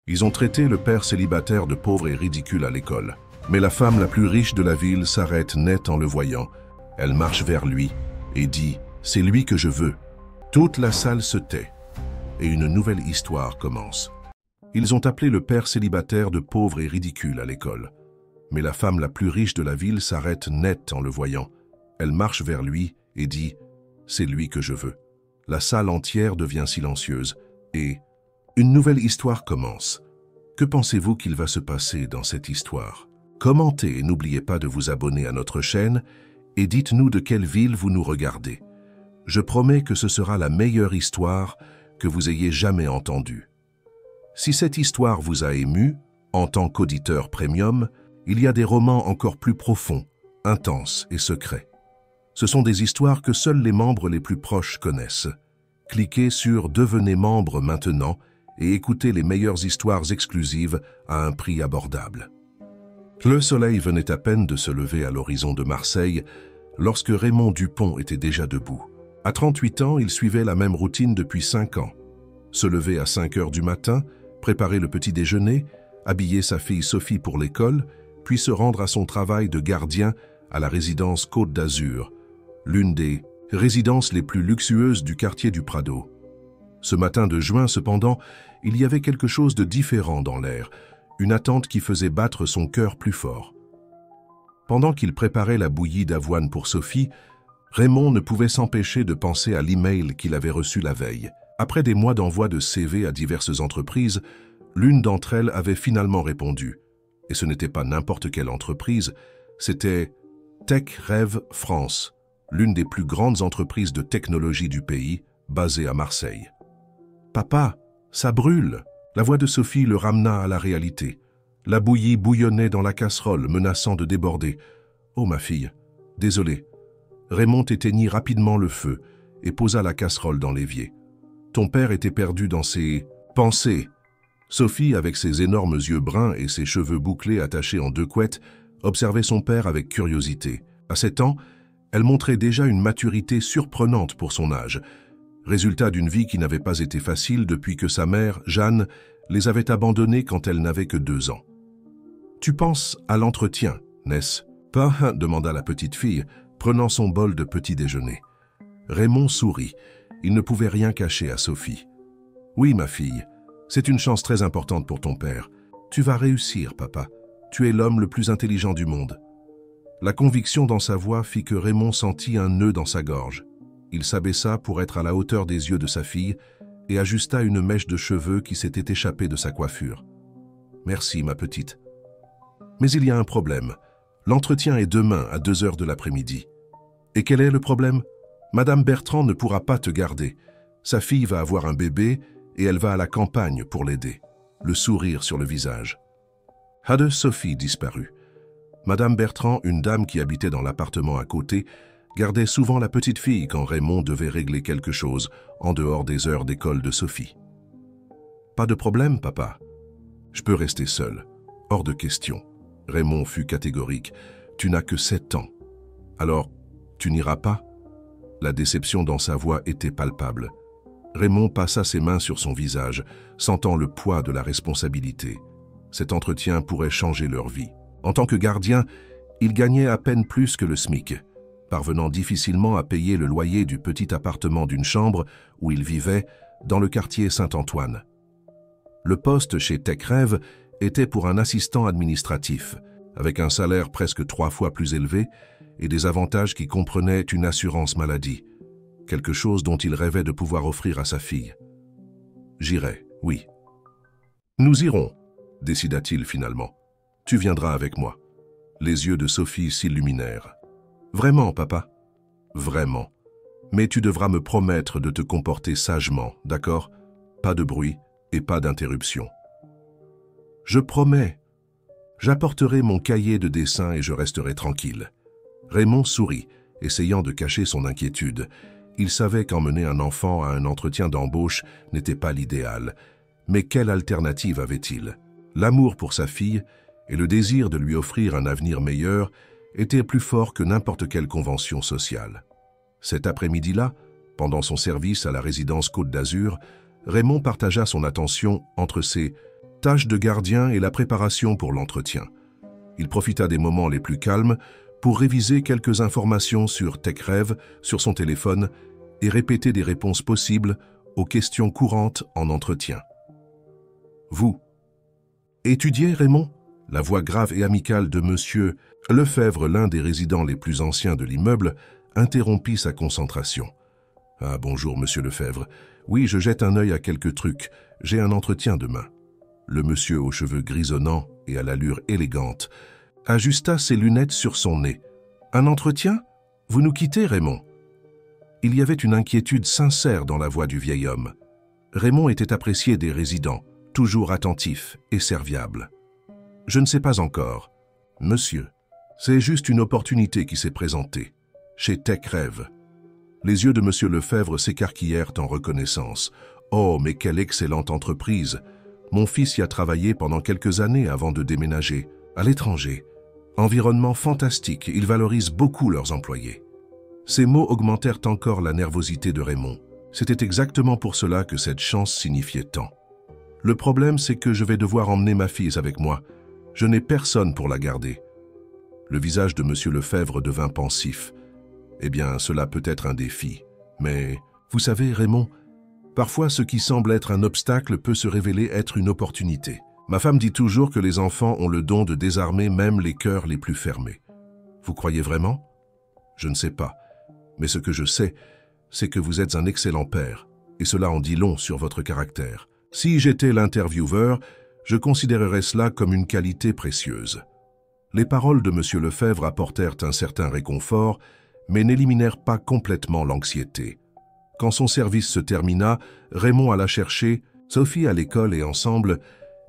Ils ont traité le père célibataire de pauvre et ridicule à l'école. Mais la femme la plus riche de la ville s'arrête net en le voyant. Elle marche vers lui et dit « C'est lui que je veux ». Toute la salle se tait et une nouvelle histoire commence. Ils ont appelé le père célibataire de pauvre et ridicule à l'école. Mais la femme la plus riche de la ville s'arrête net en le voyant. Elle marche vers lui et dit « C'est lui que je veux ». La salle entière devient silencieuse et une nouvelle histoire commence. Que pensez-vous qu'il va se passer dans cette histoire? Commentez et n'oubliez pas de vous abonner à notre chaîne et dites-nous de quelle ville vous nous regardez. Je promets que ce sera la meilleure histoire que vous ayez jamais entendue. Si cette histoire vous a ému, en tant qu'auditeur premium, il y a des romans encore plus profonds, intenses et secrets. Ce sont des histoires que seuls les membres les plus proches connaissent. Cliquez sur « Devenez membre maintenant » et écoutez les meilleures histoires exclusives à un prix abordable. Le soleil venait à peine de se lever à l'horizon de Marseille lorsque Raymond Dupont était déjà debout. À 38 ans, il suivait la même routine depuis 5 ans. Se lever à 5 heures du matin, préparer le petit déjeuner, habiller sa fille Sophie pour l'école, puis se rendre à son travail de gardien à la résidence Côte d'Azur, l'une des résidences les plus luxueuses du quartier du Prado. Ce matin de juin, cependant, il y avait quelque chose de différent dans l'air, une attente qui faisait battre son cœur plus fort. Pendant qu'il préparait la bouillie d'avoine pour Sophie, Raymond ne pouvait s'empêcher de penser à l'email qu'il avait reçu la veille. Après des mois d'envoi de CV à diverses entreprises, l'une d'entre elles avait finalement répondu. Et ce n'était pas n'importe quelle entreprise, c'était Tech Rêve France, l'une des plus grandes entreprises de technologie du pays, basée à Marseille. « Papa, ça brûle !» La voix de Sophie le ramena à la réalité. La bouillie bouillonnait dans la casserole, menaçant de déborder. « Oh ma fille, désolé. » Raymond éteignit rapidement le feu et posa la casserole dans l'évier. Ton père était perdu dans ses pensées. Sophie, avec ses énormes yeux bruns et ses cheveux bouclés attachés en 2 couettes, observait son père avec curiosité. À 7 ans, elle montrait déjà une maturité surprenante pour son âge, résultat d'une vie qui n'avait pas été facile depuis que sa mère, Jeanne, les avait abandonnés quand elle n'avait que 2 ans. « Tu penses à l'entretien, n'est-ce pas ?» demanda la petite fille, prenant son bol de petit déjeuner. Raymond sourit. Il ne pouvait rien cacher à Sophie. « Oui, ma fille, c'est une chance très importante pour ton père. Tu vas réussir, papa. Tu es l'homme le plus intelligent du monde. » La conviction dans sa voix fit que Raymond sentit un nœud dans sa gorge. Il s'abaissa pour être à la hauteur des yeux de sa fille et ajusta une mèche de cheveux qui s'était échappée de sa coiffure. « Merci, ma petite. Mais il y a un problème. L'entretien est demain à 2 heures de l'après-midi. Et quel est le problème? Madame Bertrand ne pourra pas te garder. Sa fille va avoir un bébé et elle va à la campagne pour l'aider. » Le sourire sur le visage. Had Sophie disparut. Madame Bertrand, une dame qui habitait dans l'appartement à côté, gardait souvent la petite fille quand Raymond devait régler quelque chose en dehors des heures d'école de Sophie. « Pas de problème, papa. Je peux rester seul. Hors de question. » Raymond fut catégorique. « Tu n'as que 7 ans. Alors, tu n'iras pas ?» La déception dans sa voix était palpable. Raymond passa ses mains sur son visage, sentant le poids de la responsabilité. Cet entretien pourrait changer leur vie. En tant que gardien, il gagnait à peine plus que le SMIC, parvenant difficilement à payer le loyer du petit appartement d'une chambre où il vivait dans le quartier Saint-Antoine. Le poste chez Tech Rêve était pour un assistant administratif, avec un salaire presque 3 fois plus élevé et des avantages qui comprenaient une assurance maladie, quelque chose dont il rêvait de pouvoir offrir à sa fille. « J'irai, oui. »« Nous irons, » décida-t-il finalement. « Tu viendras avec moi. » Les yeux de Sophie s'illuminèrent. « Vraiment, papa ? » ?»« Vraiment. Mais tu devras me promettre de te comporter sagement, d'accord ? Pas de bruit et pas d'interruption. »« Je promets. J'apporterai mon cahier de dessin et je resterai tranquille. » Raymond sourit, essayant de cacher son inquiétude. Il savait qu'emmener un enfant à un entretien d'embauche n'était pas l'idéal. Mais quelle alternative avait-il? L'amour pour sa fille et le désir de lui offrir un avenir meilleur étaient plus forts que n'importe quelle convention sociale. Cet après-midi-là, pendant son service à la résidence Côte d'Azur, Raymond partagea son attention entre ses tâche de gardien et la préparation pour l'entretien. Il profita des moments les plus calmes pour réviser quelques informations sur TechRêve sur son téléphone et répéter des réponses possibles aux questions courantes en entretien. Vous étudiez, Raymond? La voix grave et amicale de Monsieur Lefebvre, l'un des résidents les plus anciens de l'immeuble, interrompit sa concentration. « Ah, bonjour, Monsieur Lefebvre. Oui, je jette un œil à quelques trucs. J'ai un entretien demain. » Le monsieur aux cheveux grisonnants et à l'allure élégante ajusta ses lunettes sur son nez. « Un entretien? Vous nous quittez, Raymond ?» Il y avait une inquiétude sincère dans la voix du vieil homme. Raymond était apprécié des résidents, toujours attentif et serviable. « Je ne sais pas encore. Monsieur, c'est juste une opportunité qui s'est présentée, chez TechRêve. » Les yeux de Monsieur Lefebvre s'écarquillèrent en reconnaissance. « Oh, mais quelle excellente entreprise! Mon fils y a travaillé pendant quelques années avant de déménager, à l'étranger. Environnement fantastique, ils valorisent beaucoup leurs employés. » Ces mots augmentèrent encore la nervosité de Raymond. C'était exactement pour cela que cette chance signifiait tant. « Le problème, c'est que je vais devoir emmener ma fille avec moi. Je n'ai personne pour la garder. » Le visage de Monsieur Lefebvre devint pensif. « Eh bien, cela peut être un défi. Mais, vous savez, Raymond, parfois ce qui semble être un obstacle peut se révéler être une opportunité. Ma femme dit toujours que les enfants ont le don de désarmer même les cœurs les plus fermés. Vous croyez vraiment? Je ne sais pas. Mais ce que je sais, c'est que vous êtes un excellent père, et cela en dit long sur votre caractère. Si j'étais l'intervieweur, je considérerais cela comme une qualité précieuse. » Les paroles de M. Lefebvre apportèrent un certain réconfort, mais n'éliminèrent pas complètement l'anxiété. Quand son service se termina, Raymond alla chercher Sophie à l'école et ensemble,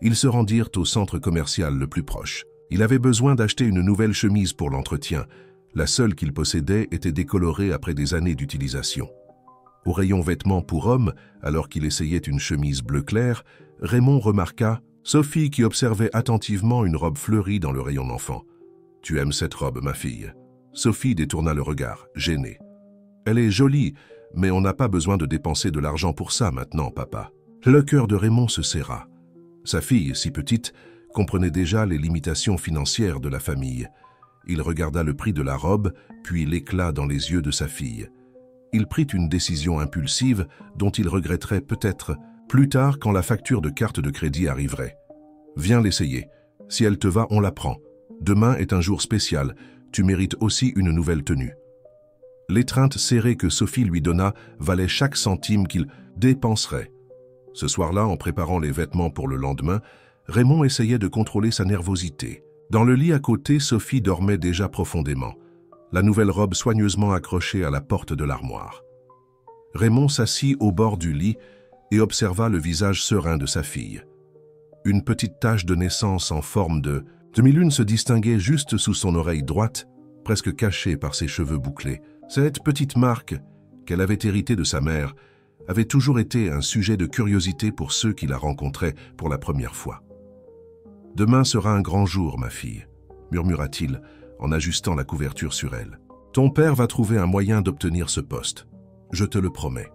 ils se rendirent au centre commercial le plus proche. Il avait besoin d'acheter une nouvelle chemise pour l'entretien. La seule qu'il possédait était décolorée après des années d'utilisation. Au rayon vêtements pour hommes, alors qu'il essayait une chemise bleu clair, Raymond remarqua Sophie qui observait attentivement une robe fleurie dans le rayon enfant. « Tu aimes cette robe, ma fille ?» Sophie détourna le regard, gênée. « Elle est jolie, mais on n'a pas besoin de dépenser de l'argent pour ça maintenant, papa. » Le cœur de Raymond se serra. Sa fille, si petite, comprenait déjà les limitations financières de la famille. Il regarda le prix de la robe, puis l'éclat dans les yeux de sa fille. Il prit une décision impulsive dont il regretterait peut-être plus tard quand la facture de carte de crédit arriverait. « Viens l'essayer. Si elle te va, on la prend. Demain est un jour spécial. Tu mérites aussi une nouvelle tenue. » L'étreinte serrée que Sophie lui donna valait chaque centime qu'il dépenserait. Ce soir-là, en préparant les vêtements pour le lendemain, Raymond essayait de contrôler sa nervosité. Dans le lit à côté, Sophie dormait déjà profondément, la nouvelle robe soigneusement accrochée à la porte de l'armoire. Raymond s'assit au bord du lit et observa le visage serein de sa fille. Une petite tache de naissance en forme de demi-lune se distinguait juste sous son oreille droite, presque cachée par ses cheveux bouclés. Cette petite marque, qu'elle avait héritée de sa mère, avait toujours été un sujet de curiosité pour ceux qui la rencontraient pour la première fois. « Demain sera un grand jour, ma fille, » murmura-t-il en ajustant la couverture sur elle. « Ton père va trouver un moyen d'obtenir ce poste. Je te le promets. »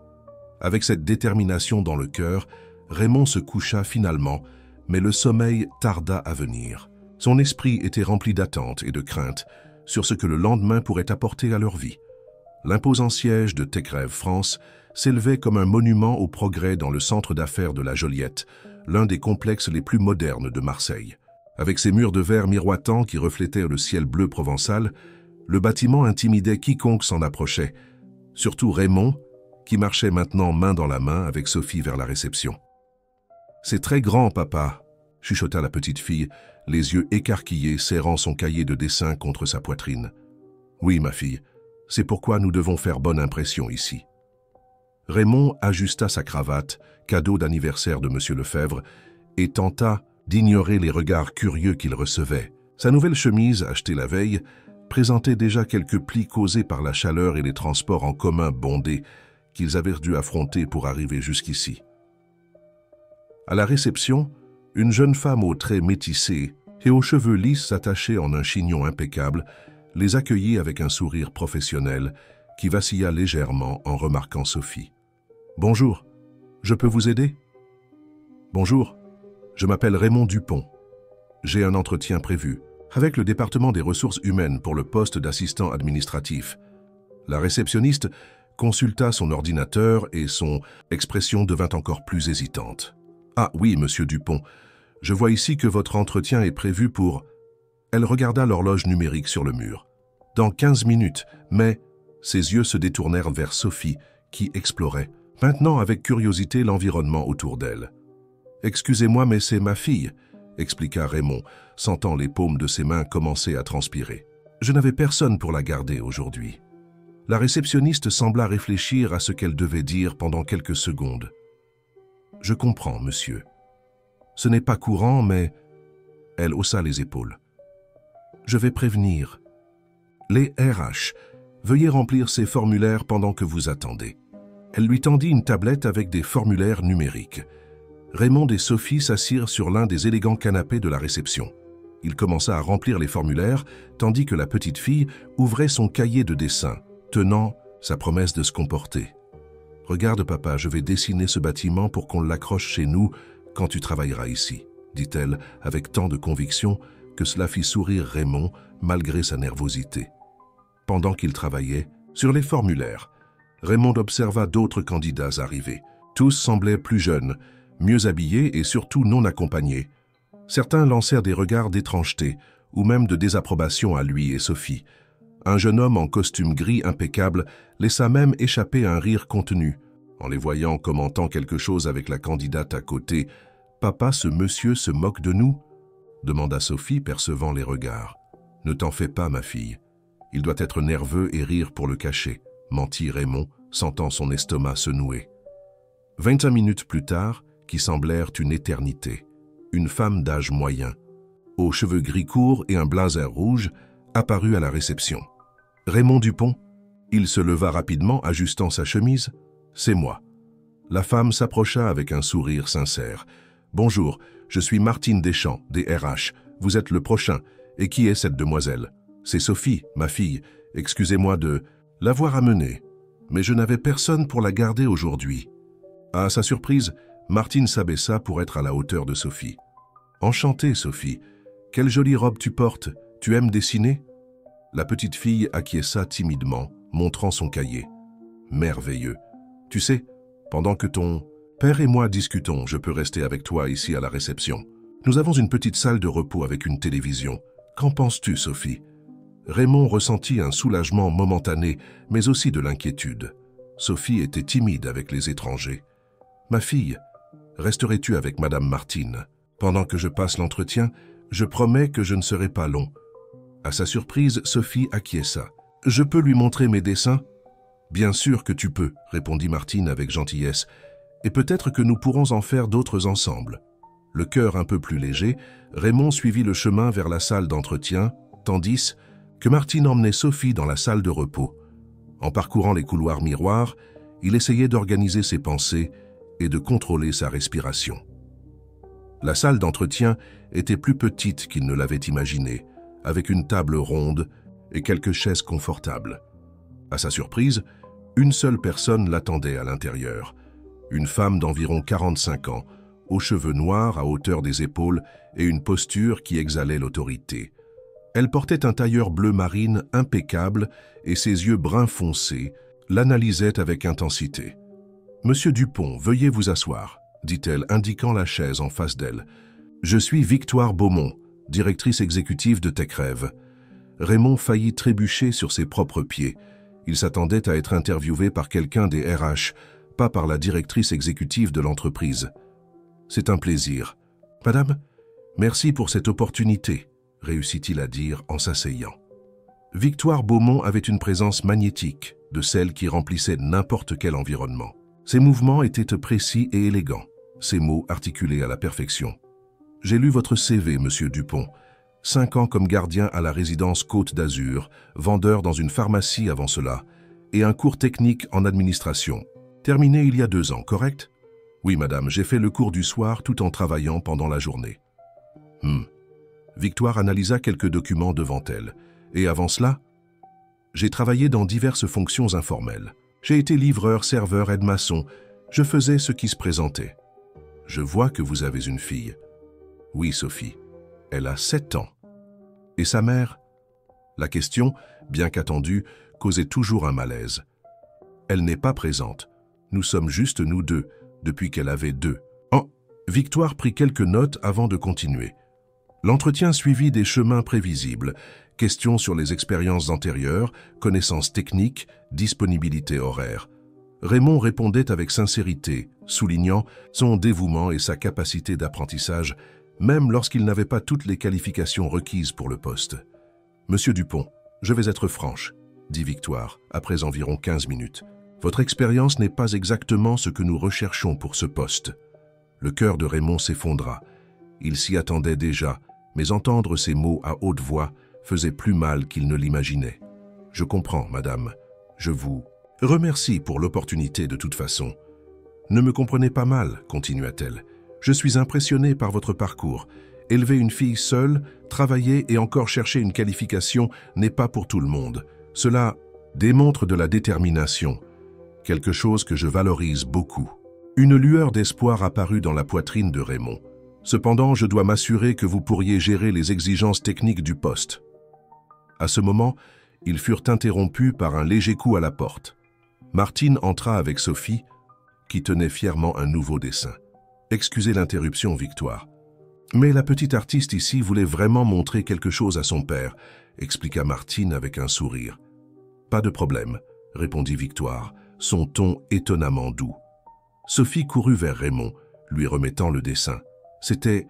Avec cette détermination dans le cœur, Raymond se coucha finalement, mais le sommeil tarda à venir. Son esprit était rempli d'attente et de crainte sur ce que le lendemain pourrait apporter à leur vie. L'imposant siège de TechRêve France s'élevait comme un monument au progrès dans le centre d'affaires de la Joliette, l'un des complexes les plus modernes de Marseille. Avec ses murs de verre miroitants qui reflétaient le ciel bleu provençal, le bâtiment intimidait quiconque s'en approchait, surtout Raymond, qui marchait maintenant main dans la main avec Sophie vers la réception. « C'est très grand, papa », chuchota la petite fille, les yeux écarquillés serrant son cahier de dessin contre sa poitrine. « Oui, ma fille, c'est pourquoi nous devons faire bonne impression ici. » Raymond ajusta sa cravate, cadeau d'anniversaire de M. Lefebvre, et tenta d'ignorer les regards curieux qu'il recevait. Sa nouvelle chemise, achetée la veille, présentait déjà quelques plis causés par la chaleur et les transports en commun bondés qu'ils avaient dû affronter pour arriver jusqu'ici. À la réception, une jeune femme aux traits métissés et aux cheveux lisses attachés en un chignon impeccable les accueillit avec un sourire professionnel qui vacilla légèrement en remarquant Sophie. « Bonjour, je peux vous aider ?»« Bonjour. Je m'appelle Raymond Dupont. J'ai un entretien prévu avec le département des ressources humaines pour le poste d'assistant administratif. La réceptionniste consulta son ordinateur et son expression devint encore plus hésitante. « Ah oui, monsieur Dupont, je vois ici que votre entretien est prévu pour… » Elle regarda l'horloge numérique sur le mur. « Dans 15 minutes, mais… » Ses yeux se détournèrent vers Sophie, qui explorait, maintenant avec curiosité, l'environnement autour d'elle. « Excusez-moi, mais c'est ma fille », expliqua Raymond, sentant les paumes de ses mains commencer à transpirer. « Je n'avais personne pour la garder aujourd'hui. » La réceptionniste sembla réfléchir à ce qu'elle devait dire pendant quelques secondes. « Je comprends, monsieur. Ce n'est pas courant, mais… » Elle haussa les épaules. « Je vais prévenir. Les RH, veuillez remplir ces formulaires pendant que vous attendez. » Elle lui tendit une tablette avec des formulaires numériques. Raymond et Sophie s'assirent sur l'un des élégants canapés de la réception. Il commença à remplir les formulaires, tandis que la petite fille ouvrait son cahier de dessin, tenant sa promesse de se comporter. « Regarde, papa, je vais dessiner ce bâtiment pour qu'on l'accroche chez nous quand tu travailleras ici, » dit-elle avec tant de conviction que cela fit sourire Raymond malgré sa nervosité. Pendant qu'il travaillait sur les formulaires, Raymond observa d'autres candidats arriver. Tous semblaient plus jeunes, mieux habillés et surtout non accompagnés. Certains lancèrent des regards d'étrangeté ou même de désapprobation à lui et Sophie. Un jeune homme en costume gris impeccable laissa même échapper un rire contenu. En les voyant commentant quelque chose avec la candidate à côté, « Papa, ce monsieur se moque de nous ?» demanda Sophie, percevant les regards. « Ne t'en fais pas, ma fille. Il doit être nerveux et rire pour le cacher, » mentit Raymond, sentant son estomac se nouer. 25 minutes plus tard, qui semblèrent une éternité, une femme d'âge moyen, aux cheveux gris courts et un blazer rouge, apparut à la réception. « Raymond Dupont ?» Il se leva rapidement, ajustant sa chemise. « C'est moi. » La femme s'approcha avec un sourire sincère. « Bonjour, je suis Martine Deschamps, des RH. Vous êtes le prochain. Et qui est cette demoiselle ? » « C'est Sophie, ma fille. Excusez-moi de l'avoir amenée. Mais je n'avais personne pour la garder aujourd'hui. » À sa surprise, Martine s'abaissa pour être à la hauteur de Sophie. « Enchantée, Sophie. Quelle jolie robe tu portes. Tu aimes dessiner ?» La petite fille acquiesça timidement, montrant son cahier. « Merveilleux. Tu sais, pendant que ton père et moi discutons, je peux rester avec toi ici à la réception. Nous avons une petite salle de repos avec une télévision. Qu'en penses-tu, Sophie ?» Raymond ressentit un soulagement momentané, mais aussi de l'inquiétude. Sophie était timide avec les étrangers. « Ma fille, resterais-tu avec Madame Martine? Pendant que je passe l'entretien, je promets que je ne serai pas long. » À sa surprise, Sophie acquiesça. « Je peux lui montrer mes dessins ?»« Bien sûr que tu peux, » répondit Martine avec gentillesse. « Et peut-être que nous pourrons en faire d'autres ensemble. » Le cœur un peu plus léger, Raymond suivit le chemin vers la salle d'entretien, tandis que Martine emmenait Sophie dans la salle de repos. En parcourant les couloirs miroirs, il essayait d'organiser ses pensées et de contrôler sa respiration. La salle d'entretien était plus petite qu'il ne l'avait imaginé, avec une table ronde et quelques chaises confortables. À sa surprise, une seule personne l'attendait à l'intérieur, une femme d'environ 45 ans, aux cheveux noirs à hauteur des épaules et une posture qui exhalait l'autorité. Elle portait un tailleur bleu marine impeccable et ses yeux brun foncé l'analysaient avec intensité. « Monsieur Dupont, veuillez vous asseoir, » dit-elle, indiquant la chaise en face d'elle. « Je suis Victoire Beaumont, directrice exécutive de TechRêve. » Raymond faillit trébucher sur ses propres pieds. Il s'attendait à être interviewé par quelqu'un des RH, pas par la directrice exécutive de l'entreprise. « C'est un plaisir. Madame, merci pour cette opportunité. » réussit-il à dire en s'asseyant. Victoire Beaumont avait une présence magnétique, de celle qui remplissait n'importe quel environnement. Ses mouvements étaient précis et élégants, ses mots articulés à la perfection. « J'ai lu votre CV, monsieur Dupont. 5 ans comme gardien à la résidence Côte d'Azur, vendeur dans une pharmacie avant cela, et un cours technique en administration. Terminé il y a 2 ans, correct ? Oui, madame, j'ai fait le cours du soir tout en travaillant pendant la journée. Victoire analysa quelques documents devant elle. Et avant cela, j'ai travaillé dans diverses fonctions informelles. J'ai été livreur, serveur, aide-maçon. Je faisais ce qui se présentait. Je vois que vous avez une fille. Oui, Sophie. Elle a 7 ans. Et sa mère? La question, bien qu'attendue, causait toujours un malaise. Elle n'est pas présente. Nous sommes juste nous deux, depuis qu'elle avait 2. Oh, Victoire prit quelques notes avant de continuer. L'entretien suivit des chemins prévisibles, questions sur les expériences antérieures, connaissances techniques, disponibilité horaire. Raymond répondait avec sincérité, soulignant son dévouement et sa capacité d'apprentissage, même lorsqu'il n'avait pas toutes les qualifications requises pour le poste. « Monsieur Dupont, je vais être franche, » dit Victoire, après environ 15 minutes. « Votre expérience n'est pas exactement ce que nous recherchons pour ce poste. » Le cœur de Raymond s'effondra. Il s'y attendait déjà, mais entendre ces mots à haute voix faisait plus mal qu'il ne l'imaginait. « Je comprends, madame. Je vous remercie pour l'opportunité de toute façon. »« Ne me comprenez pas mal, » continua-t-elle. « Je suis impressionné par votre parcours. Élever une fille seule, travailler et encore chercher une qualification n'est pas pour tout le monde. Cela démontre de la détermination, quelque chose que je valorise beaucoup. » Une lueur d'espoir apparut dans la poitrine de Raymond. « Cependant, je dois m'assurer que vous pourriez gérer les exigences techniques du poste. » À ce moment, ils furent interrompus par un léger coup à la porte. Martine entra avec Sophie, qui tenait fièrement un nouveau dessin. « Excusez l'interruption, Victoire. Mais la petite artiste ici voulait vraiment montrer quelque chose à son père, » expliqua Martine avec un sourire. « Pas de problème, » répondit Victoire, son ton étonnamment doux. Sophie courut vers Raymond, lui remettant le dessin. C'était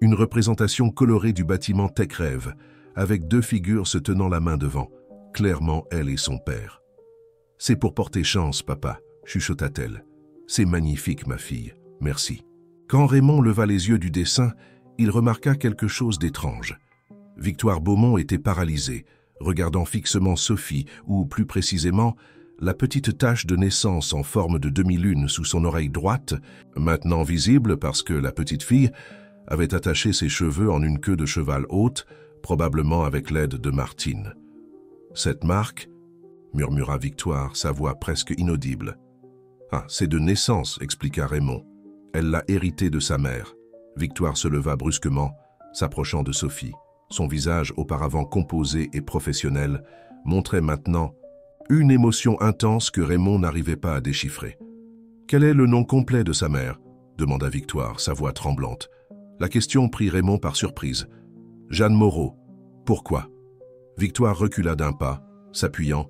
une représentation colorée du bâtiment Tech-Rêve, avec 2 figures se tenant la main devant, clairement elle et son père. « C'est pour porter chance, papa, » chuchota-t-elle. « C'est magnifique, ma fille, merci. » Quand Raymond leva les yeux du dessin, il remarqua quelque chose d'étrange. Victoire Beaumont était paralysée, regardant fixement Sophie, ou plus précisément, la petite tache de naissance en forme de demi-lune sous son oreille droite, maintenant visible parce que la petite fille avait attaché ses cheveux en une queue de cheval haute, probablement avec l'aide de Martine. « Cette marque » murmura Victoire, sa voix presque inaudible. « Ah, c'est de naissance, » expliqua Raymond. « Elle l'a hérité de sa mère. » Victoire se leva brusquement, s'approchant de Sophie. Son visage, auparavant composé et professionnel, montrait maintenant une émotion intense que Raymond n'arrivait pas à déchiffrer. « Quel est le nom complet de sa mère ?» demanda Victoire, sa voix tremblante. La question prit Raymond par surprise. « Jeanne Moreau. Pourquoi ?» Victoire recula d'un pas, s'appuyant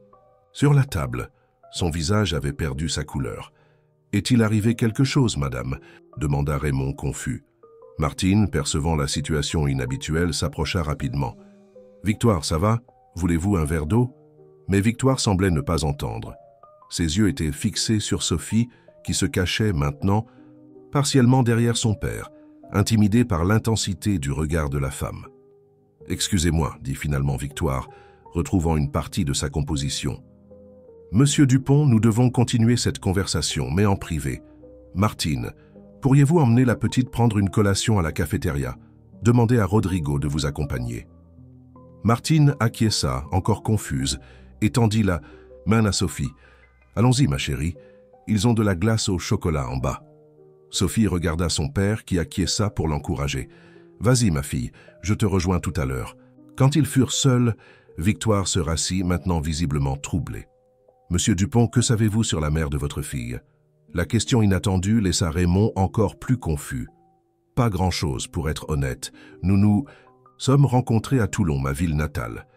sur la table. Son visage avait perdu sa couleur. « Est-il arrivé quelque chose, madame ?» demanda Raymond confus. Martine, percevant la situation inhabituelle, s'approcha rapidement. « Victoire, ça va? Voulez-vous un verre d'eau ?» Mais Victoire semblait ne pas entendre. Ses yeux étaient fixés sur Sophie, qui se cachait maintenant, partiellement derrière son père, intimidée par l'intensité du regard de la femme. « Excusez-moi, » dit finalement Victoire, retrouvant une partie de sa composition. « Monsieur Dupont, nous devons continuer cette conversation, mais en privé. Martine, pourriez-vous emmener la petite prendre une collation à la cafétéria? Demandez à Rodrigo de vous accompagner. » Martine acquiesça, encore confuse, et tendit la main à Sophie. « Allons-y, ma chérie, ils ont de la glace au chocolat en bas. » Sophie regarda son père qui acquiesça pour l'encourager. « Vas-y, ma fille, je te rejoins tout à l'heure. » Quand ils furent seuls, Victoire se rassit, maintenant visiblement troublée. « Monsieur Dupont, que savez-vous sur la mère de votre fille ?» La question inattendue laissa Raymond encore plus confus. « Pas grand-chose, pour être honnête. Nous nous sommes rencontrés à Toulon, ma ville natale.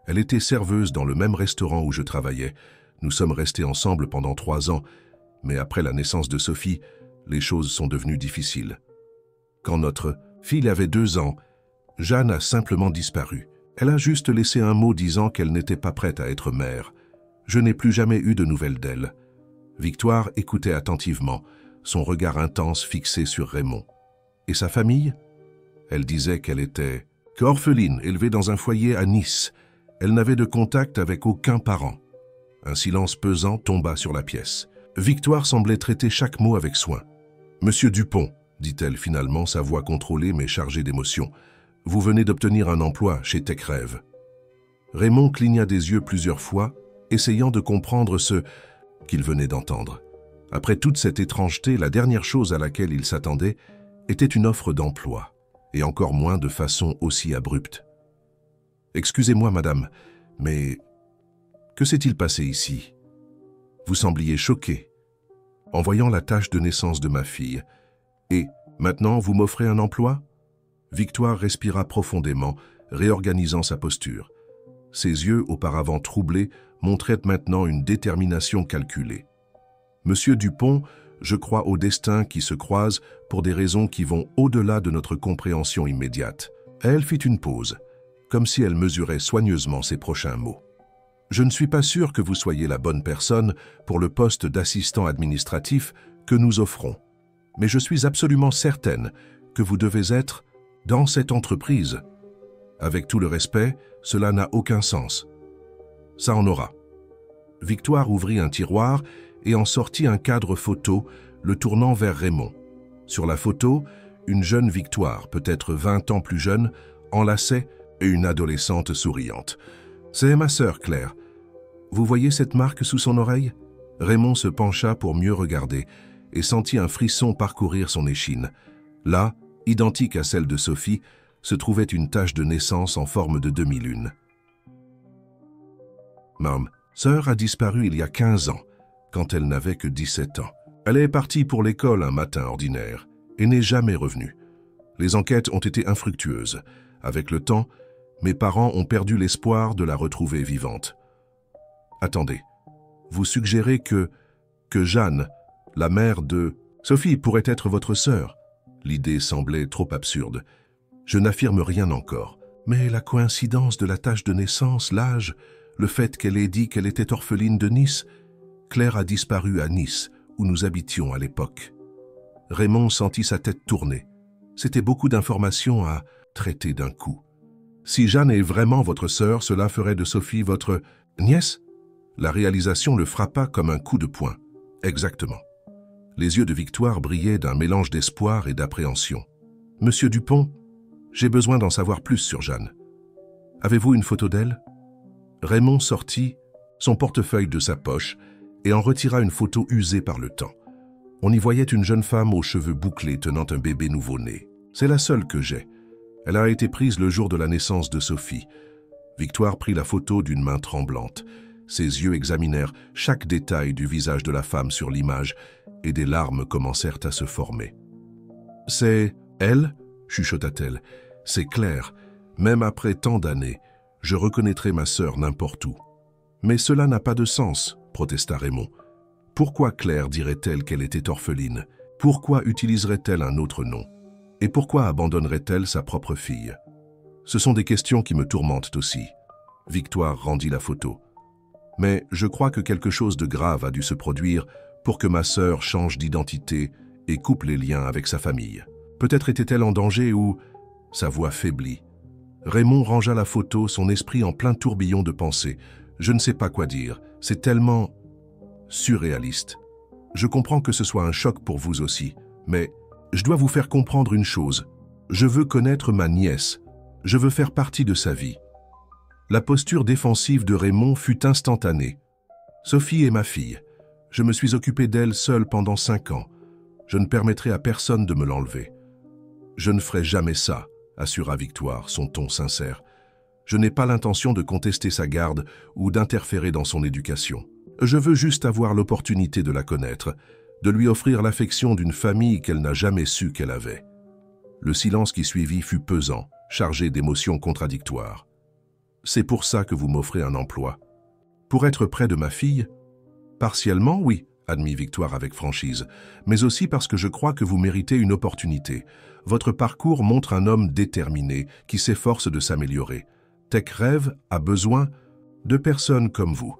Elle était serveuse dans le même restaurant où je travaillais. Nous sommes restés ensemble pendant 3 ans, mais après la naissance de Sophie, les choses sont devenues difficiles. Quand notre fille avait 2 ans, Jeanne a simplement disparu. Elle a juste laissé un mot disant qu'elle n'était pas prête à être mère. Je n'ai plus jamais eu de nouvelles d'elle. » Victoire écoutait attentivement, son regard intense fixé sur Raymond. « Et sa famille ?» Elle disait qu'elle était orpheline, élevée dans un foyer à Nice. Elle n'avait de contact avec aucun parent. Un silence pesant tomba sur la pièce. Victoire semblait traiter chaque mot avec soin. « Monsieur Dupont, » dit-elle finalement, sa voix contrôlée mais chargée d'émotion, « vous venez d'obtenir un emploi chez Tech-Rêve. » Raymond cligna des yeux plusieurs fois, essayant de comprendre ce qu'il venait d'entendre. Après toute cette étrangeté, la dernière chose à laquelle il s'attendait était une offre d'emploi. et encore moins de façon aussi abrupte. « Excusez-moi, madame, mais que s'est-il passé ici? Vous sembliez choquée en voyant la tâche de naissance de ma fille. Et maintenant, vous m'offrez un emploi ?» Victoire respira profondément, réorganisant sa posture. Ses yeux, auparavant troublés, montraient maintenant une détermination calculée. « Monsieur Dupont, je crois au destin qui se croise pour des raisons qui vont au-delà de notre compréhension immédiate. » Elle fit une pause, comme si elle mesurait soigneusement ses prochains mots. « Je ne suis pas sûr que vous soyez la bonne personne pour le poste d'assistant administratif que nous offrons, mais je suis absolument certaine que vous devez être dans cette entreprise. Avec tout le respect, cela n'a aucun sens. Ça en aura. » Victoire ouvrit un tiroir et en sortit un cadre photo, le tournant vers Raymond. Sur la photo, une jeune Victoire, peut-être 20 ans plus jeune, enlacée et une adolescente souriante. « C'est ma sœur, Claire. Vous voyez cette marque sous son oreille ?» Raymond se pencha pour mieux regarder et sentit un frisson parcourir son échine. Là, identique à celle de Sophie, se trouvait une tache de naissance en forme de demi-lune. « Ma sœur a disparu il y a 15 ans, quand elle n'avait que 17 ans. Elle est partie pour l'école un matin ordinaire et n'est jamais revenue. Les enquêtes ont été infructueuses. Avec le temps, mes parents ont perdu l'espoir de la retrouver vivante. Attendez, vous suggérez que Jeanne, la mère de Sophie, pourrait être votre sœur. L'idée semblait trop absurde. Je n'affirme rien encore, mais la coïncidence de la tache de naissance, l'âge, le fait qu'elle ait dit qu'elle était orpheline de Nice, Claire a disparu à Nice, où nous habitions à l'époque. Raymond sentit sa tête tourner. C'était beaucoup d'informations à traiter d'un coup. Si Jeanne est vraiment votre sœur, cela ferait de Sophie votre nièce? La réalisation le frappa comme un coup de poing. Exactement. Les yeux de Victoire brillaient d'un mélange d'espoir et d'appréhension. « Monsieur Dupont, j'ai besoin d'en savoir plus sur Jeanne. Avez-vous une photo d'elle ?» Raymond sortit son portefeuille de sa poche et en retira une photo usée par le temps. On y voyait une jeune femme aux cheveux bouclés tenant un bébé nouveau-né. C'est la seule que j'ai. Elle a été prise le jour de la naissance de Sophie. Victoire prit la photo d'une main tremblante. Ses yeux examinèrent chaque détail du visage de la femme sur l'image et des larmes commencèrent à se former. « C'est elle ?» chuchota-t-elle. « C'est Claire. Même après tant d'années, je reconnaîtrai ma sœur n'importe où. » « Mais cela n'a pas de sens, » protesta Raymond. « Pourquoi Claire dirait-elle qu'elle était orpheline? Pourquoi utiliserait-elle un autre nom? Et pourquoi abandonnerait-elle sa propre fille? Ce sont des questions qui me tourmentent aussi. » Victoire rendit la photo. « Mais je crois que quelque chose de grave a dû se produire pour que ma sœur change d'identité et coupe les liens avec sa famille. Peut-être était-elle en danger ou... » Sa voix faiblit. Raymond rangea la photo, son esprit en plein tourbillon de pensées. Je ne sais pas quoi dire, c'est tellement surréaliste. Je comprends que ce soit un choc pour vous aussi, mais je dois vous faire comprendre une chose. Je veux connaître ma nièce, je veux faire partie de sa vie. La posture défensive de Raymond fut instantanée. Sophie est ma fille. Je me suis occupé d'elle seule pendant 5 ans. Je ne permettrai à personne de me l'enlever. Je ne ferai jamais ça, assura Victoire, son ton sincère. Je n'ai pas l'intention de contester sa garde ou d'interférer dans son éducation. Je veux juste avoir l'opportunité de la connaître, de lui offrir l'affection d'une famille qu'elle n'a jamais su qu'elle avait. Le silence qui suivit fut pesant, chargé d'émotions contradictoires. « C'est pour ça que vous m'offrez un emploi. Pour être près de ma fille ? Partiellement, oui, admit Victoire avec franchise, mais aussi parce que je crois que vous méritez une opportunité. Votre parcours montre un homme déterminé qui s'efforce de s'améliorer. Tech Rêve a besoin de personnes comme vous. »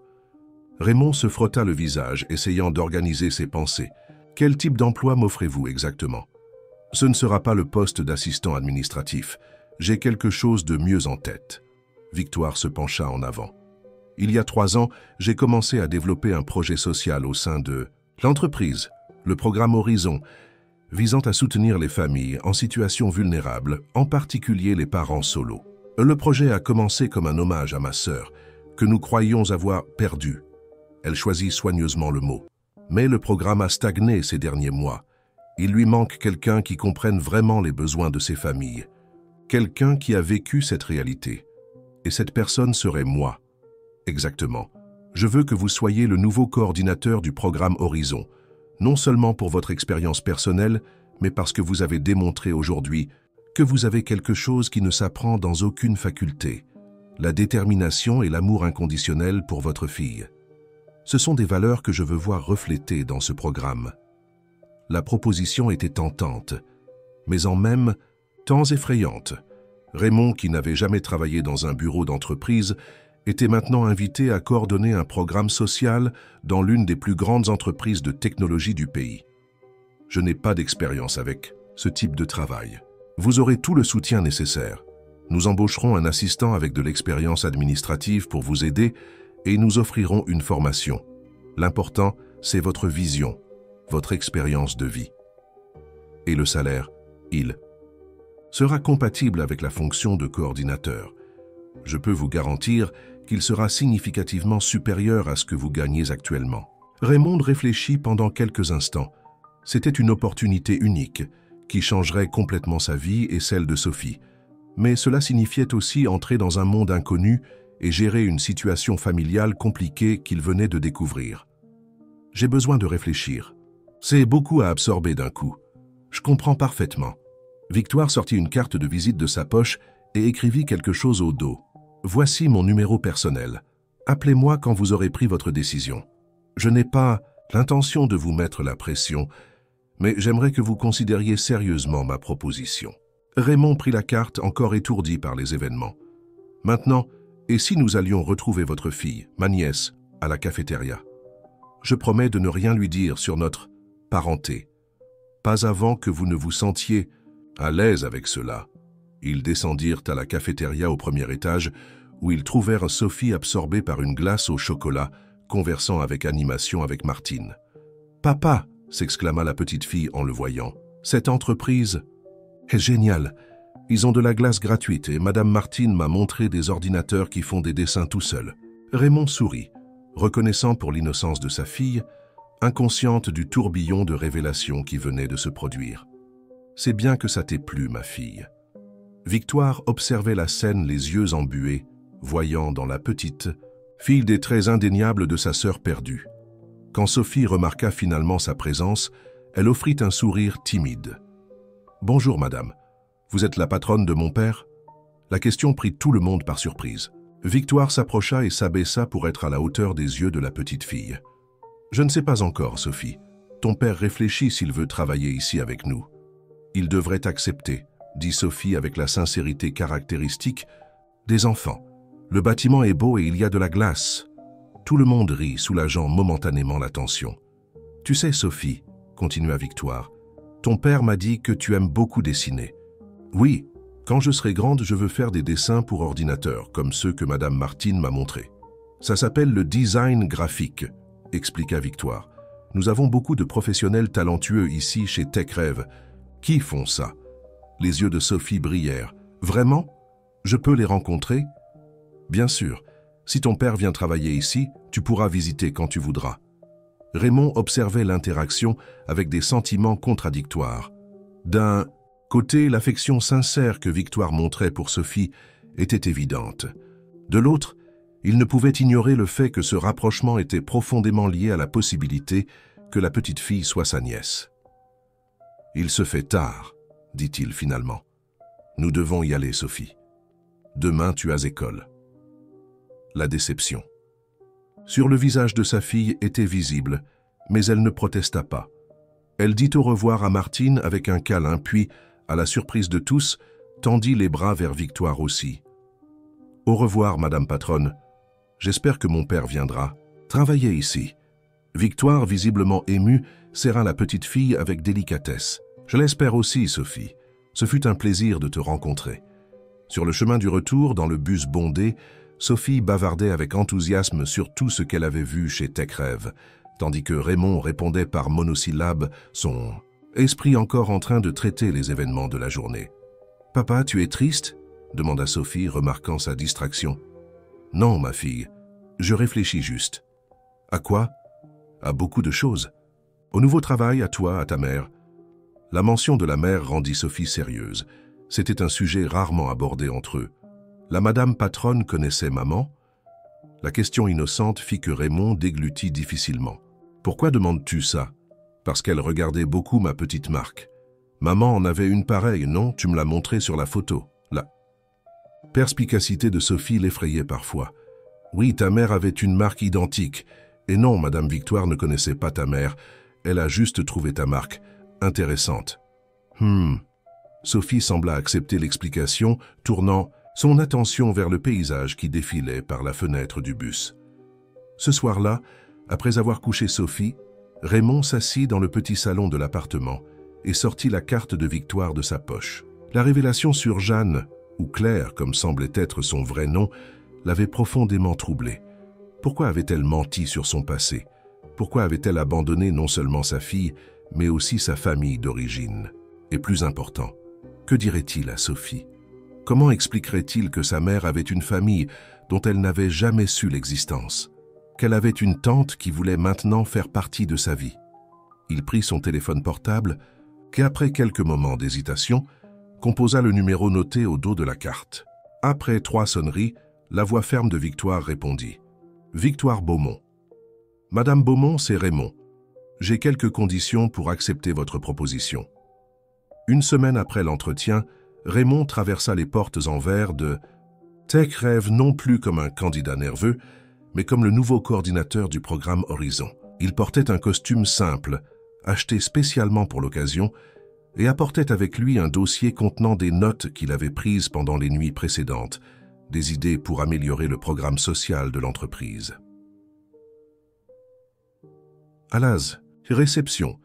Raymond se frotta le visage, essayant d'organiser ses pensées. « Quel type d'emploi m'offrez-vous exactement ? » « Ce ne sera pas le poste d'assistant administratif. J'ai quelque chose de mieux en tête. » Victoire se pencha en avant. « Il y a 3 ans, j'ai commencé à développer un projet social au sein de l'entreprise, le programme Horizon, visant à soutenir les familles en situation vulnérable, en particulier les parents solos. Le projet a commencé comme un hommage à ma sœur, que nous croyions avoir perdue. Elle choisit soigneusement le mot. Mais le programme a stagné ces derniers mois. Il lui manque quelqu'un qui comprenne vraiment les besoins de ces familles. Quelqu'un qui a vécu cette réalité. Et cette personne serait moi. Exactement. Je veux que vous soyez le nouveau coordinateur du programme Horizon, non seulement pour votre expérience personnelle, mais parce que vous avez démontré aujourd'hui que vous avez quelque chose qui ne s'apprend dans aucune faculté, la détermination et l'amour inconditionnel pour votre fille. Ce sont des valeurs que je veux voir reflétées dans ce programme. La proposition était tentante, mais en même temps effrayante. Raymond, qui n'avait jamais travaillé dans un bureau d'entreprise, était maintenant invité à coordonner un programme social dans l'une des plus grandes entreprises de technologie du pays. Je n'ai pas d'expérience avec ce type de travail. Vous aurez tout le soutien nécessaire. Nous embaucherons un assistant avec de l'expérience administrative pour vous aider et nous offrirons une formation. L'important, c'est votre vision, votre expérience de vie. Et le salaire, il sera compatible avec la fonction de coordinateur. Je peux vous garantir qu'il sera significativement supérieur à ce que vous gagnez actuellement. Raymond réfléchit pendant quelques instants. C'était une opportunité unique qui changerait complètement sa vie et celle de Sophie. Mais cela signifiait aussi entrer dans un monde inconnu et gérer une situation familiale compliquée qu'il venait de découvrir. J'ai besoin de réfléchir. C'est beaucoup à absorber d'un coup. Je comprends parfaitement. Victoire sortit une carte de visite de sa poche et écrivit quelque chose au dos. Voici mon numéro personnel. Appelez-moi quand vous aurez pris votre décision. Je n'ai pas l'intention de vous mettre la pression, mais j'aimerais que vous considériez sérieusement ma proposition. Raymond prit la carte, encore étourdi par les événements. Maintenant, et si nous allions retrouver votre fille, ma nièce, à la cafétéria? Je promets de ne rien lui dire sur notre parenté. Pas avant que vous ne vous sentiez à l'aise avec cela. Ils descendirent à la cafétéria au premier étage, où ils trouvèrent Sophie absorbée par une glace au chocolat, conversant avec animation avec Martine. « Papa !» s'exclama la petite fille en le voyant. « Cette entreprise est géniale. Ils ont de la glace gratuite et Madame Martine m'a montré des ordinateurs qui font des dessins tout seuls. » Raymond sourit, reconnaissant pour l'innocence de sa fille, inconsciente du tourbillon de révélations qui venait de se produire. « C'est bien que ça t'ait plu, ma fille. » Victoire observait la scène les yeux embués, voyant dans la petite fille des traits indéniables de sa sœur perdue. Quand Sophie remarqua finalement sa présence, elle offrit un sourire timide. « Bonjour, madame. Vous êtes la patronne de mon père ?» La question prit tout le monde par surprise. Victoire s'approcha et s'abaissa pour être à la hauteur des yeux de la petite fille. « Je ne sais pas encore, Sophie. Ton père réfléchit s'il veut travailler ici avec nous. Il devrait accepter, » dit Sophie avec la sincérité caractéristique des enfants. « Le bâtiment est beau et il y a de la glace. » Tout le monde rit, soulageant momentanément la tension. « Tu sais, Sophie, » continua Victoire, « ton père m'a dit que tu aimes beaucoup dessiner. »« Oui, quand je serai grande, je veux faire des dessins pour ordinateur, comme ceux que Madame Martine m'a montrés. Ça s'appelle le design graphique, » expliqua Victoire. « Nous avons beaucoup de professionnels talentueux ici chez TechRêve. Qui font ça ?» Les yeux de Sophie brillèrent. « Vraiment? Je peux les rencontrer? » « Bien sûr. Si ton père vient travailler ici, tu pourras visiter quand tu voudras. » Raymond observait l'interaction avec des sentiments contradictoires. D'un côté, l'affection sincère que Victoire montrait pour Sophie était évidente. De l'autre, il ne pouvait ignorer le fait que ce rapprochement était profondément lié à la possibilité que la petite fille soit sa nièce. « Il se fait tard, » dit-il finalement. « Nous devons y aller, Sophie. Demain, tu as école. » La déception. Sur le visage de sa fille était visible, mais elle ne protesta pas. Elle dit au revoir à Martine avec un câlin, puis, à la surprise de tous, tendit les bras vers Victoire aussi. « Au revoir, Madame Patronne. J'espère que mon père viendra travailler ici. » Victoire, visiblement émue, serra la petite fille avec délicatesse. « Je l'espère aussi, Sophie. Ce fut un plaisir de te rencontrer. » Sur le chemin du retour, dans le bus bondé, Sophie bavardait avec enthousiasme sur tout ce qu'elle avait vu chez TechRêve, tandis que Raymond répondait par monosyllabes, son esprit encore en train de traiter les événements de la journée. « Papa, tu es triste ?» demanda Sophie, remarquant sa distraction. « Non, ma fille, je réfléchis juste. »« À quoi ?»« À beaucoup de choses. Au nouveau travail, à toi, à ta mère. » La mention de la mère rendit Sophie sérieuse. C'était un sujet rarement abordé entre eux. La madame patronne connaissait maman? La question innocente fit que Raymond déglutit difficilement. « Pourquoi demandes-tu ça ?»« Parce qu'elle regardait beaucoup ma petite Marc. Maman en avait une pareille, non? Tu me l'as montrée sur la photo. » La perspicacité de Sophie l'effrayait parfois. « Oui, ta mère avait une marque identique. Et non, madame Victoire ne connaissait pas ta mère. Elle a juste trouvé ta marque intéressante. » Sophie sembla accepter l'explication, tournant son attention vers le paysage qui défilait par la fenêtre du bus. Ce soir-là, après avoir couché Sophie, Raymond s'assit dans le petit salon de l'appartement et sortit la carte de Victoire de sa poche. La révélation sur Jeanne, ou Claire comme semblait être son vrai nom, l'avait profondément troublé. Pourquoi avait-elle menti sur son passé? Pourquoi avait-elle abandonné non seulement sa fille, mais aussi sa famille d'origine? Et plus important, que dirait-il à Sophie? Comment expliquerait-il que sa mère avait une famille dont elle n'avait jamais su l'existence? Qu'elle avait une tante qui voulait maintenant faire partie de sa vie? Il prit son téléphone portable, qui après quelques moments d'hésitation, composa le numéro noté au dos de la carte. Après 3 sonneries, la voix ferme de Victoire répondit. « Victoire Beaumont. »« Madame Beaumont, c'est Raymond. J'ai quelques conditions pour accepter votre proposition. » Une semaine après l'entretien, Raymond traversa les portes en verre de Tech Rêve non plus comme un candidat nerveux, mais comme le nouveau coordinateur du programme Horizon. Il portait un costume simple, acheté spécialement pour l'occasion, et apportait avec lui un dossier contenant des notes qu'il avait prises pendant les nuits précédentes, des idées pour améliorer le programme social de l'entreprise. À l'AS, réception,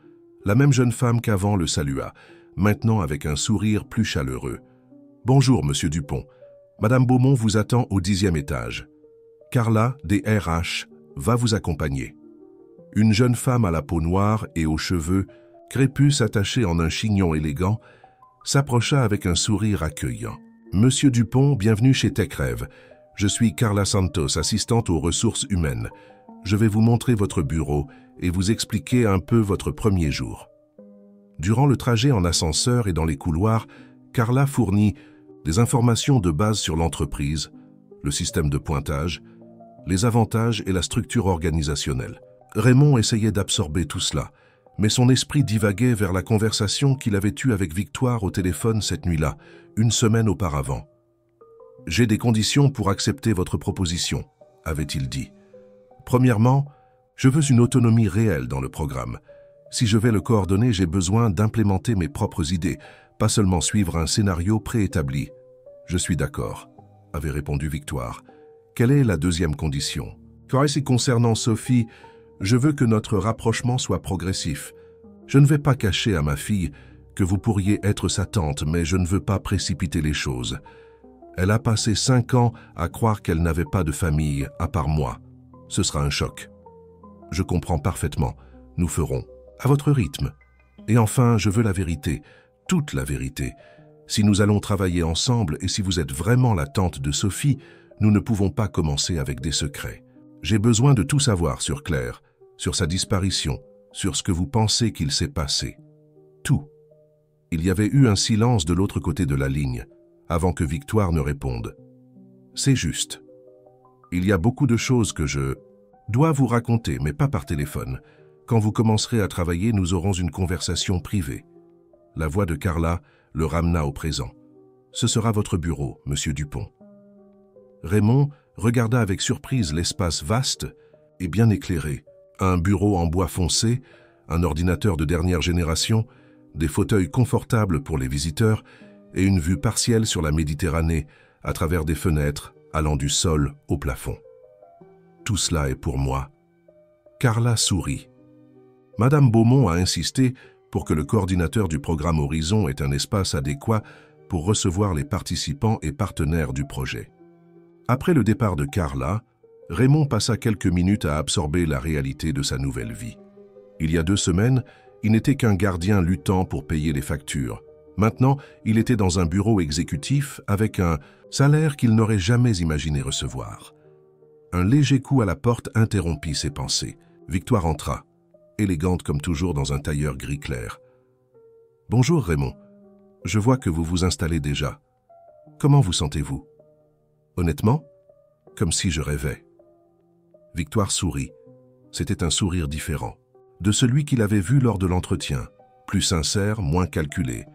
la même jeune femme qu'avant le salua, maintenant avec un sourire plus chaleureux. « Bonjour, monsieur Dupont. Madame Beaumont vous attend au 10e étage. Carla, des RH, va vous accompagner. » Une jeune femme à la peau noire et aux cheveux, crépus attachés en un chignon élégant, s'approcha avec un sourire accueillant. « Monsieur Dupont, bienvenue chez TechRêve. Je suis Carla Santos, assistante aux ressources humaines. Je vais vous montrer votre bureau et vous expliquer un peu votre premier jour. » Durant le trajet en ascenseur et dans les couloirs, Carla fournit des informations de base sur l'entreprise, le système de pointage, les avantages et la structure organisationnelle. Raymond essayait d'absorber tout cela, mais son esprit divaguait vers la conversation qu'il avait eue avec Victoire au téléphone cette nuit-là, une semaine auparavant. « J'ai des conditions pour accepter votre proposition », avait-il dit. « Premièrement, je veux une autonomie réelle dans le programme. Si je vais le coordonner, j'ai besoin d'implémenter mes propres idées, pas seulement suivre un scénario préétabli. »« Je suis d'accord », avait répondu Victoire. « Quelle est la deuxième condition ? » Concernant Sophie, je veux que notre rapprochement soit progressif. Je ne vais pas cacher à ma fille que vous pourriez être sa tante, mais je ne veux pas précipiter les choses. Elle a passé 5 ans à croire qu'elle n'avait pas de famille, à part moi. Ce sera un choc. Je comprends parfaitement. Nous ferons à votre rythme. Et enfin, je veux la vérité, toute la vérité. Si nous allons travailler ensemble et si vous êtes vraiment la tante de Sophie, nous ne pouvons pas commencer avec des secrets. J'ai besoin de tout savoir sur Claire, sur sa disparition, sur ce que vous pensez qu'il s'est passé. Tout. Il y avait eu un silence de l'autre côté de la ligne, avant que Victoire ne réponde. C'est juste. Il y a beaucoup de choses que je dois vous raconter, mais pas par téléphone. Quand vous commencerez à travailler, nous aurons une conversation privée. La voix de Carla le ramena au présent. Ce sera votre bureau, monsieur Dupont. Raymond regarda avec surprise l'espace vaste et bien éclairé. Un bureau en bois foncé, un ordinateur de dernière génération, des fauteuils confortables pour les visiteurs et une vue partielle sur la Méditerranée à travers des fenêtres allant du sol au plafond. Tout cela est pour moi. Carla sourit. Madame Beaumont a insisté pour que le coordinateur du programme Horizon ait un espace adéquat pour recevoir les participants et partenaires du projet. Après le départ de Carla, Raymond passa quelques minutes à absorber la réalité de sa nouvelle vie. Il y a 2 semaines, il n'était qu'un gardien luttant pour payer les factures. Maintenant, il était dans un bureau exécutif avec un salaire qu'il n'aurait jamais imaginé recevoir. Un léger coup à la porte interrompit ses pensées. Victoire entra, élégante comme toujours dans un tailleur gris clair. « Bonjour Raymond. Je vois que vous vous installez déjà. Comment vous sentez-vous? Honnêtement, comme si je rêvais. Victoire sourit. C'était un sourire différent, de celui qu'il avait vu lors de l'entretien, plus sincère, moins calculé.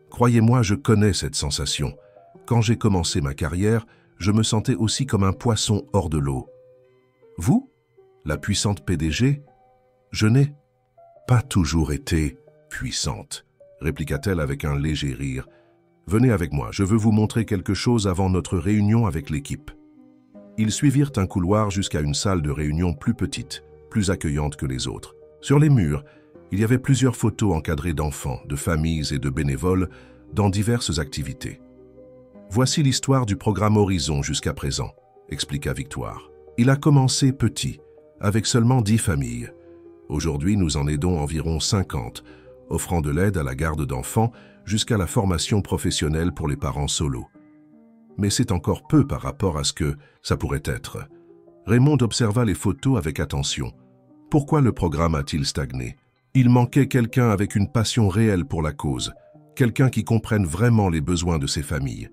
Croyez-moi, je connais cette sensation. Quand j'ai commencé ma carrière, je me sentais aussi comme un poisson hors de l'eau. Vous, la puissante PDG, je n'ai pas toujours été puissante, répliqua-t-elle avec un léger rire. Venez avec moi, je veux vous montrer quelque chose avant notre réunion avec l'équipe. Ils suivirent un couloir jusqu'à une salle de réunion plus petite, plus accueillante que les autres. Sur les murs, il y avait plusieurs photos encadrées d'enfants, de familles et de bénévoles dans diverses activités. Voici l'histoire du programme Horizon jusqu'à présent, expliqua Victoire. Il a commencé petit, avec seulement 10 familles. Aujourd'hui, nous en aidons environ 50, offrant de l'aide à la garde d'enfants jusqu'à la formation professionnelle pour les parents solos. Mais c'est encore peu par rapport à ce que ça pourrait être. Raymond observa les photos avec attention. Pourquoi le programme a-t-il stagné? Il manquait quelqu'un avec une passion réelle pour la cause, quelqu'un qui comprenne vraiment les besoins de ces familles.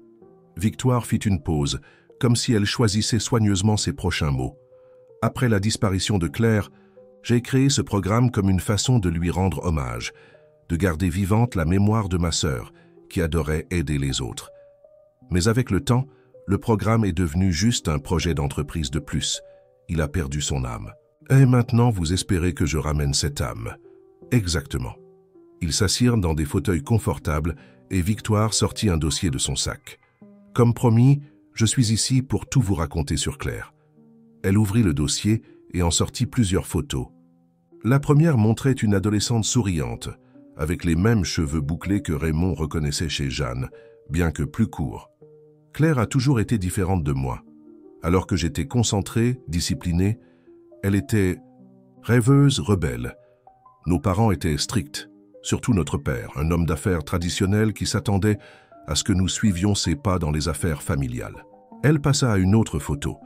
Victoire fit une pause, comme si elle choisissait soigneusement ses prochains mots. Après la disparition de Claire, j'ai créé ce programme comme une façon de lui rendre hommage, de garder vivante la mémoire de ma sœur, qui adorait aider les autres. Mais avec le temps, le programme est devenu juste un projet d'entreprise de plus. Il a perdu son âme. Et maintenant, vous espérez que je ramène cette âme. Exactement. Ils s'assirent dans des fauteuils confortables et Victoire sortit un dossier de son sac. Comme promis, je suis ici pour tout vous raconter sur Claire. Elle ouvrit le dossier et en sortit plusieurs photos. La première montrait une adolescente souriante, avec les mêmes cheveux bouclés que Raymond reconnaissait chez Jeanne, bien que plus courts. Claire a toujours été différente de moi. Alors que j'étais concentré, discipliné, elle était rêveuse, rebelle. Nos parents étaient stricts, surtout notre père, un homme d'affaires traditionnel qui s'attendait à ce que nous suivions ses pas dans les affaires familiales. Elle passa à une autre photo,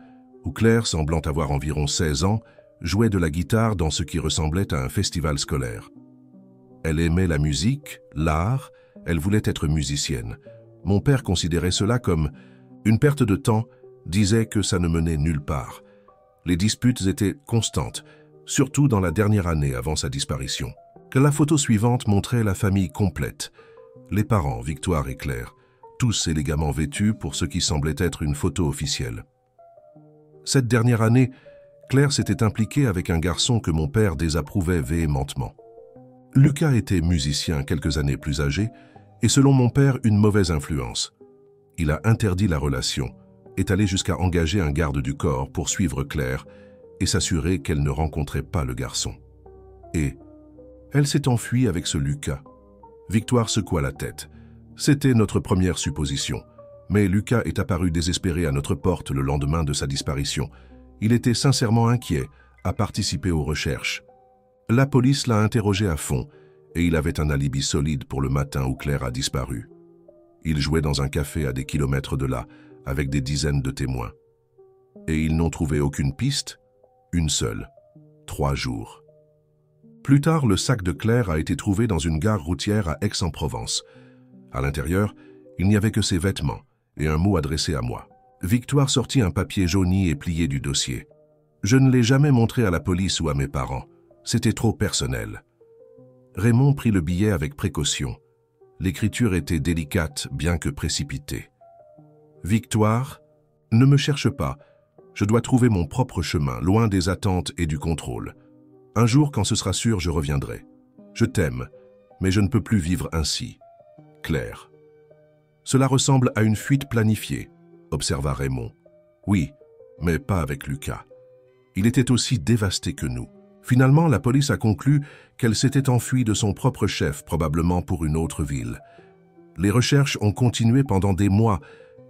où Claire, semblant avoir environ 16 ans, jouait de la guitare dans ce qui ressemblait à un festival scolaire. Elle aimait la musique, l'art, elle voulait être musicienne. Mon père considérait cela comme une perte de temps, disait que ça ne menait nulle part. Les disputes étaient constantes, surtout dans la dernière année avant sa disparition. Que la photo suivante montrait la famille complète. Les parents, Victoire et Claire, tous élégamment vêtus pour ce qui semblait être une photo officielle. Cette dernière année, Claire s'était impliquée avec un garçon que mon père désapprouvait véhémentement. Lucas était musicien quelques années plus âgé et selon mon père une mauvaise influence. Il a interdit la relation, est allé jusqu'à engager un garde du corps pour suivre Claire et s'assurer qu'elle ne rencontrait pas le garçon. Et elle s'est enfuie avec ce Lucas. Victoire secoua la tête. C'était notre première supposition. Mais Lucas est apparu désespéré à notre porte le lendemain de sa disparition. Il était sincèrement inquiet, a participé aux recherches. La police l'a interrogé à fond et il avait un alibi solide pour le matin où Claire a disparu. Il jouait dans un café à des kilomètres de là, avec des dizaines de témoins. Et ils n'ont trouvé aucune piste? Une seule. 3 jours. Plus tard, le sac de Claire a été trouvé dans une gare routière à Aix-en-Provence. À l'intérieur, il n'y avait que ses vêtements et un mot adressé à moi. Victoire sortit un papier jauni et plié du dossier. Je ne l'ai jamais montré à la police ou à mes parents. C'était trop personnel. Raymond prit le billet avec précaution. L'écriture était délicate, bien que précipitée. Victoire, ne me cherche pas. Je dois trouver mon propre chemin, loin des attentes et du contrôle. Un jour, quand ce sera sûr, je reviendrai. Je t'aime, mais je ne peux plus vivre ainsi. Claire. Cela ressemble à une fuite planifiée, observa Raymond. Oui, mais pas avec Lucas. Il était aussi dévasté que nous. Finalement, la police a conclu qu'elle s'était enfuie de son propre chef, probablement pour une autre ville. Les recherches ont continué pendant des mois,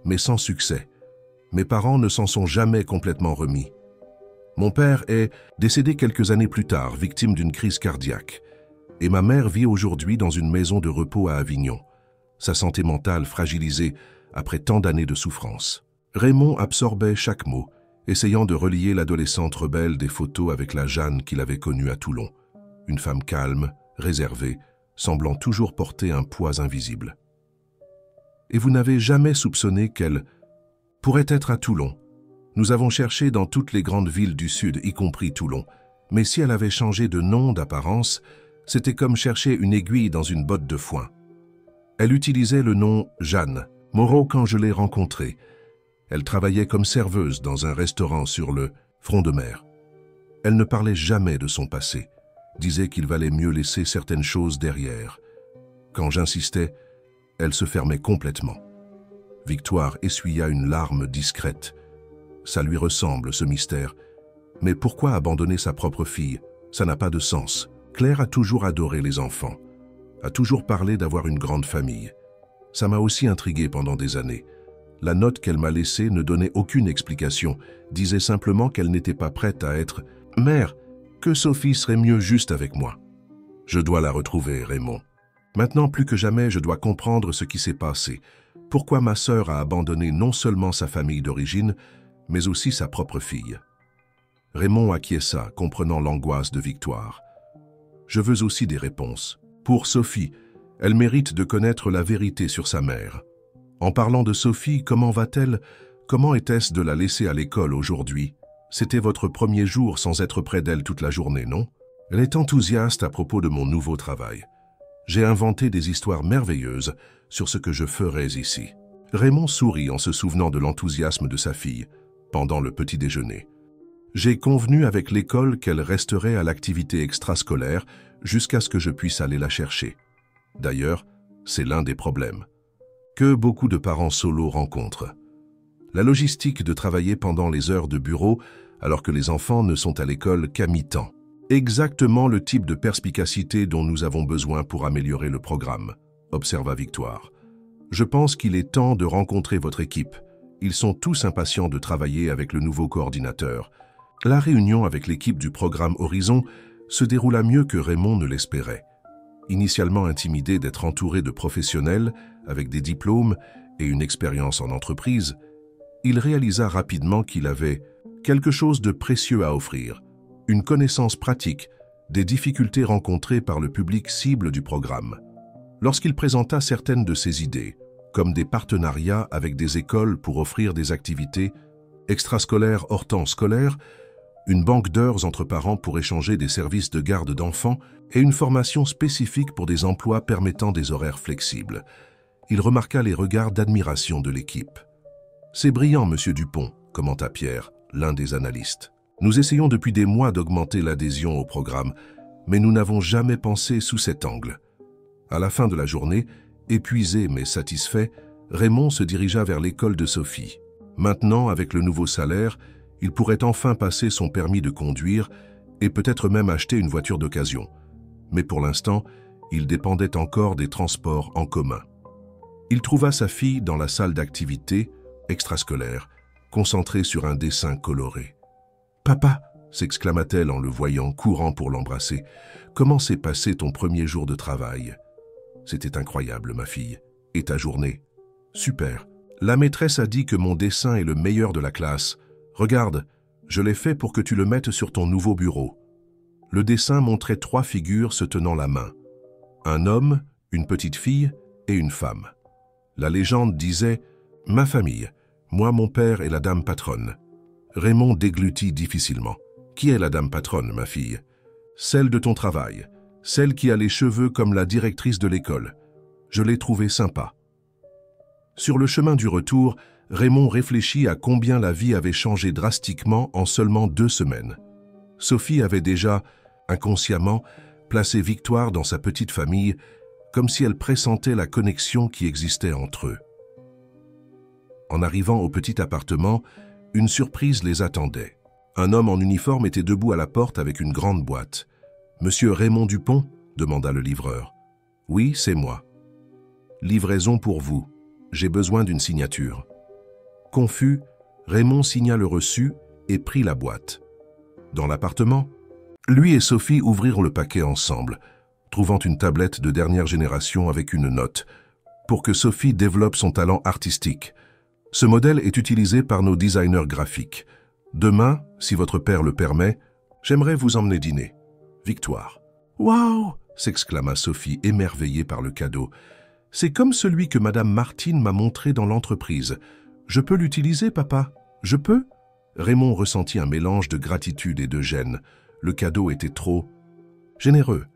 mais sans succès. Mes parents ne s'en sont jamais complètement remis. Mon père est décédé quelques années plus tard, victime d'une crise cardiaque. Et ma mère vit aujourd'hui dans une maison de repos à Avignon, sa santé mentale fragilisée après tant d'années de souffrance. Raymond absorbait chaque mot, essayant de relier l'adolescente rebelle des photos avec la Jeanne qu'il avait connue à Toulon. Une femme calme, réservée, semblant toujours porter un poids invisible. Et vous n'avez jamais soupçonné qu'elle pourrait être à Toulon. Nous avons cherché dans toutes les grandes villes du Sud, y compris Toulon. Mais si elle avait changé de nom, d'apparence, c'était comme chercher une aiguille dans une botte de foin. Elle utilisait le nom Jeanne Moreau quand je l'ai rencontrée. Elle travaillait comme serveuse dans un restaurant sur le front de mer. Elle ne parlait jamais de son passé, disait qu'il valait mieux laisser certaines choses derrière. Quand j'insistais, elle se fermait complètement. Victoire essuya une larme discrète. Ça lui ressemble, ce mystère. Mais pourquoi abandonner sa propre fille? Ça n'a pas de sens. Claire a toujours adoré les enfants, a toujours parlé d'avoir une grande famille. Ça m'a aussi intrigué pendant des années. La note qu'elle m'a laissée ne donnait aucune explication, disait simplement qu'elle n'était pas prête à être « mère, que Sophie serait mieux juste avec moi ». Je dois la retrouver, Raymond. Maintenant, plus que jamais, je dois comprendre ce qui s'est passé. Pourquoi ma sœur a abandonné non seulement sa famille d'origine, mais aussi sa propre fille. Raymond acquiesça, comprenant l'angoisse de Victoire. Je veux aussi des réponses. Pour Sophie, elle mérite de connaître la vérité sur sa mère. En parlant de Sophie, comment va-t-elle? Comment était-ce de la laisser à l'école aujourd'hui? C'était votre premier jour sans être près d'elle toute la journée, non? Elle est enthousiaste à propos de mon nouveau travail. J'ai inventé des histoires merveilleuses sur ce que je ferais ici. Raymond sourit en se souvenant de l'enthousiasme de sa fille pendant le petit déjeuner. J'ai convenu avec l'école qu'elle resterait à l'activité extrascolaire jusqu'à ce que je puisse aller la chercher. D'ailleurs, c'est l'un des problèmes que beaucoup de parents solos rencontrent. La logistique de travailler pendant les heures de bureau alors que les enfants ne sont à l'école qu'à mi-temps. Exactement le type de perspicacité dont nous avons besoin pour améliorer le programme, observa Victoire. Je pense qu'il est temps de rencontrer votre équipe. Ils sont tous impatients de travailler avec le nouveau coordinateur. La réunion avec l'équipe du programme Horizon se déroula mieux que Raymond ne l'espérait. Initialement intimidé d'être entouré de professionnels avec des diplômes et une expérience en entreprise, il réalisa rapidement qu'il avait quelque chose de précieux à offrir, une connaissance pratique des difficultés rencontrées par le public cible du programme. Lorsqu'il présenta certaines de ses idées, comme des partenariats avec des écoles pour offrir des activités extrascolaires hors temps scolaire, une banque d'heures entre parents pour échanger des services de garde d'enfants et une formation spécifique pour des emplois permettant des horaires flexibles. Il remarqua les regards d'admiration de l'équipe. « C'est brillant, Monsieur Dupont », commenta Pierre, l'un des analystes. « Nous essayons depuis des mois d'augmenter l'adhésion au programme, mais nous n'avons jamais pensé sous cet angle. » À la fin de la journée, épuisé mais satisfait, Raymond se dirigea vers l'école de Sophie. Maintenant, avec le nouveau salaire, il pourrait enfin passer son permis de conduire et peut-être même acheter une voiture d'occasion. Mais pour l'instant, il dépendait encore des transports en commun. Il trouva sa fille dans la salle d'activité extrascolaire, concentrée sur un dessin coloré. « Papa !» s'exclama-t-elle en le voyant, courant pour l'embrasser. « Comment s'est passé ton premier jour de travail ?»« C'était incroyable, ma fille. Et ta journée ?»« Super. La maîtresse a dit que mon dessin est le meilleur de la classe. Regarde, je l'ai fait pour que tu le mettes sur ton nouveau bureau. » Le dessin montrait 3 figures se tenant la main. Un homme, une petite fille et une femme. La légende disait « Ma famille, moi mon père et la dame patronne. » Raymond déglutit difficilement. « Qui est la dame patronne, ma fille ?»« Celle de ton travail, celle qui a les cheveux comme la directrice de l'école. Je l'ai trouvée sympa. » Sur le chemin du retour, Raymond réfléchit à combien la vie avait changé drastiquement en seulement 2 semaines. Sophie avait déjà, inconsciemment, placé Victoire dans sa petite famille, comme si elle pressentait la connexion qui existait entre eux. En arrivant au petit appartement, une surprise les attendait. Un homme en uniforme était debout à la porte avec une grande boîte. « Monsieur Raymond Dupont ?» demanda le livreur. « Oui, c'est moi. »« Livraison pour vous. J'ai besoin d'une signature. » Confus, Raymond signa le reçu et prit la boîte. Dans l'appartement, lui et Sophie ouvrirent le paquet ensemble, trouvant une tablette de dernière génération avec une note, pour que Sophie développe son talent artistique. Ce modèle est utilisé par nos designers graphiques. Demain, si votre père le permet, j'aimerais vous emmener dîner. Victoire. « Waouh !» s'exclama Sophie, émerveillée par le cadeau. « C'est comme celui que Madame Martine m'a montré dans l'entreprise. Je peux l'utiliser, papa? Je peux? Raymond ressentit un mélange de gratitude et de gêne. Le cadeau était trop généreux,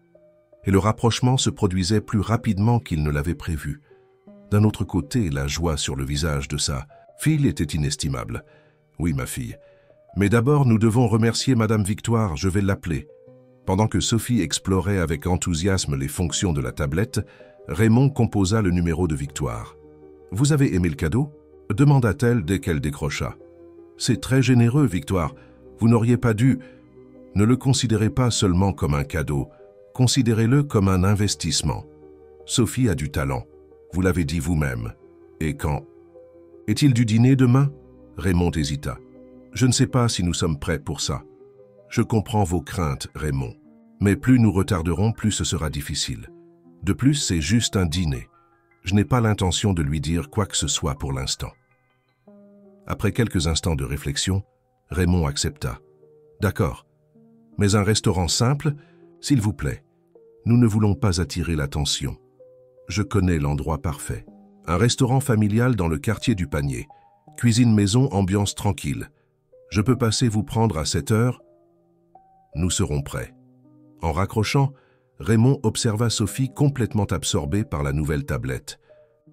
et le rapprochement se produisait plus rapidement qu'il ne l'avait prévu. D'un autre côté, la joie sur le visage de sa fille était inestimable. Oui, ma fille. Mais d'abord, nous devons remercier Madame Victoire, je vais l'appeler. Pendant que Sophie explorait avec enthousiasme les fonctions de la tablette, Raymond composa le numéro de Victoire. « Vous avez aimé le cadeau ?» demanda-t-elle dès qu'elle décrocha. « C'est très généreux, Victoire. Vous n'auriez pas dû... » Ne le considérez pas seulement comme un cadeau, considérez-le comme un investissement. Sophie a du talent, vous l'avez dit vous-même. Et quand? Est-il du dîner demain? Raymond hésita. Je ne sais pas si nous sommes prêts pour ça. Je comprends vos craintes, Raymond. Mais plus nous retarderons, plus ce sera difficile. De plus, c'est juste un dîner. Je n'ai pas l'intention de lui dire quoi que ce soit pour l'instant. Après quelques instants de réflexion, Raymond accepta. D'accord. Mais un restaurant simple, s'il vous plaît. Nous ne voulons pas attirer l'attention. Je connais l'endroit parfait. Un restaurant familial dans le quartier du Panier. Cuisine maison, ambiance tranquille. Je peux passer vous prendre à 7 heures? Nous serons prêts. En raccrochant, Raymond observa Sophie complètement absorbée par la nouvelle tablette,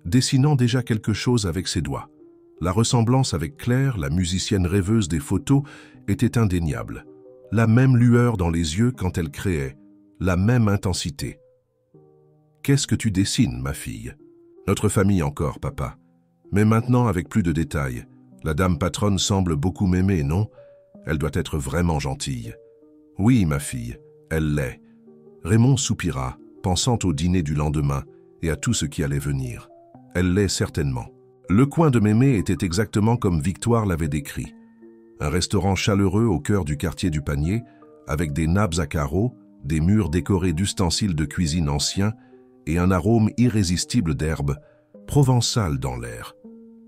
dessinant déjà quelque chose avec ses doigts. La ressemblance avec Claire, la musicienne rêveuse des photos, était indéniable. La même lueur dans les yeux quand elle créait, la même intensité. « Qu'est-ce que tu dessines, ma fille ?»« Notre famille encore, papa. Mais maintenant avec plus de détails. La dame patronne semble beaucoup m'aimer, non? Elle doit être vraiment gentille. »« Oui, ma fille, elle l'est. » Raymond soupira, pensant au dîner du lendemain et à tout ce qui allait venir. Elle l'est certainement. Le coin de Mémé était exactement comme Victoire l'avait décrit. Un restaurant chaleureux au cœur du quartier du Panier, avec des nappes à carreaux, des murs décorés d'ustensiles de cuisine anciens et un arôme irrésistible d'herbes, provençales dans l'air.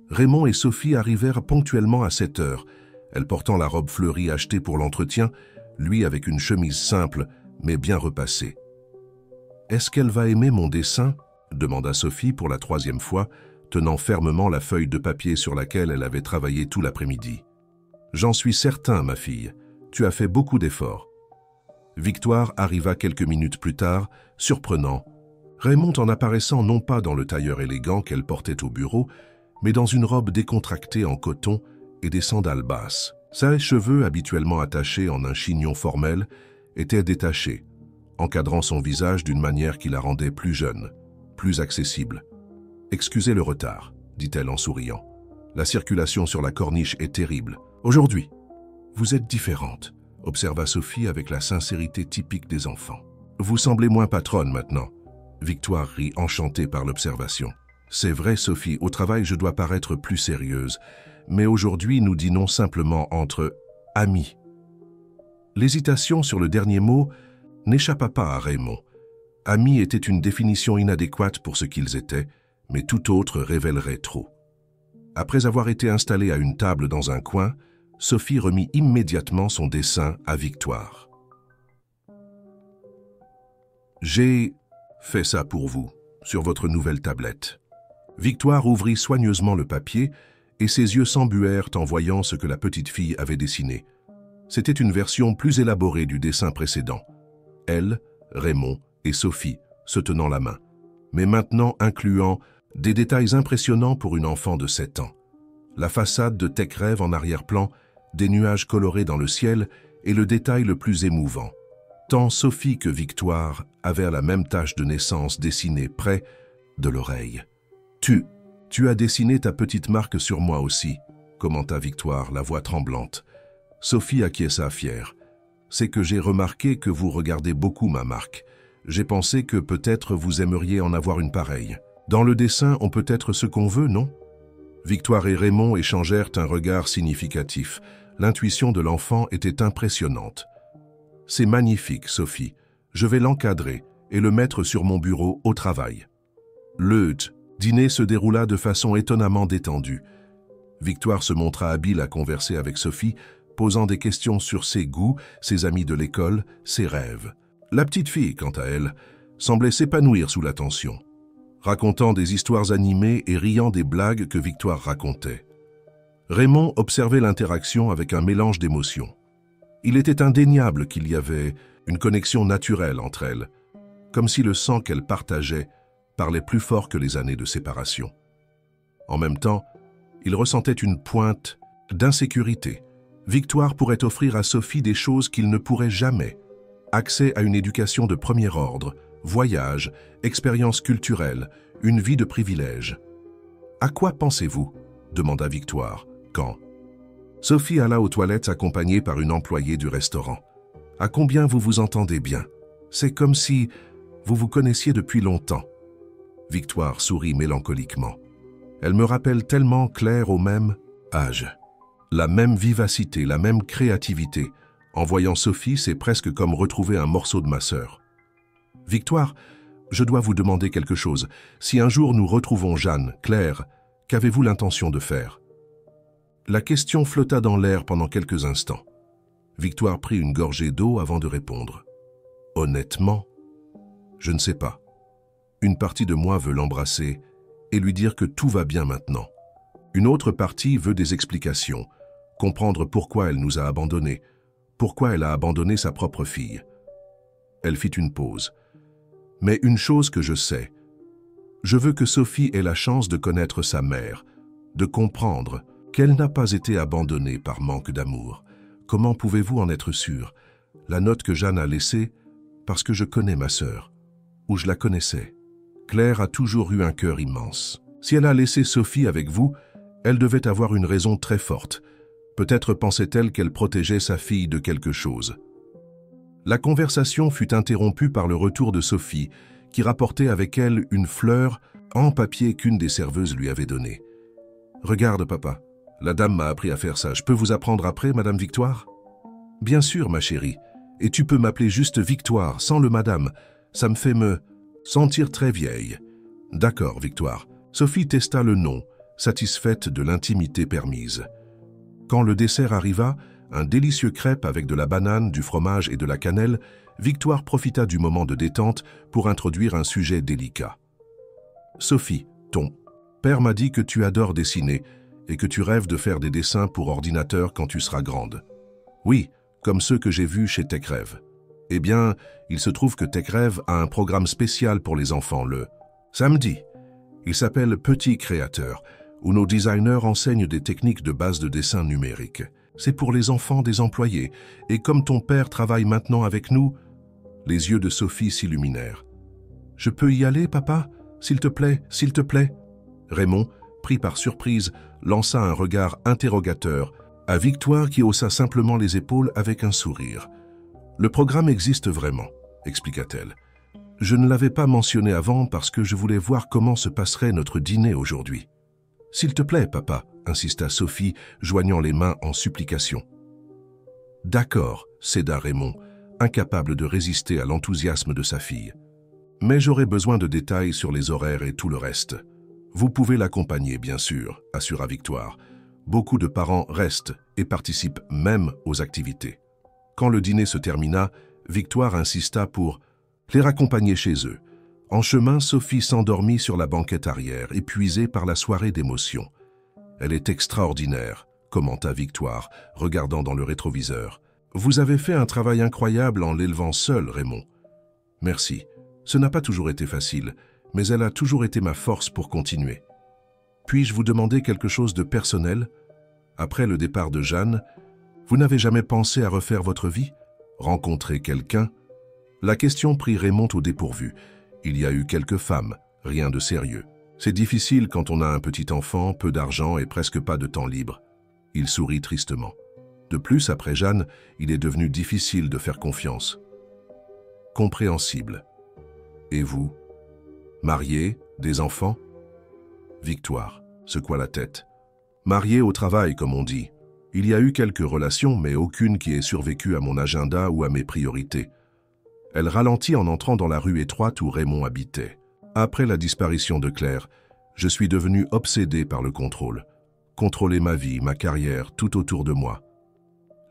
Raymond et Sophie arrivèrent ponctuellement à 7 heures, elle portant la robe fleurie achetée pour l'entretien, lui avec une chemise simple, mais bien repassée. « Est-ce qu'elle va aimer mon dessin ?» demanda Sophie pour la 3e fois, tenant fermement la feuille de papier sur laquelle elle avait travaillé tout l'après-midi. « J'en suis certain, ma fille. Tu as fait beaucoup d'efforts. » Victoire arriva quelques minutes plus tard, surprenant. Raymond en apparaissant non pas dans le tailleur élégant qu'elle portait au bureau, mais dans une robe décontractée en coton et des sandales basses. Ses cheveux, habituellement attachés en un chignon formel, étaient détachés, encadrant son visage d'une manière qui la rendait plus jeune, plus accessible. « Excusez le retard, » dit-elle en souriant. « La circulation sur la corniche est terrible. Aujourd'hui, vous êtes différente, » observa Sophie avec la sincérité typique des enfants. « Vous semblez moins patronne maintenant. » Victoire rit, enchantée par l'observation. « C'est vrai, Sophie, au travail je dois paraître plus sérieuse, mais aujourd'hui nous dînons simplement entre amis. » L'hésitation sur le dernier mot n'échappa pas à Raymond. Amis était une définition inadéquate pour ce qu'ils étaient, mais tout autre révélerait trop. Après avoir été installée à une table dans un coin, Sophie remit immédiatement son dessin à Victoire. « J'ai fait ça pour vous, sur votre nouvelle tablette. » Victoire ouvrit soigneusement le papier et ses yeux s'embuèrent en voyant ce que la petite fille avait dessiné. C'était une version plus élaborée du dessin précédent. Elle, Raymond et Sophie se tenant la main, mais maintenant incluant des détails impressionnants pour une enfant de 7 ans. La façade de Tech Rêve en arrière-plan, des nuages colorés dans le ciel et le détail le plus émouvant. Tant Sophie que Victoire avaient la même tache de naissance dessinée près de l'oreille. « Tu as dessiné ta petite marque sur moi aussi, » commenta Victoire, la voix tremblante. Sophie acquiesça fière. « C'est que j'ai remarqué que vous regardez beaucoup ma marque. J'ai pensé que peut-être vous aimeriez en avoir une pareille. Dans le dessin, on peut être ce qu'on veut, non ?» Victoire et Raymond échangèrent un regard significatif. L'intuition de l'enfant était impressionnante. « C'est magnifique, Sophie. Je vais l'encadrer et le mettre sur mon bureau au travail. » Le dîner se déroula de façon étonnamment détendue. Victoire se montra habile à converser avec Sophie, posant des questions sur ses goûts, ses amis de l'école, ses rêves. La petite fille, quant à elle, semblait s'épanouir sous l'attention. racontant des histoires animées et riant des blagues que Victoire racontait. Raymond observait l'interaction avec un mélange d'émotions. Il était indéniable qu'il y avait une connexion naturelle entre elles, comme si le sang qu'elles partageaient parlait plus fort que les années de séparation. En même temps, il ressentait une pointe d'insécurité. Victoire pourrait offrir à Sophie des choses qu'il ne pourrait jamais. Accès à une éducation de premier ordre, voyages, expériences culturelles, une vie de privilèges. « À quoi pensez-vous » demanda Victoire. « Quand » Sophie alla aux toilettes accompagnée par une employée du restaurant. « À combien vous vous entendez bien? C'est comme si vous vous connaissiez depuis longtemps. » Victoire sourit mélancoliquement. « Elle me rappelle tellement Claire au même âge. La même vivacité, la même créativité. En voyant Sophie, c'est presque comme retrouver un morceau de ma sœur. » « Victoire, je dois vous demander quelque chose. Si un jour nous retrouvons Jeanne, Claire, qu'avez-vous l'intention de faire ?» La question flotta dans l'air pendant quelques instants. Victoire prit une gorgée d'eau avant de répondre. « Honnêtement, je ne sais pas. Une partie de moi veut l'embrasser et lui dire que tout va bien maintenant. Une autre partie veut des explications, comprendre pourquoi elle nous a abandonnés, pourquoi elle a abandonné sa propre fille. » Elle fit une pause. « Mais une chose que je sais, je veux que Sophie ait la chance de connaître sa mère, de comprendre qu'elle n'a pas été abandonnée par manque d'amour. Comment pouvez-vous en être sûr? La note que Jeanne a laissée, parce que je connais ma sœur, ou je la connaissais. Claire a toujours eu un cœur immense. Si elle a laissé Sophie avec vous, elle devait avoir une raison très forte. Peut-être pensait-elle qu'elle protégeait sa fille de quelque chose. » La conversation fut interrompue par le retour de Sophie, qui rapportait avec elle une fleur en papier qu'une des serveuses lui avait donnée. « Regarde, papa, la dame m'a appris à faire ça. Je peux vous apprendre après, Madame Victoire ?»« Bien sûr, ma chérie. Et tu peux m'appeler juste Victoire, sans le madame. Ça me fait me sentir très vieille. »« D'accord, Victoire. » Sophie testa le nom, satisfaite de l'intimité permise. Quand le dessert arriva, un délicieux crêpe avec de la banane, du fromage et de la cannelle, Victoire profita du moment de détente pour introduire un sujet délicat. « Sophie, ton père m'a dit que tu adores dessiner et que tu rêves de faire des dessins pour ordinateur quand tu seras grande. »« Oui, comme ceux que j'ai vus chez TechRêve. » « Eh bien, il se trouve que TechRêve a un programme spécial pour les enfants le samedi. Il s'appelle Petit Créateur, où nos designers enseignent des techniques de base de dessin numérique. C'est pour les enfants des employés, et comme ton père travaille maintenant avec nous, les yeux de Sophie s'illuminèrent. « Je peux y aller, papa? S'il te plaît, s'il te plaît ?» Raymond, pris par surprise, lança un regard interrogateur à Victoire qui haussa simplement les épaules avec un sourire. « Le programme existe vraiment, » expliqua-t-elle. « Je ne l'avais pas mentionné avant parce que je voulais voir comment se passerait notre dîner aujourd'hui. »« S'il te plaît, papa, » insista Sophie, joignant les mains en supplication. « D'accord, » céda Raymond, incapable de résister à l'enthousiasme de sa fille. « Mais j'aurai besoin de détails sur les horaires et tout le reste. »« Vous pouvez l'accompagner, bien sûr, » assura Victoire. « Beaucoup de parents restent et participent même aux activités. » Quand le dîner se termina, Victoire insista pour les raccompagner chez eux. En chemin, Sophie s'endormit sur la banquette arrière, épuisée par la soirée d'émotions. « Elle est extraordinaire », commenta Victoire, regardant dans le rétroviseur. « Vous avez fait un travail incroyable en l'élevant seule, Raymond. »« Merci. Ce n'a pas toujours été facile, mais elle a toujours été ma force pour continuer. Puis-je vous demander quelque chose de personnel? Après le départ de Jeanne, vous n'avez jamais pensé à refaire votre vie? Rencontrer quelqu'un? » La question prit Raymond au dépourvu. Il y a eu quelques femmes, rien de sérieux. C'est difficile quand on a un petit enfant, peu d'argent et presque pas de temps libre. Il sourit tristement. De plus, après Jeanne, il est devenu difficile de faire confiance. Compréhensible. Et vous? Marié? Des enfants? Victoire secoua la tête. Marié au travail, comme on dit. Il y a eu quelques relations, mais aucune qui ait survécu à mon agenda ou à mes priorités. Elle ralentit en entrant dans la rue étroite où Raymond habitait. Après la disparition de Claire, je suis devenu obsédé par le contrôle. Contrôler ma vie, ma carrière, tout autour de moi.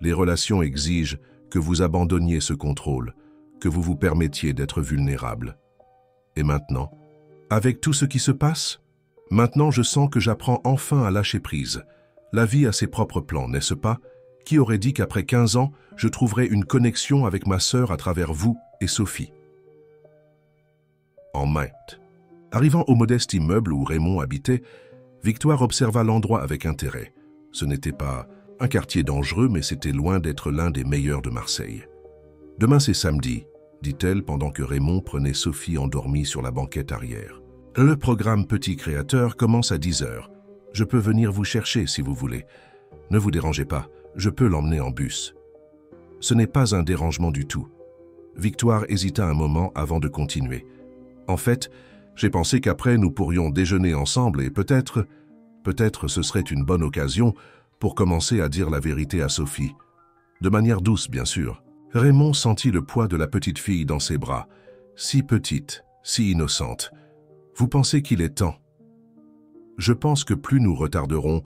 Les relations exigent que vous abandonniez ce contrôle, que vous vous permettiez d'être vulnérable. Et maintenant, Avec tout ce qui se passe, maintenant je sens que j'apprends enfin à lâcher prise. La vie a ses propres plans, n'est-ce pas? Qui aurait dit qu'après 15 ans, je trouverais une connexion avec ma sœur à travers vous et Sophie? En Mainte. Arrivant au modeste immeuble où Raymond habitait, Victoire observa l'endroit avec intérêt. Ce n'était pas un quartier dangereux, mais c'était loin d'être l'un des meilleurs de Marseille. « Demain c'est samedi », dit-elle pendant que Raymond prenait Sophie endormie sur la banquette arrière. « Le programme Petit Créateur commence à 10 heures. Je peux venir vous chercher si vous voulez. Ne vous dérangez pas, je peux l'emmener en bus. » Ce n'est pas un dérangement du tout. Victoire hésita un moment avant de continuer. « En fait, j'ai pensé qu'après nous pourrions déjeuner ensemble et peut-être ce serait une bonne occasion pour commencer à dire la vérité à Sophie. De manière douce, bien sûr. » Raymond sentit le poids de la petite fille dans ses bras. Si petite, si innocente. Vous pensez qu'il est temps? Je pense que plus nous retarderons,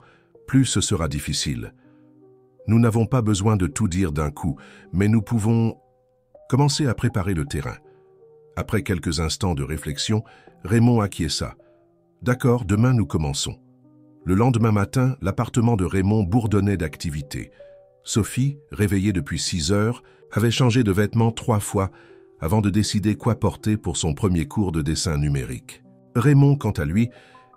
plus ce sera difficile. Nous n'avons pas besoin de tout dire d'un coup, mais nous pouvons commencer à préparer le terrain. Après quelques instants de réflexion, Raymond acquiesça. D'accord, demain nous commençons. Le lendemain matin, l'appartement de Raymond bourdonnait d'activité. Sophie, réveillée depuis 6 heures, avait changé de vêtements 3 fois avant de décider quoi porter pour son premier cours de dessin numérique. Raymond, quant à lui,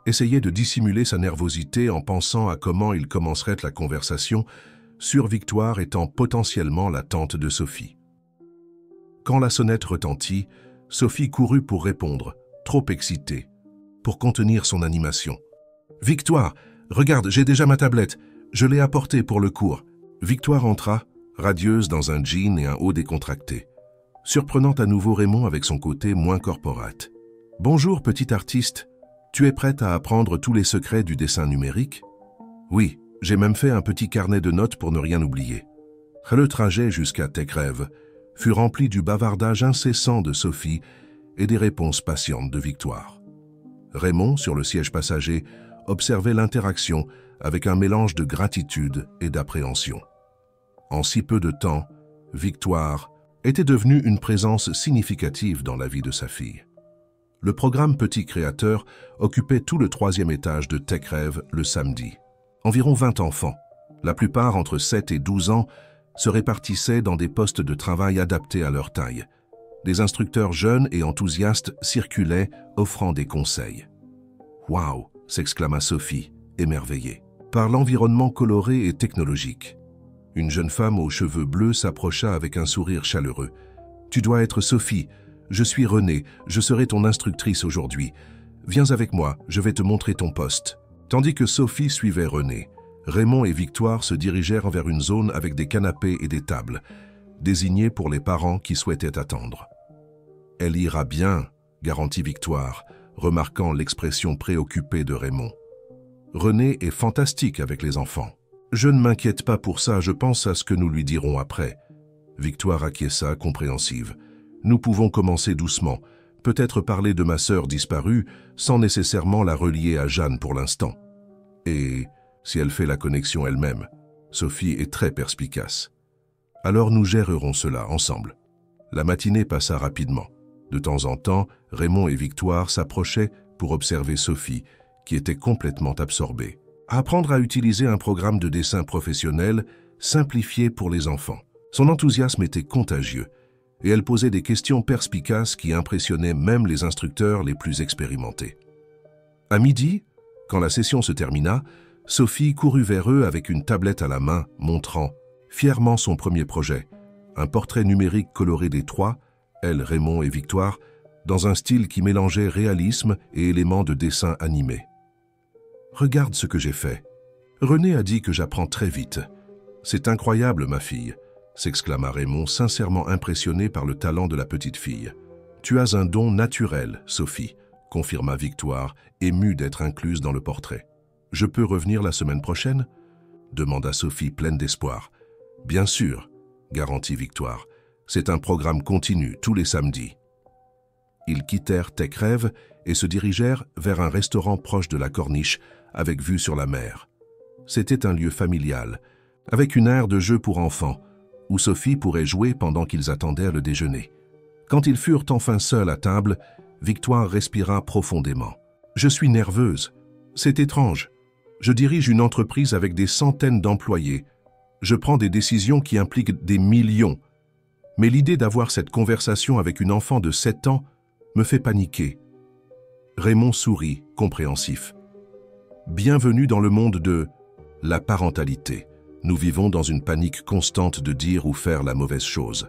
essayait de dissimuler sa nervosité en pensant à comment il commencerait la conversation sur Victoire étant potentiellement la tante de Sophie. Quand la sonnette retentit, Sophie courut pour répondre, trop excitée, pour contenir son animation. « Victoire, regarde, j'ai déjà ma tablette, je l'ai apportée pour le cours. » Victoire entra, radieuse dans un jean et un haut décontracté, surprenant à nouveau Raymond avec son côté moins corporate. « Bonjour, petit artiste. Tu es prête à apprendre tous les secrets du dessin numérique? » « Oui, j'ai même fait un petit carnet de notes pour ne rien oublier. » Le trajet jusqu'à TechRêve fut rempli du bavardage incessant de Sophie et des réponses patientes de Victoire. Raymond, sur le siège passager, observait l'interaction avec un mélange de gratitude et d'appréhension. En si peu de temps, Victoire était devenue une présence significative dans la vie de sa fille. Le programme Petit Créateur occupait tout le 3e étage de TechRêve le samedi. Environ 20 enfants, la plupart entre 7 et 12 ans, se répartissaient dans des postes de travail adaptés à leur taille. Des instructeurs jeunes et enthousiastes circulaient, offrant des conseils. « Waouh !» s'exclama Sophie, émerveillée, par l'environnement coloré et technologique. Une jeune femme aux cheveux bleus s'approcha avec un sourire chaleureux. « Tu dois être Sophie. Je suis Renée, je serai ton instructrice aujourd'hui. Viens avec moi, je vais te montrer ton poste. » Tandis que Sophie suivait Renée, Raymond et Victoire se dirigèrent vers une zone avec des canapés et des tables, désignés pour les parents qui souhaitaient attendre. « Elle ira bien », garantit Victoire, remarquant l'expression préoccupée de Raymond. « Renée est fantastique avec les enfants. » « Je ne m'inquiète pas pour ça, je pense à ce que nous lui dirons après. » Victoire acquiesça, compréhensive. « Nous pouvons commencer doucement, peut-être parler de ma sœur disparue, sans nécessairement la relier à Jeanne pour l'instant. Et si elle fait la connexion elle-même, Sophie est très perspicace. Alors nous gérerons cela ensemble. » La matinée passa rapidement. De temps en temps, Raymond et Victoire s'approchaient pour observer Sophie, qui était complètement absorbée. Apprendre à utiliser un programme de dessin professionnel simplifié pour les enfants. Son enthousiasme était contagieux, et elle posait des questions perspicaces qui impressionnaient même les instructeurs les plus expérimentés. À midi, quand la session se termina, Sophie courut vers eux avec une tablette à la main, montrant fièrement son premier projet, un portrait numérique coloré des trois, elle, Raymond et Victoire, dans un style qui mélangeait réalisme et éléments de dessin animé. « Regarde ce que j'ai fait. Renée a dit que j'apprends très vite. C'est incroyable, ma fille, » s'exclama Raymond, sincèrement impressionné par le talent de la petite fille. « Tu as un don naturel, Sophie, » confirma Victoire, émue d'être incluse dans le portrait. « Je peux revenir la semaine prochaine » demanda Sophie pleine d'espoir. « Bien sûr, » garantit Victoire. « C'est un programme continu, tous les samedis. » Ils quittèrent TechRêve et se dirigèrent vers un restaurant proche de la Corniche, avec vue sur la mer. C'était un lieu familial, avec une aire de jeu pour enfants, où Sophie pourrait jouer pendant qu'ils attendaient le déjeuner. Quand ils furent enfin seuls à table, Victoire respira profondément. « Je suis nerveuse. C'est étrange. Je dirige une entreprise avec des centaines d'employés. Je prends des décisions qui impliquent des millions. Mais l'idée d'avoir cette conversation avec une enfant de 7 ans me fait paniquer. » Raymond sourit, compréhensif. « Bienvenue dans le monde de la parentalité. Nous vivons dans une panique constante de dire ou faire la mauvaise chose.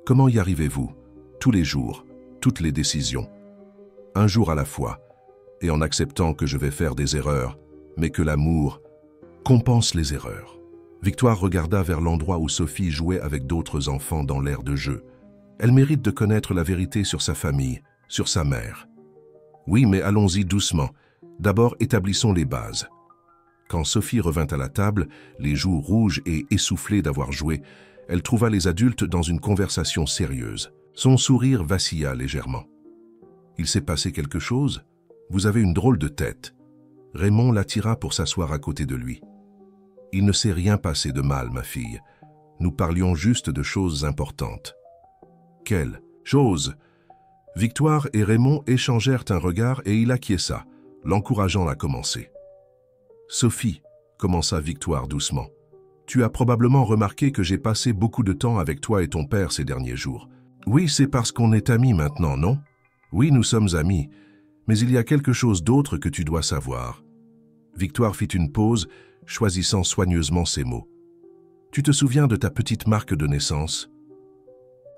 Comment y arrivez-vous? Tous les jours, toutes les décisions. Un jour à la fois, et en acceptant que je vais faire des erreurs, mais que l'amour compense les erreurs. » Victoire regarda vers l'endroit où Sophie jouait avec d'autres enfants dans l'aire de jeu. Elle mérite de connaître la vérité sur sa famille, sur sa mère. Oui, mais allons-y doucement. D'abord, établissons les bases. Quand Sophie revint à la table, les joues rouges et essoufflées d'avoir joué, elle trouva les adultes dans une conversation sérieuse. Son sourire vacilla légèrement. « Il s'est passé quelque chose? Vous avez une drôle de tête. » Raymond l'attira pour s'asseoir à côté de lui. « Il ne s'est rien passé de mal, ma fille. Nous parlions juste de choses importantes. »« Quelles choses ?» Victoire et Raymond échangèrent un regard et il acquiesça, l'encourageant à commencer. « Sophie, » commença Victoire doucement, « tu as probablement remarqué que j'ai passé beaucoup de temps avec toi et ton père ces derniers jours. Oui, c'est parce qu'on est amis maintenant, non? Oui, nous sommes amis, mais il y a quelque chose d'autre que tu dois savoir. » Victoire fit une pause, choisissant soigneusement ses mots. « Tu te souviens de ta petite marque de naissance?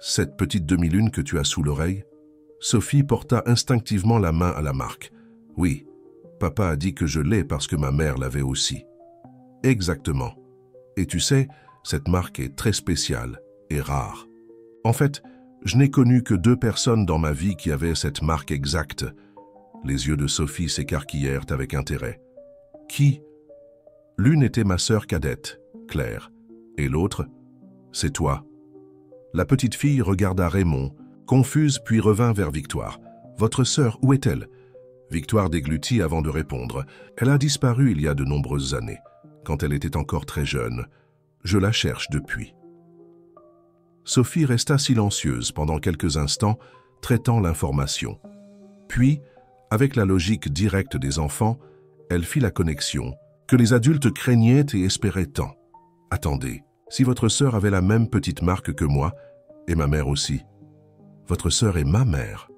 Cette petite demi-lune que tu as sous l'oreille? » Sophie porta instinctivement la main à la marque. « Oui, papa a dit que je l'ai parce que ma mère l'avait aussi. »« Exactement. Et tu sais, cette marque est très spéciale et rare. En fait, je n'ai connu que 2 personnes dans ma vie qui avaient cette marque exacte. » Les yeux de Sophie s'écarquillèrent avec intérêt. « Qui? » L'une était ma sœur cadette, Claire, et l'autre, c'est toi. La petite fille regarda Raymond, confuse puis revint vers Victoire. « Votre sœur, où est-elle » Victoire déglutit avant de répondre. « Elle a disparu il y a de nombreuses années, quand elle était encore très jeune. Je la cherche depuis. » Sophie resta silencieuse pendant quelques instants, traitant l'information. Puis, avec la logique directe des enfants, elle fit la connexion que les adultes craignaient et espéraient tant. « Attendez, si votre sœur avait la même petite marque que moi, et ma mère aussi. Votre sœur est ma mère. »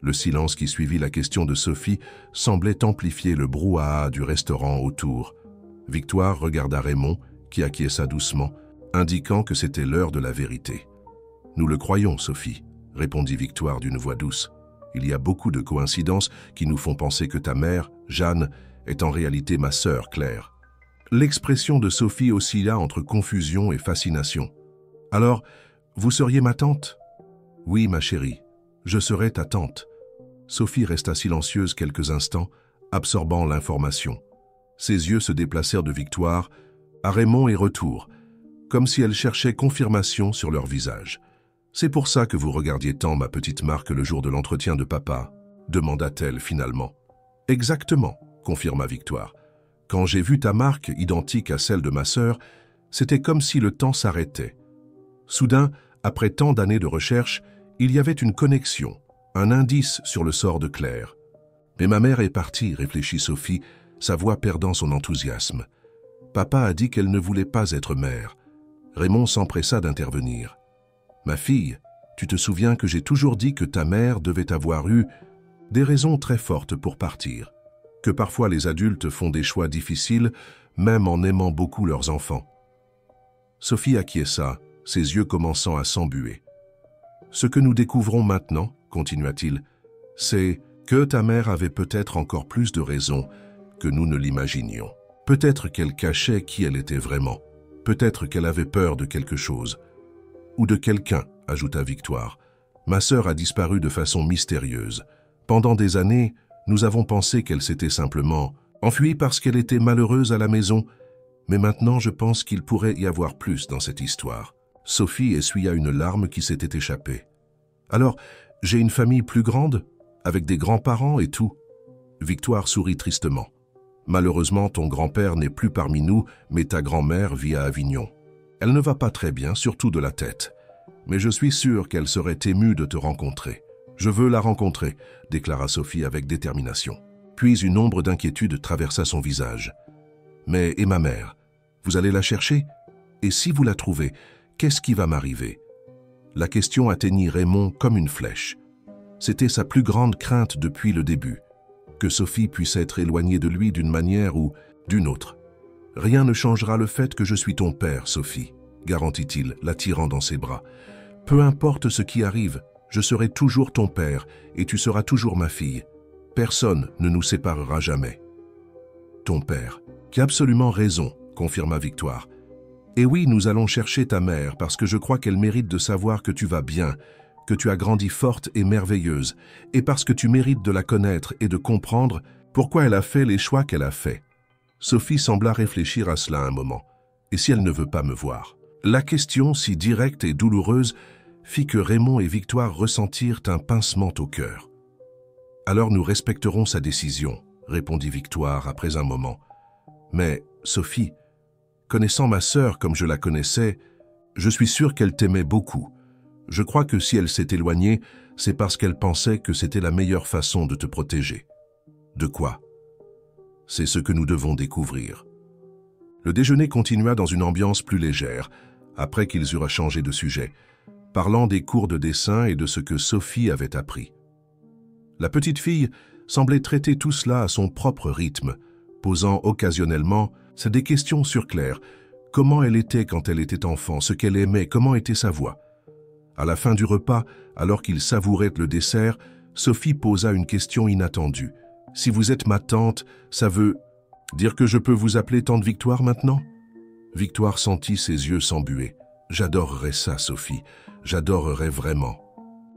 Le silence qui suivit la question de Sophie semblait amplifier le brouhaha du restaurant autour. Victoire regarda Raymond, qui acquiesça doucement, indiquant que c'était l'heure de la vérité. « Nous le croyons, Sophie, » répondit Victoire d'une voix douce. « Il y a beaucoup de coïncidences qui nous font penser que ta mère, Jeanne, est en réalité ma sœur, Claire. » L'expression de Sophie oscilla entre confusion et fascination. « Alors, vous seriez ma tante ?»« Oui, ma chérie, je serai ta tante. » Sophie resta silencieuse quelques instants, absorbant l'information. Ses yeux se déplacèrent de Victoire à Raymond et retour, comme si elle cherchait confirmation sur leur visage. « C'est pour ça que vous regardiez tant ma petite marque le jour de l'entretien de papa ?» demanda-t-elle finalement. « Exactement, » confirma Victoire. « Quand j'ai vu ta marque identique à celle de ma sœur, c'était comme si le temps s'arrêtait. Soudain, après tant d'années de recherche, il y avait une connexion, un indice sur le sort de Claire. Mais ma mère est partie, réfléchit Sophie, sa voix perdant son enthousiasme. Papa a dit qu'elle ne voulait pas être mère. Raymond s'empressa d'intervenir. Ma fille, tu te souviens que j'ai toujours dit que ta mère devait avoir eu des raisons très fortes pour partir, que parfois les adultes font des choix difficiles, même en aimant beaucoup leurs enfants. Sophie acquiesça, ses yeux commençant à s'embuer. Ce que nous découvrons maintenant, continua-t-il, c'est que ta mère avait peut-être encore plus de raisons que nous ne l'imaginions. Peut-être qu'elle cachait qui elle était vraiment. Peut-être qu'elle avait peur de quelque chose. Ou de quelqu'un, ajouta Victoire. Ma sœur a disparu de façon mystérieuse. Pendant des années, nous avons pensé qu'elle s'était simplement enfuie parce qu'elle était malheureuse à la maison. Mais maintenant, je pense qu'il pourrait y avoir plus dans cette histoire. Sophie essuya une larme qui s'était échappée. Alors, j'ai une famille plus grande, avec des grands-parents et tout. Victoire sourit tristement. Malheureusement, ton grand-père n'est plus parmi nous, mais ta grand-mère vit à Avignon. Elle ne va pas très bien, surtout de la tête. Mais je suis sûr qu'elle serait émue de te rencontrer. Je veux la rencontrer, déclara Sophie avec détermination. Puis une ombre d'inquiétude traversa son visage. Mais et ma mère? Vous allez la chercher? Et si vous la trouvez, qu'est-ce qui va m'arriver? La question atteignit Raymond comme une flèche. C'était sa plus grande crainte depuis le début, que Sophie puisse être éloignée de lui d'une manière ou d'une autre. « Rien ne changera le fait que je suis ton père, Sophie », garantit-il, l'attirant dans ses bras. « Peu importe ce qui arrive, je serai toujours ton père et tu seras toujours ma fille. Personne ne nous séparera jamais. » Ton père, qui a absolument raison, confirma Victoire. Et oui, nous allons chercher ta mère parce que je crois qu'elle mérite de savoir que tu vas bien, que tu as grandi forte et merveilleuse, et parce que tu mérites de la connaître et de comprendre pourquoi elle a fait les choix qu'elle a faits. Sophie sembla réfléchir à cela un moment. Et si elle ne veut pas me voir? La question, si directe et douloureuse, fit que Raymond et Victoire ressentirent un pincement au cœur. « Alors nous respecterons sa décision », répondit Victoire après un moment. « Mais, Sophie, connaissant ma sœur comme je la connaissais, je suis sûr qu'elle t'aimait beaucoup. Je crois que si elle s'est éloignée, c'est parce qu'elle pensait que c'était la meilleure façon de te protéger. » De quoi? C'est ce que nous devons découvrir. Le déjeuner continua dans une ambiance plus légère, après qu'ils eurent changé de sujet, parlant des cours de dessin et de ce que Sophie avait appris. La petite fille semblait traiter tout cela à son propre rythme, posant occasionnellement des questions sur Claire, comment elle était quand elle était enfant, ce qu'elle aimait, comment était sa voix. À la fin du repas, alors qu'ils savouraient le dessert, Sophie posa une question inattendue. « Si vous êtes ma tante, ça veut dire que je peux vous appeler tante Victoire maintenant ?» Victoire sentit ses yeux s'embuer. « J'adorerais ça, Sophie, j'adorerais vraiment. »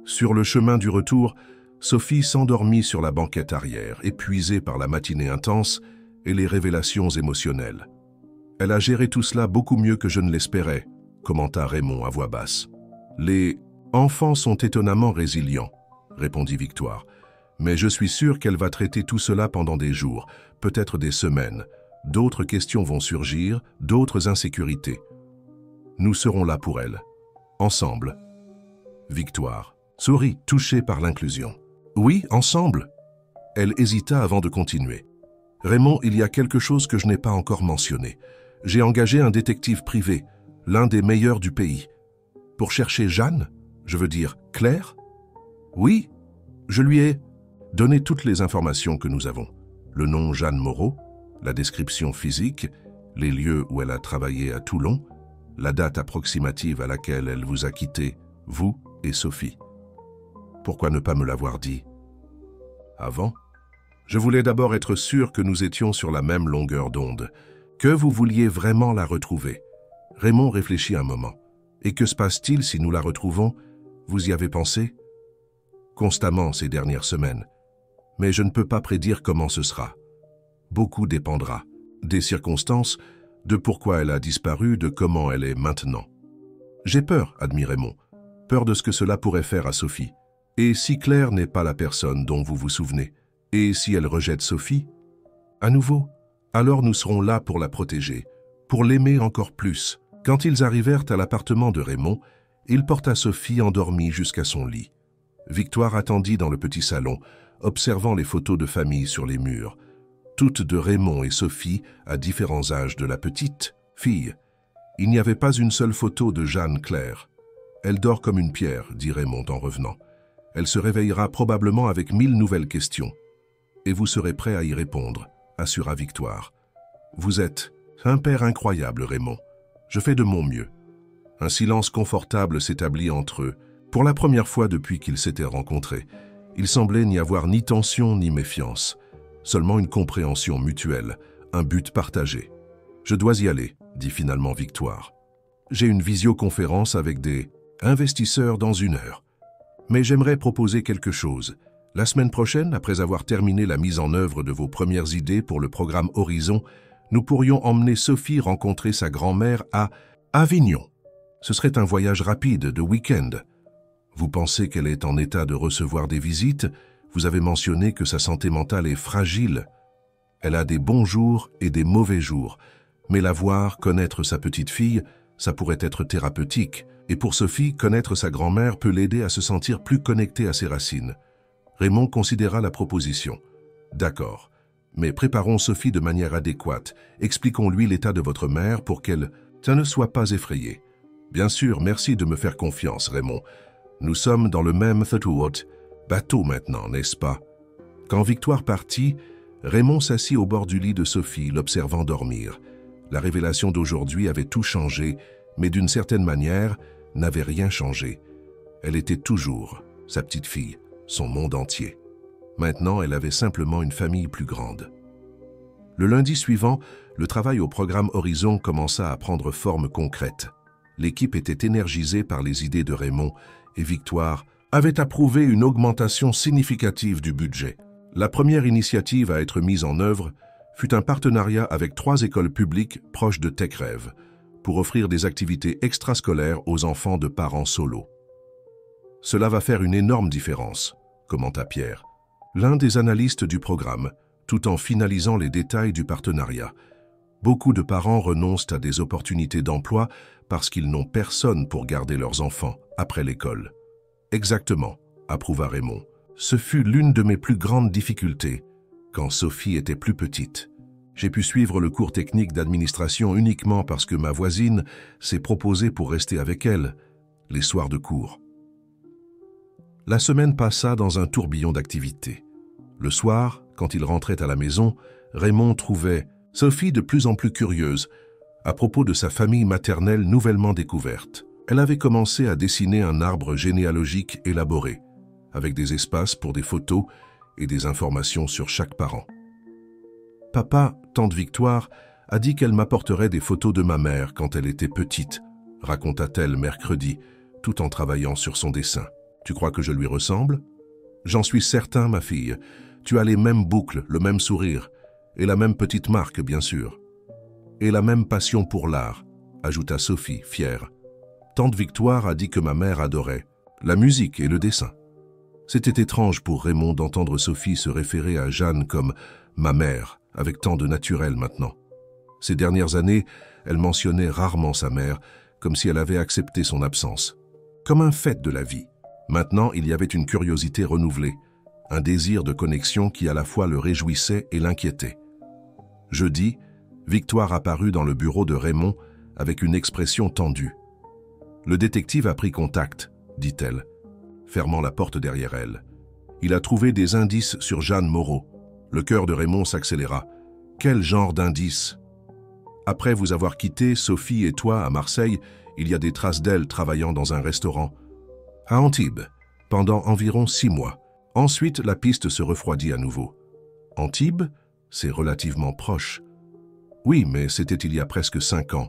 Sur le chemin du retour, Sophie s'endormit sur la banquette arrière, épuisée par la matinée intense et les révélations émotionnelles. « Elle a géré tout cela beaucoup mieux que je ne l'espérais », commenta Raymond à voix basse. « Les enfants sont étonnamment résilients », répondit Victoire. « Mais je suis sûr qu'elle va traiter tout cela pendant des jours, peut-être des semaines. D'autres questions vont surgir, d'autres insécurités. Nous serons là pour elle, ensemble. » Victoire sourit, touchée par l'inclusion. « Oui, ensemble ?» Elle hésita avant de continuer. « Raymond, il y a quelque chose que je n'ai pas encore mentionné. J'ai engagé un détective privé, l'un des meilleurs du pays. Pour chercher Jeanne, je veux dire Claire. Oui, je lui ai donné toutes les informations que nous avons. Le nom Jeanne Moreau, la description physique, les lieux où elle a travaillé à Toulon, la date approximative à laquelle elle vous a quitté, vous et Sophie. Pourquoi ne pas me l'avoir dit avant? Je voulais d'abord être sûr que nous étions sur la même longueur d'onde, que vous vouliez vraiment la retrouver. Raymond réfléchit un moment. Et que se passe-t-il si nous la retrouvons? Vous y avez pensé? Constamment ces dernières semaines. Mais je ne peux pas prédire comment ce sera. Beaucoup dépendra. Des circonstances, de pourquoi elle a disparu, de comment elle est maintenant. J'ai peur, admit Raymond. Peur de ce que cela pourrait faire à Sophie. Et si Claire n'est pas la personne dont vous vous souvenez? Et si elle rejette Sophie? À nouveau, alors nous serons là pour la protéger, pour l'aimer encore plus. Quand ils arrivèrent à l'appartement de Raymond, il porta Sophie endormie jusqu'à son lit. Victoire attendit dans le petit salon, observant les photos de famille sur les murs, toutes de Raymond et Sophie à différents âges de la petite fille. Il n'y avait pas une seule photo de Jeanne Claire. « Elle dort comme une pierre », dit Raymond en revenant. « Elle se réveillera probablement avec 1000 nouvelles questions. Et vous serez prêt à y répondre », assura Victoire. « Vous êtes un père incroyable, Raymond. Je fais de mon mieux. » Un silence confortable s'établit entre eux. Pour la première fois depuis qu'ils s'étaient rencontrés, il semblait n'y avoir ni tension ni méfiance, seulement une compréhension mutuelle, un but partagé. « Je dois y aller », dit finalement Victoire. « J'ai une visioconférence avec des investisseurs dans 1 heure. Mais j'aimerais proposer quelque chose. La semaine prochaine, après avoir terminé la mise en œuvre de vos premières idées pour le programme Horizon, nous pourrions emmener Sophie rencontrer sa grand-mère à Avignon. Ce serait un voyage rapide de week-end. Vous pensez qu'elle est en état de recevoir des visites? Vous avez mentionné que sa santé mentale est fragile. Elle a des bons jours et des mauvais jours. Mais la voir, connaître sa petite fille, ça pourrait être thérapeutique. Et pour Sophie, connaître sa grand-mère peut l'aider à se sentir plus connectée à ses racines. Raymond considéra la proposition. D'accord, mais préparons Sophie de manière adéquate. Expliquons-lui l'état de votre mère pour qu'elle ne soit pas effrayée. Bien sûr, merci de me faire confiance, Raymond. Nous sommes dans le même bateau maintenant, n'est-ce pas? Quand Victoire partit, Raymond s'assit au bord du lit de Sophie, l'observant dormir. La révélation d'aujourd'hui avait tout changé, mais d'une certaine manière, n'avait rien changé. Elle était toujours sa petite fille, son monde entier. Maintenant, elle avait simplement une famille plus grande. Le lundi suivant, le travail au programme Horizon commença à prendre forme concrète. L'équipe était énergisée par les idées de Raymond et Victoire avait approuvé une augmentation significative du budget. La première initiative à être mise en œuvre fut un partenariat avec 3 écoles publiques proches de TechRêve pour offrir des activités extrascolaires aux enfants de parents solos. « Cela va faire une énorme différence », commenta Pierre, l'un des analystes du programme, tout en finalisant les détails du partenariat. Beaucoup de parents renoncent à des opportunités d'emploi parce qu'ils n'ont personne pour garder leurs enfants après l'école. Exactement, approuva Raymond. Ce fut l'une de mes plus grandes difficultés quand Sophie était plus petite. J'ai pu suivre le cours technique d'administration uniquement parce que ma voisine s'est proposée pour rester avec elle les soirs de cours. La semaine passa dans un tourbillon d'activités. Le soir, quand il rentrait à la maison, Raymond trouvait Sophie de plus en plus curieuse à propos de sa famille maternelle nouvellement découverte. Elle avait commencé à dessiner un arbre généalogique élaboré, avec des espaces pour des photos et des informations sur chaque parent. Papa, tante Victoire, a dit qu'elle m'apporterait des photos de ma mère quand elle était petite, raconta-t-elle mercredi, tout en travaillant sur son dessin. Tu crois que je lui ressemble? J'en suis certain, ma fille. Tu as les mêmes boucles, le même sourire, et la même petite marque, bien sûr. Et la même passion pour l'art, ajouta Sophie, fière. Tante Victoire a dit que ma mère adorait la musique et le dessin. C'était étrange pour Raymond d'entendre Sophie se référer à Jeanne comme « ma mère », avec tant de naturel maintenant. Ces dernières années, elle mentionnait rarement sa mère, comme si elle avait accepté son absence. Comme un fait de la vie. Maintenant, il y avait une curiosité renouvelée, un désir de connexion qui à la fois le réjouissait et l'inquiétait. Jeudi, Victoire apparut dans le bureau de Raymond avec une expression tendue. « Le détective a pris contact », dit-elle, fermant la porte derrière elle. Il a trouvé des indices sur Jeanne Moreau. Le cœur de Raymond s'accéléra. Quel genre d'indices? Après vous avoir quitté, Sophie et toi, à Marseille, il y a des traces d'elle travaillant dans un restaurant. À Antibes, pendant environ 6 mois. Ensuite, la piste se refroidit à nouveau. Antibes, c'est relativement proche. Oui, mais c'était il y a presque 5 ans.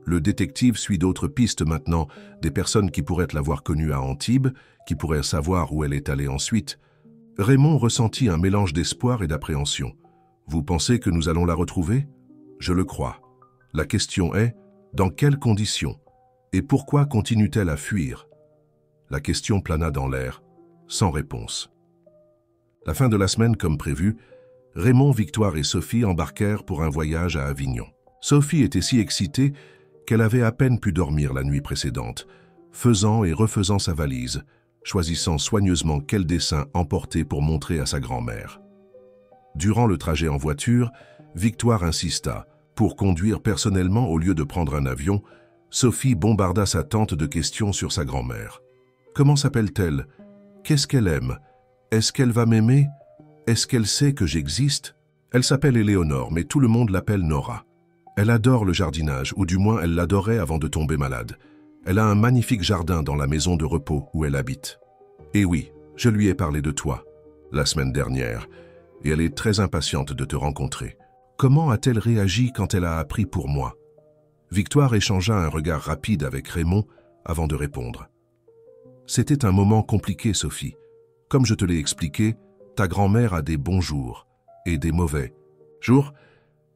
Le détective suit d'autres pistes maintenant, des personnes qui pourraient l'avoir connue à Antibes, qui pourraient savoir où elle est allée ensuite. Raymond ressentit un mélange d'espoir et d'appréhension. Vous pensez que nous allons la retrouver? Je le crois. La question est, dans quelles conditions? Et pourquoi continue-t-elle à fuir? La question plana dans l'air, sans réponse. La fin de la semaine, comme prévu, Raymond, Victoire et Sophie embarquèrent pour un voyage à Avignon. Sophie était si excitée qu'elle avait à peine pu dormir la nuit précédente, faisant et refaisant sa valise, choisissant soigneusement quel dessin emporter pour montrer à sa grand-mère. Durant le trajet en voiture, Victoire insista. Pour conduire personnellement au lieu de prendre un avion, Sophie bombarda sa tante de questions sur sa grand-mère. Comment s'appelle-t-elle? Qu'est-ce qu'elle aime? Est-ce qu'elle va m'aimer? Est-ce qu'elle sait que j'existe? Elle s'appelle Éléonore, mais tout le monde l'appelle Nora. Elle adore le jardinage, ou du moins elle l'adorait avant de tomber malade. Elle a un magnifique jardin dans la maison de repos où elle habite. Et oui, je lui ai parlé de toi, la semaine dernière, et elle est très impatiente de te rencontrer. Comment a-t-elle réagi quand elle a appris pour moi? Victoire échangea un regard rapide avec Raymond avant de répondre. C'était un moment compliqué, Sophie. Comme je te l'ai expliqué, ta grand-mère a des bons jours et des mauvais jours.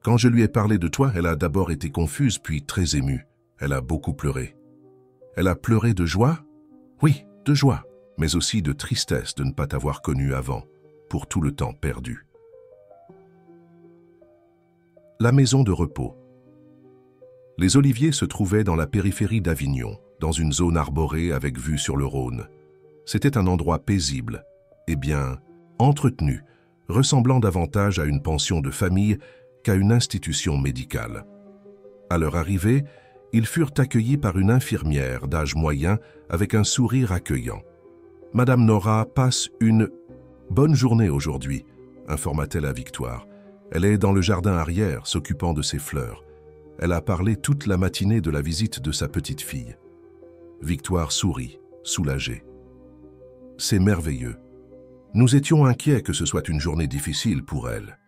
Quand je lui ai parlé de toi, elle a d'abord été confuse, puis très émue. Elle a beaucoup pleuré. Elle a pleuré de joie? Oui, de joie, mais aussi de tristesse de ne pas t'avoir connu avant, pour tout le temps perdu. La maison de repos. Les Oliviers se trouvaient dans la périphérie d'Avignon, dans une zone arborée avec vue sur le Rhône. C'était un endroit paisible, et bien entretenu, ressemblant davantage à une pension de famille qu'à une institution médicale. À leur arrivée, ils furent accueillis par une infirmière d'âge moyen avec un sourire accueillant. « Madame Nora passe une bonne journée aujourd'hui », informa-t-elle à Victoire. « Elle est dans le jardin arrière, s'occupant de ses fleurs. Elle a parlé toute la matinée de la visite de sa petite fille. » Victoire sourit, soulagée. « C'est merveilleux. Nous étions inquiets que ce soit une journée difficile pour elle.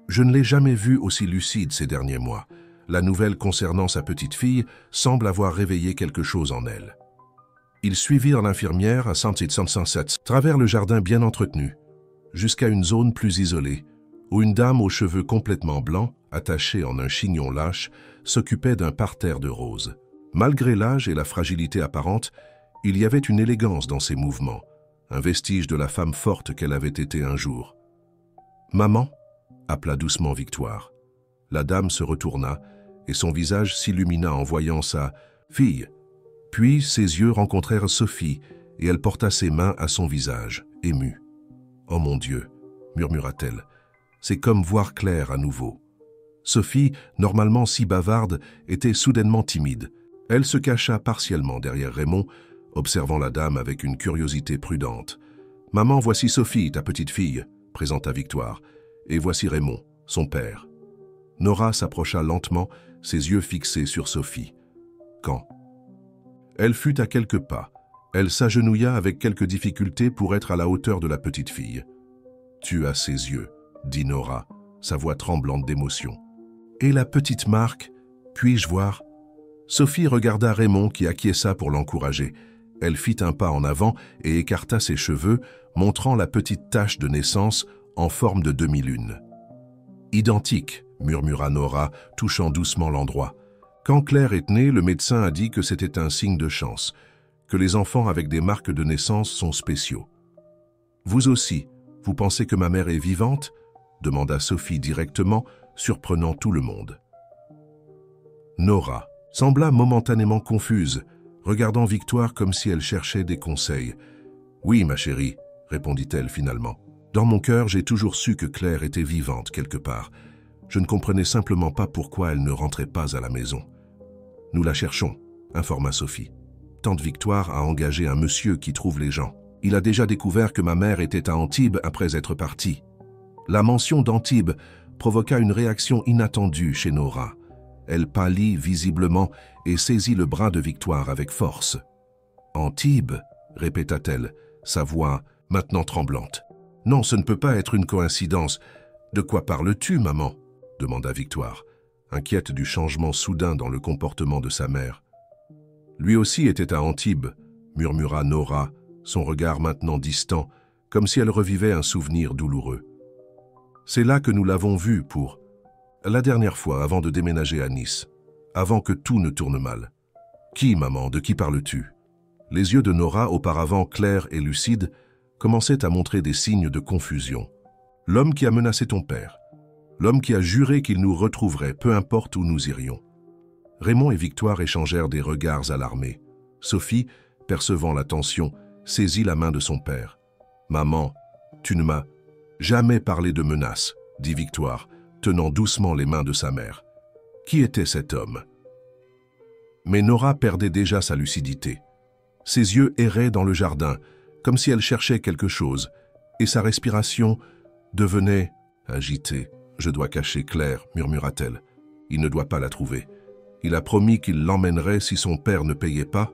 Je ne l'ai jamais vue aussi lucide ces derniers mois. La nouvelle concernant sa petite fille semble avoir réveillé quelque chose en elle. » Ils suivirent l'infirmière à travers le jardin bien entretenu, jusqu'à une zone plus isolée, où une dame aux cheveux complètement blancs, attachée en un chignon lâche, s'occupait d'un parterre de roses. Malgré l'âge et la fragilité apparente, il y avait une élégance dans ses mouvements, un vestige de la femme forte qu'elle avait été un jour. « Maman » appela doucement Victoire. La dame se retourna et son visage s'illumina en voyant sa fille. Puis ses yeux rencontrèrent Sophie et elle porta ses mains à son visage, émue. « Oh mon Dieu !» murmura-t-elle. « C'est comme voir Claire à nouveau. » Sophie, normalement si bavarde, était soudainement timide. Elle se cacha partiellement derrière Raymond, observant la dame avec une curiosité prudente. « Maman, voici Sophie, ta petite fille », présenta Victoire, « et voici Raymond, son père. » Nora s'approcha lentement, ses yeux fixés sur Sophie. « Quand ?» Elle fut à quelques pas. Elle s'agenouilla avec quelques difficultés pour être à la hauteur de la petite fille. « Tu as ses yeux », dit Nora, sa voix tremblante d'émotion. « Et la petite Marc, puis-je voir ?» Sophie regarda Raymond qui acquiesça pour l'encourager. Elle fit un pas en avant et écarta ses cheveux, montrant la petite tache de naissance en forme de demi-lune. « Identique », murmura Nora, touchant doucement l'endroit. Quand Claire est née, le médecin a dit que c'était un signe de chance, que les enfants avec des marques de naissance sont spéciaux. « Vous aussi, vous pensez que ma mère est vivante ?» demanda Sophie directement, surprenant tout le monde. Nora sembla momentanément confuse, regardant Victoire comme si elle cherchait des conseils. « Oui, ma chérie, » répondit-elle finalement. « Dans mon cœur, j'ai toujours su que Claire était vivante quelque part. Je ne comprenais simplement pas pourquoi elle ne rentrait pas à la maison. »« Nous la cherchons, » informa Sophie. « Tante Victoire a engagé un monsieur qui trouve les gens. Il a déjà découvert que ma mère était à Antibes après être partie. » La mention d'Antibes provoqua une réaction inattendue chez Nora. Elle pâlit visiblement et saisit le bras de Victoire avec force. « Antibes » répéta-t-elle, sa voix maintenant tremblante. « Non, ce ne peut pas être une coïncidence. De quoi parles-tu, maman ?» demanda Victoire, inquiète du changement soudain dans le comportement de sa mère. « Lui aussi était à Antibes » murmura Nora, son regard maintenant distant, comme si elle revivait un souvenir douloureux. « C'est là que nous l'avons vu pour... la dernière fois avant de déménager à Nice, avant que tout ne tourne mal. »« Qui, maman, de qui parles-tu » Les yeux de Nora, auparavant clairs et lucides, commençaient à montrer des signes de confusion. « L'homme qui a menacé ton père. L'homme qui a juré qu'il nous retrouverait, peu importe où nous irions. » Raymond et Victoire échangèrent des regards alarmés. Sophie, percevant la tension, saisit la main de son père. « Maman, tu ne m'as jamais parlé de menace, » dit Victoire, tenant doucement les mains de sa mère. Qui était cet homme? Mais Nora perdait déjà sa lucidité. Ses yeux erraient dans le jardin, comme si elle cherchait quelque chose, et sa respiration devenait agitée. « Je dois cacher Claire, » murmura-t-elle. « Il ne doit pas la trouver. Il a promis qu'il l'emmènerait si son père ne payait pas. »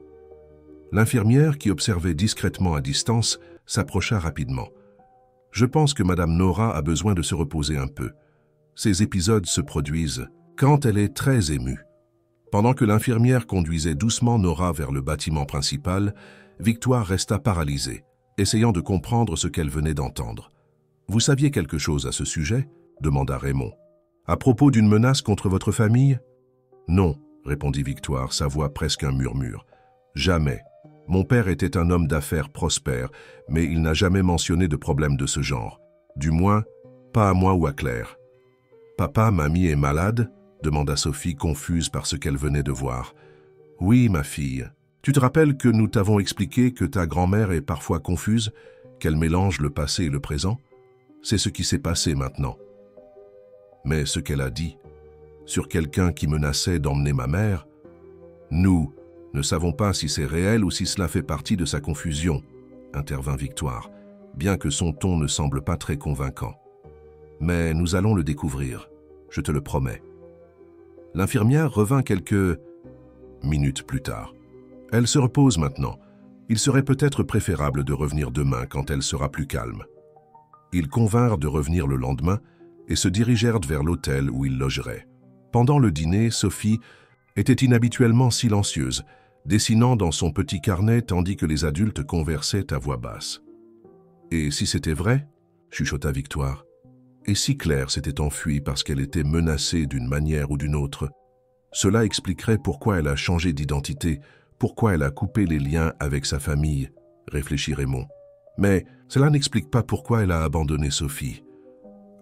L'infirmière, qui observait discrètement à distance, s'approcha rapidement. « Je pense que Madame Nora a besoin de se reposer un peu. Ces épisodes se produisent quand elle est très émue. » Pendant que l'infirmière conduisait doucement Nora vers le bâtiment principal, Victoire resta paralysée, essayant de comprendre ce qu'elle venait d'entendre. « Vous saviez quelque chose à ce sujet ?» demanda Raymond. « À propos d'une menace contre votre famille ?»« Non, » répondit Victoire, sa voix presque un murmure. « Jamais. Mon père était un homme d'affaires prospère, mais il n'a jamais mentionné de problème de ce genre. Du moins, pas à moi ou à Claire. »« Papa, mamie est malade ?» demanda Sophie, confuse par ce qu'elle venait de voir. « Oui, ma fille. Tu te rappelles que nous t'avons expliqué que ta grand-mère est parfois confuse, qu'elle mélange le passé et le présent? C'est ce qui s'est passé maintenant. Mais ce qu'elle a dit sur quelqu'un qui menaçait d'emmener ma mère, nous ne savons pas si c'est réel ou si cela fait partie de sa confusion, intervint Victoire, bien que son ton ne semble pas très convaincant. Mais nous allons le découvrir, je te le promets. L'infirmière revint quelques minutes plus tard. Elle se repose maintenant. Il serait peut-être préférable de revenir demain quand elle sera plus calme. Ils convinrent de revenir le lendemain et se dirigèrent vers l'hôtel où ils logeraient. Pendant le dîner, Sophie était inhabituellement silencieuse, dessinant dans son petit carnet tandis que les adultes conversaient à voix basse. « Et si c'était vrai ?» chuchota Victoire. « Et si Claire s'était enfuie parce qu'elle était menacée d'une manière ou d'une autre? Cela expliquerait pourquoi elle a changé d'identité, pourquoi elle a coupé les liens avec sa famille, » réfléchit Raymond. « Mais cela n'explique pas pourquoi elle a abandonné Sophie.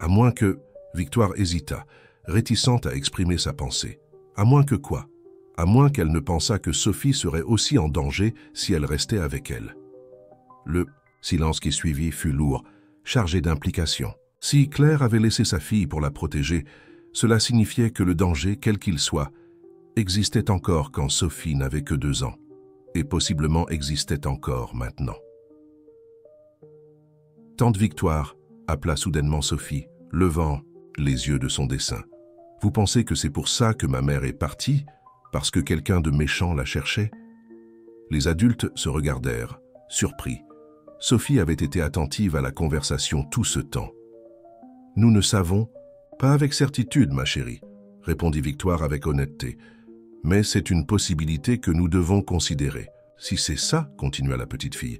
À moins que... » Victoire hésita, réticente à exprimer sa pensée. À moins que quoi? À moins qu'elle ne pensât que Sophie serait aussi en danger si elle restait avec elle. Le silence qui suivit fut lourd, chargé d'implications. Si Claire avait laissé sa fille pour la protéger, cela signifiait que le danger, quel qu'il soit, existait encore quand Sophie n'avait que 2 ans, et possiblement existait encore maintenant. Tante Victoire appela soudainement Sophie, levant les yeux de son dessin. « Vous pensez que c'est pour ça que ma mère est partie, parce que quelqu'un de méchant la cherchait ?» Les adultes se regardèrent, surpris. Sophie avait été attentive à la conversation tout ce temps. « Nous ne savons, pas avec certitude, ma chérie, » répondit Victoire avec honnêteté. « Mais c'est une possibilité que nous devons considérer. Si c'est ça, continua la petite fille,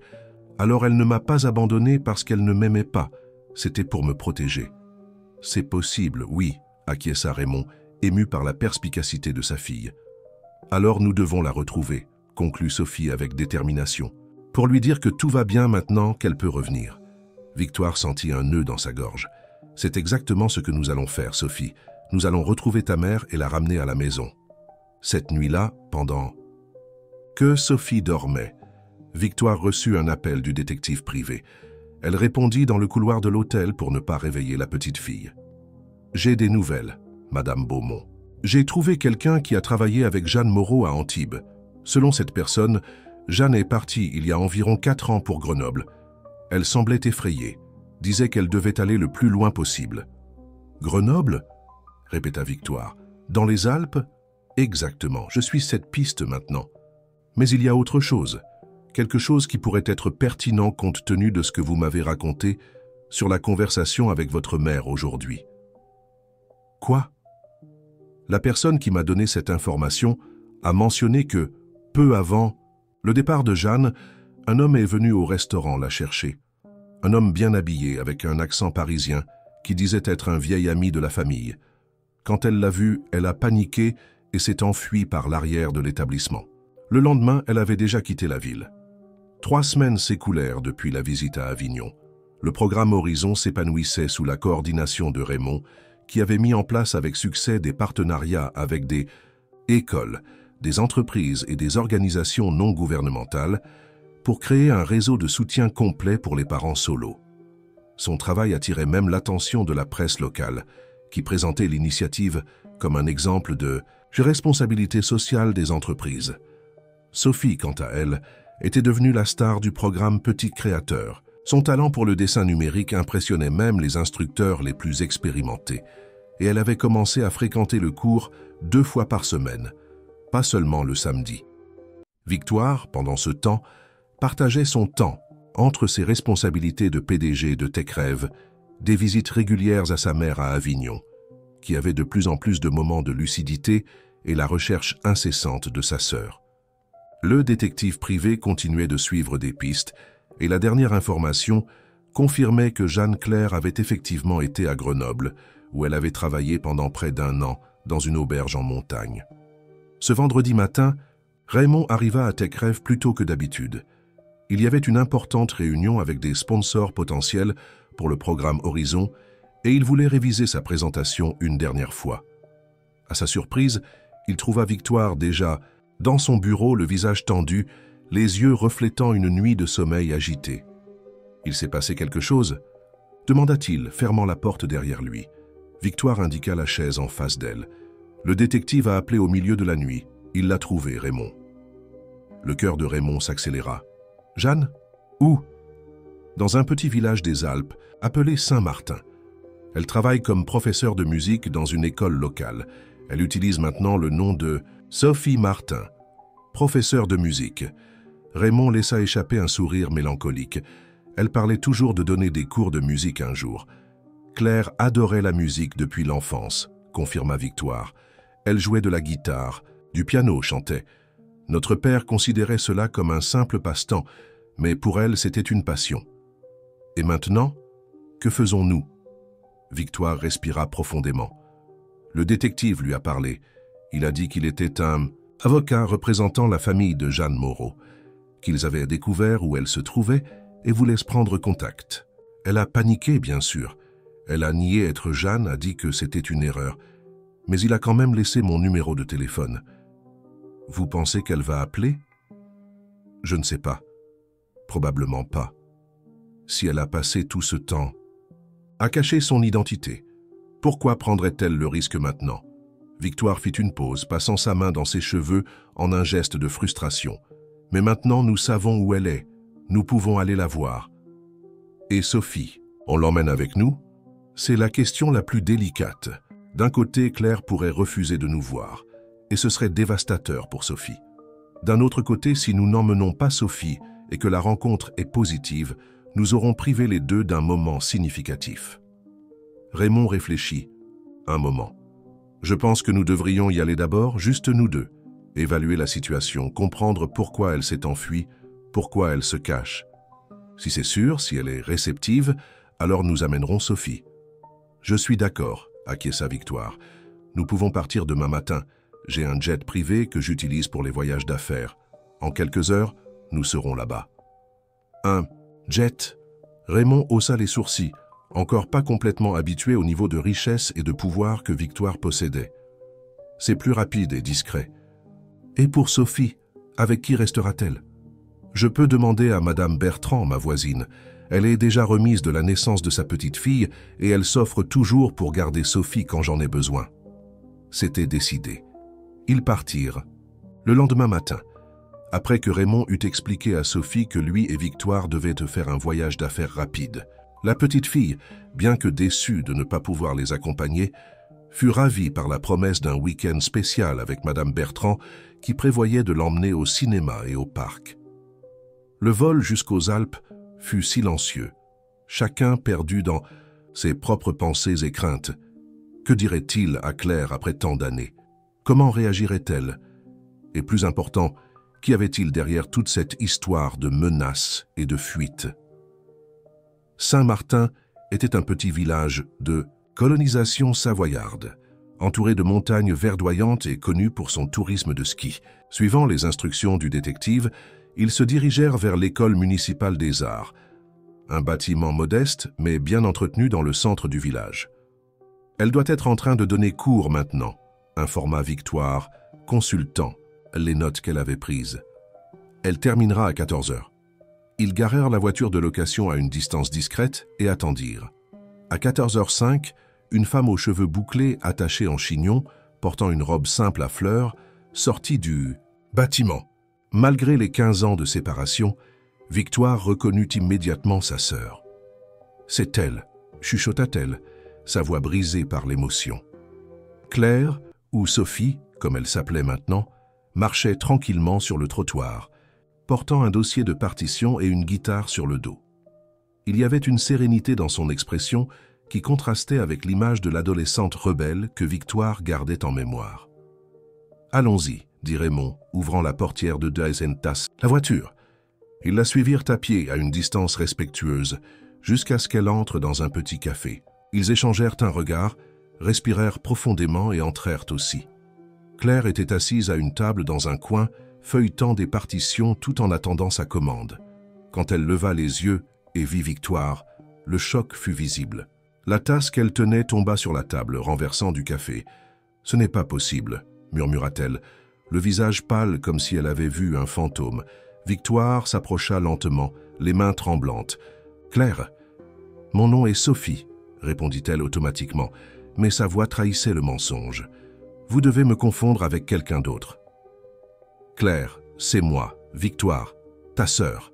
alors elle ne m'a pas abandonnée parce qu'elle ne m'aimait pas, c'était pour me protéger. » « C'est possible, oui, » acquiesça Raymond, ému par la perspicacité de sa fille. « Alors nous devons la retrouver, » conclut Sophie avec détermination, pour lui dire que tout va bien maintenant qu'elle peut revenir. Victoire sentit un nœud dans sa gorge. « C'est exactement ce que nous allons faire, Sophie. Nous allons retrouver ta mère et la ramener à la maison. » Cette nuit-là, pendant que Sophie dormait, Victoire reçut un appel du détective privé. Elle répondit dans le couloir de l'hôtel pour ne pas réveiller la petite fille. « J'ai des nouvelles, Madame Beaumont. J'ai trouvé quelqu'un qui a travaillé avec Jeanne Moreau à Antibes. Selon cette personne, Jeanne est partie il y a environ 4 ans pour Grenoble. Elle semblait effrayée, disait qu'elle devait aller le plus loin possible. »« Grenoble ?» répéta Victoire. « Dans les Alpes ?»« Exactement, je suis cette piste maintenant. Mais il y a autre chose. Quelque chose qui pourrait être pertinent compte tenu de ce que vous m'avez raconté sur la conversation avec votre mère aujourd'hui. » « Quoi ?» La personne qui m'a donné cette information a mentionné que, peu avant le départ de Jeanne, un homme est venu au restaurant la chercher. Un homme bien habillé, avec un accent parisien, qui disait être un vieil ami de la famille. Quand elle l'a vu, elle a paniqué et s'est enfuie par l'arrière de l'établissement. Le lendemain, elle avait déjà quitté la ville. 3 semaines s'écoulèrent depuis la visite à Avignon. Le programme Horizon s'épanouissait sous la coordination de Raymond, qui avait mis en place avec succès des partenariats avec des écoles, des entreprises et des organisations non gouvernementales pour créer un réseau de soutien complet pour les parents solos. Son travail attirait même l'attention de la presse locale, qui présentait l'initiative comme un exemple de responsabilité sociale des entreprises. Sophie, quant à elle, était devenue la star du programme Petit Créateur. Son talent pour le dessin numérique impressionnait même les instructeurs les plus expérimentés, et elle avait commencé à fréquenter le cours 2 fois par semaine, pas seulement le samedi. Victoire, pendant ce temps, partageait son temps entre ses responsabilités de PDG de TechRêve, des visites régulières à sa mère à Avignon, qui avait de plus en plus de moments de lucidité et la recherche incessante de sa sœur. Le détective privé continuait de suivre des pistes, et la dernière information confirmait que Jeanne Claire avait effectivement été à Grenoble, où elle avait travaillé pendant près d'1 an dans une auberge en montagne. Ce vendredi matin, Raymond arriva à TechRêve plus tôt que d'habitude. Il y avait une importante réunion avec des sponsors potentiels pour le programme Horizon et il voulait réviser sa présentation une dernière fois. À sa surprise, il trouva Victoire déjà dans son bureau, le visage tendu, les yeux reflétant une nuit de sommeil agité. « Il s'est passé quelque chose ?» demanda-t-il, fermant la porte derrière lui. Victoire indiqua la chaise en face d'elle. Le détective a appelé au milieu de la nuit. Il l'a trouvé, Raymond. Le cœur de Raymond s'accéléra. « Jeanne ? Où ?» Dans un petit village des Alpes, appelé Saint-Martin. Elle travaille comme professeure de musique dans une école locale. Elle utilise maintenant le nom de Sophie Martin, professeure de musique. Raymond laissa échapper un sourire mélancolique. Elle parlait toujours de donner des cours de musique un jour. Claire adorait la musique depuis l'enfance, confirma Victoire. Elle jouait de la guitare, du piano chantait. Notre père considérait cela comme un simple passe-temps, mais pour elle, c'était une passion. Et maintenant, que faisons-nous ? Victoire respira profondément. Le détective lui a parlé. Il a dit qu'il était un avocat représentant la famille de Jeanne Moreau, qu'ils avaient découvert où elle se trouvait et voulaient se prendre contact. Elle a paniqué, bien sûr. Elle a nié être Jeanne, a dit que c'était une erreur. Mais il a quand même laissé mon numéro de téléphone. Vous pensez qu'elle va appeler ? Je ne sais pas. Probablement pas. Si elle a passé tout ce temps à cacher son identité, pourquoi prendrait-elle le risque maintenant ? Victoire fit une pause, passant sa main dans ses cheveux en un geste de frustration. Mais maintenant, nous savons où elle est. Nous pouvons aller la voir. Et Sophie, on l'emmène avec nous ? C'est la question la plus délicate. D'un côté, Claire pourrait refuser de nous voir, et ce serait dévastateur pour Sophie. D'un autre côté, si nous n'emmenons pas Sophie et que la rencontre est positive, nous aurons privé les deux d'un moment significatif. Raymond réfléchit. Un moment. Je pense que nous devrions y aller d'abord, juste nous deux. Évaluer la situation, comprendre pourquoi elle s'est enfuie, pourquoi elle se cache. Si c'est sûr, si elle est réceptive, alors nous amènerons Sophie. Je suis d'accord, acquiesça Victoire. Nous pouvons partir demain matin. J'ai un jet privé que j'utilise pour les voyages d'affaires. En quelques heures, nous serons là-bas. Un jet. Raymond haussa les sourcils, encore pas complètement habitué au niveau de richesse et de pouvoir que Victoire possédait. C'est plus rapide et discret. Et pour Sophie, avec qui restera-t-elle ? Je peux demander à Madame Bertrand, ma voisine. Elle est déjà remise de la naissance de sa petite fille et elle s'offre toujours pour garder Sophie quand j'en ai besoin. C'était décidé. Ils partirent. Le lendemain matin, après que Raymond eut expliqué à Sophie que lui et Victoire devaient faire un voyage d'affaires rapide, la petite fille, bien que déçue de ne pas pouvoir les accompagner, fut ravie par la promesse d'un week-end spécial avec Madame Bertrand qui prévoyait de l'emmener au cinéma et au parc. Le vol jusqu'aux Alpes fut silencieux, chacun perdu dans ses propres pensées et craintes. Que dirait-il à Claire après tant d'années ? Comment réagirait-elle ? Et plus important, qu'y avait-il derrière toute cette histoire de menaces et de fuites ? Saint-Martin était un petit village de colonisation savoyarde, entouré de montagnes verdoyantes et connu pour son tourisme de ski. Suivant les instructions du détective, ils se dirigèrent vers l'école municipale des arts, un bâtiment modeste mais bien entretenu dans le centre du village. Elle doit être en train de donner cours maintenant, informa Victoire, consultant les notes qu'elle avait prises. Elle terminera à 14 heures. Ils garèrent la voiture de location à une distance discrète et attendirent. À 14h05, une femme aux cheveux bouclés attachés en chignon, portant une robe simple à fleurs, sortit du bâtiment. Malgré les 15 ans de séparation, Victoire reconnut immédiatement sa sœur. « C'est elle », chuchota-t-elle, sa voix brisée par l'émotion. Claire, ou Sophie, comme elle s'appelait maintenant, marchait tranquillement sur le trottoir, portant un dossier de partition et une guitare sur le dos. Il y avait une sérénité dans son expression qui contrastait avec l'image de l'adolescente rebelle que Victoire gardait en mémoire. « Allons-y », dit Raymond, ouvrant la portière de Deisentas. « La voiture !» Ils la suivirent à pied à une distance respectueuse, jusqu'à ce qu'elle entre dans un petit café. Ils échangèrent un regard, respirèrent profondément et entrèrent aussi. Claire était assise à une table dans un coin, feuilletant des partitions tout en attendant sa commande. Quand elle leva les yeux et vit Victoire, le choc fut visible. La tasse qu'elle tenait tomba sur la table, renversant du café. « Ce n'est pas possible », murmura-t-elle. « le visage pâle comme si elle avait vu un fantôme. Victoire s'approcha lentement, les mains tremblantes. « Claire, mon nom est Sophie, » répondit-elle automatiquement, mais sa voix trahissait le mensonge. « Vous devez me confondre avec quelqu'un d'autre. »« Claire, c'est moi, Victoire, ta sœur. »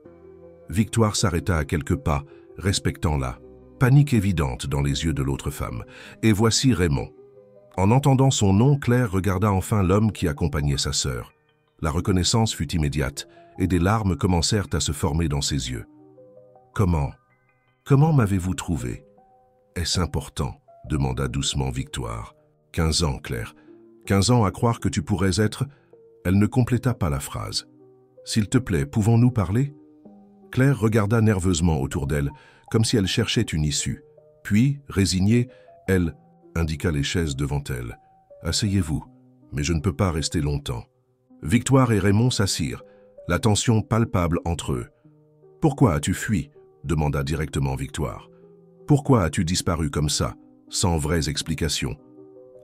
Victoire s'arrêta à quelques pas, respectant-la. Panique évidente dans les yeux de l'autre femme. Et voici Raymond. En entendant son nom, Claire regarda enfin l'homme qui accompagnait sa sœur. La reconnaissance fut immédiate, et des larmes commencèrent à se former dans ses yeux. « Comment m'avez-vous trouvé ?»« Est-ce important ?» demanda doucement Victoire. « 15 ans, Claire. 15 ans à croire que tu pourrais être... » Elle ne compléta pas la phrase. « S'il te plaît, pouvons-nous parler ?» Claire regarda nerveusement autour d'elle, comme si elle cherchait une issue. Puis, résignée, elle indiqua les chaises devant elle. « Asseyez-vous, mais je ne peux pas rester longtemps. » Victoire et Raymond s'assirent, la tension palpable entre eux. « Pourquoi as-tu fui ?» demanda directement Victoire. « Pourquoi as-tu disparu comme ça, sans vraies explications ?»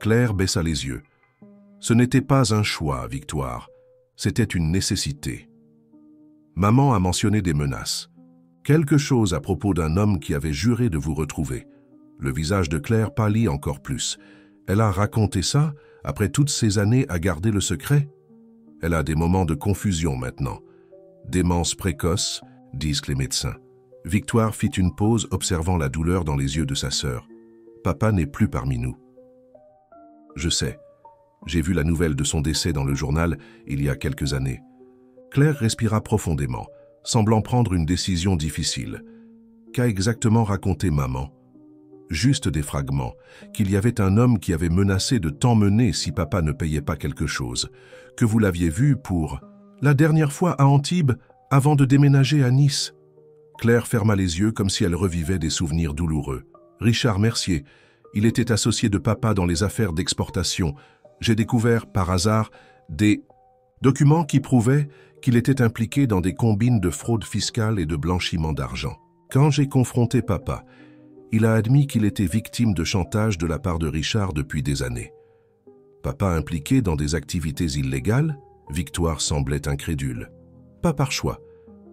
Claire baissa les yeux. « Ce n'était pas un choix, Victoire. C'était une nécessité. » Maman a mentionné des menaces. Quelque chose à propos d'un homme qui avait juré de vous retrouver. Le visage de Claire pâlit encore plus. Elle a raconté ça, après toutes ces années à garder le secret? Elle a des moments de confusion maintenant. Démence précoce, disent les médecins. Victoire fit une pause observant la douleur dans les yeux de sa sœur. Papa n'est plus parmi nous. Je sais. J'ai vu la nouvelle de son décès dans le journal il y a quelques années. Claire respira profondément, semblant prendre une décision difficile. Qu'a exactement raconté maman? Juste des fragments, qu'il y avait un homme qui avait menacé de t'emmener si papa ne payait pas quelque chose, que vous l'aviez vu pour... La dernière fois à Antibes, avant de déménager à Nice. Claire ferma les yeux comme si elle revivait des souvenirs douloureux. Richard Mercier, il était associé de papa dans les affaires d'exportation. J'ai découvert, par hasard, des documents qui prouvaient qu'il était impliqué dans des combines de fraude fiscale et de blanchiment d'argent. Quand j'ai confronté papa, il a admis qu'il était victime de chantage de la part de Richard depuis des années. Papa impliqué dans des activités illégales? Victoire semblait incrédule. Pas par choix.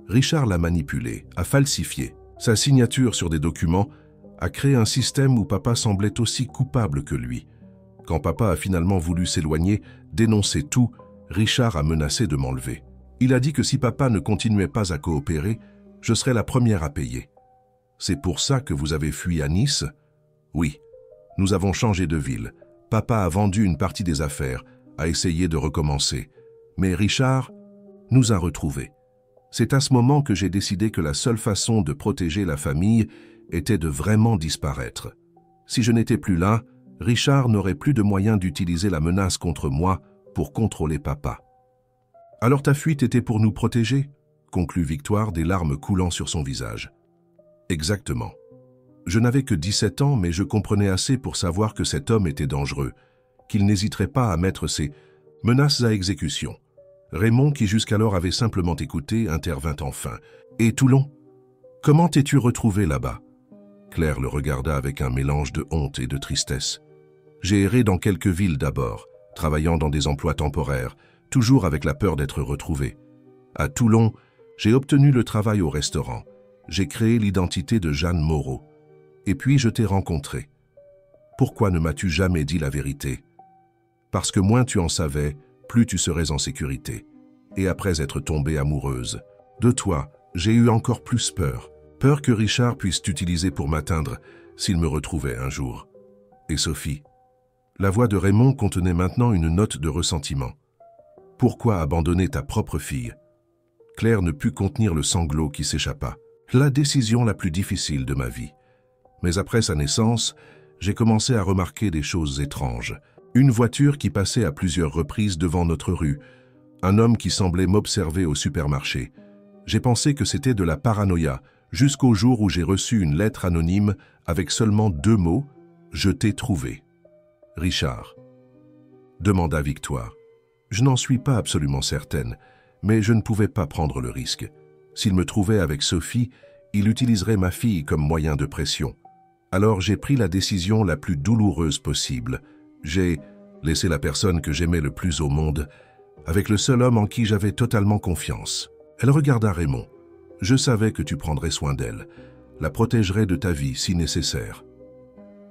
Richard l'a manipulé, a falsifié. Sa signature sur des documents a créé un système où papa semblait aussi coupable que lui. Quand papa a finalement voulu s'éloigner, dénoncer tout, Richard a menacé de m'enlever. Il a dit que si papa ne continuait pas à coopérer, je serais la première à payer. C'est pour ça que vous avez fui à Nice? Oui, nous avons changé de ville. Papa a vendu une partie des affaires, a essayé de recommencer. Mais Richard nous a retrouvés. C'est à ce moment que j'ai décidé que la seule façon de protéger la famille était de vraiment disparaître. Si je n'étais plus là, Richard n'aurait plus de moyens d'utiliser la menace contre moi pour contrôler papa. « Alors ta fuite était pour nous protéger ?» conclut Victoire, des larmes coulant sur son visage. « Exactement. Je n'avais que 17 ans, mais je comprenais assez pour savoir que cet homme était dangereux, qu'il n'hésiterait pas à mettre ses menaces à exécution. » Raymond, qui jusqu'alors avait simplement écouté, intervint enfin. « Et Toulon? Comment t'es-tu retrouvé là-bas » Claire le regarda avec un mélange de honte et de tristesse. « J'ai erré dans quelques villes d'abord, travaillant dans des emplois temporaires, toujours avec la peur d'être retrouvé. À Toulon, j'ai obtenu le travail au restaurant. J'ai créé l'identité de Jeanne Moreau. Et puis je t'ai rencontré. Pourquoi ne m'as-tu jamais dit la vérité? Parce que moins tu en savais, plus tu serais en sécurité. Et après être tombée amoureuse de toi, j'ai eu encore plus peur. Peur que Richard puisse t'utiliser pour m'atteindre s'il me retrouvait un jour. Et Sophie? » La voix de Raymond contenait maintenant une note de ressentiment. « Pourquoi abandonner ta propre fille ?» Claire ne put contenir le sanglot qui s'échappa. La décision la plus difficile de ma vie. Mais après sa naissance, j'ai commencé à remarquer des choses étranges. Une voiture qui passait à plusieurs reprises devant notre rue. Un homme qui semblait m'observer au supermarché. J'ai pensé que c'était de la paranoïa, jusqu'au jour où j'ai reçu une lettre anonyme avec seulement 2 mots « Je t'ai trouvé ». « Richard ?» demanda Victoire. Je n'en suis pas absolument certaine, mais je ne pouvais pas prendre le risque. S'il me trouvait avec Sophie, il utiliserait ma fille comme moyen de pression. Alors j'ai pris la décision la plus douloureuse possible. J'ai laissé la personne que j'aimais le plus au monde avec le seul homme en qui j'avais totalement confiance. Elle regarda Raymond. Je savais que tu prendrais soin d'elle, la protégerais de ta vie si nécessaire.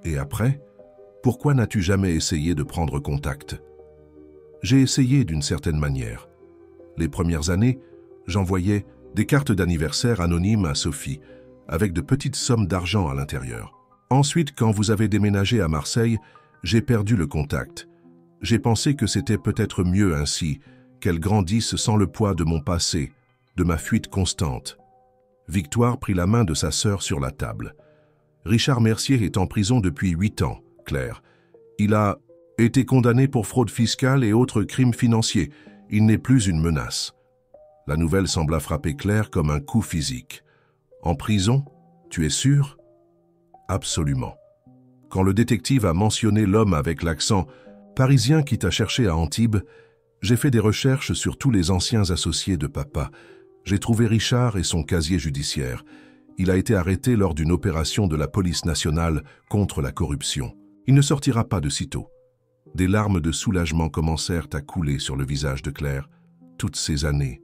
Et après, pourquoi n'as-tu jamais essayé de prendre contact? J'ai essayé d'une certaine manière. Les premières années, j'envoyais des cartes d'anniversaire anonymes à Sophie, avec de petites sommes d'argent à l'intérieur. Ensuite, quand vous avez déménagé à Marseille, j'ai perdu le contact. J'ai pensé que c'était peut-être mieux ainsi, qu'elle grandisse sans le poids de mon passé, de ma fuite constante. Victoire prit la main de sa sœur sur la table. Richard Mercier est en prison depuis 8 ans, Claire. Il a été condamné pour fraude fiscale et autres crimes financiers. Il n'est plus une menace. La nouvelle sembla frapper Claire comme un coup physique. En prison? Tu es sûr? Absolument. Quand le détective a mentionné l'homme avec l'accent parisien qui t'a cherché à Antibes, j'ai fait des recherches sur tous les anciens associés de papa. J'ai trouvé Richard et son casier judiciaire. Il a été arrêté lors d'une opération de la police nationale contre la corruption. Il ne sortira pas de sitôt. Des larmes de soulagement commencèrent à couler sur le visage de Claire. Toutes ces années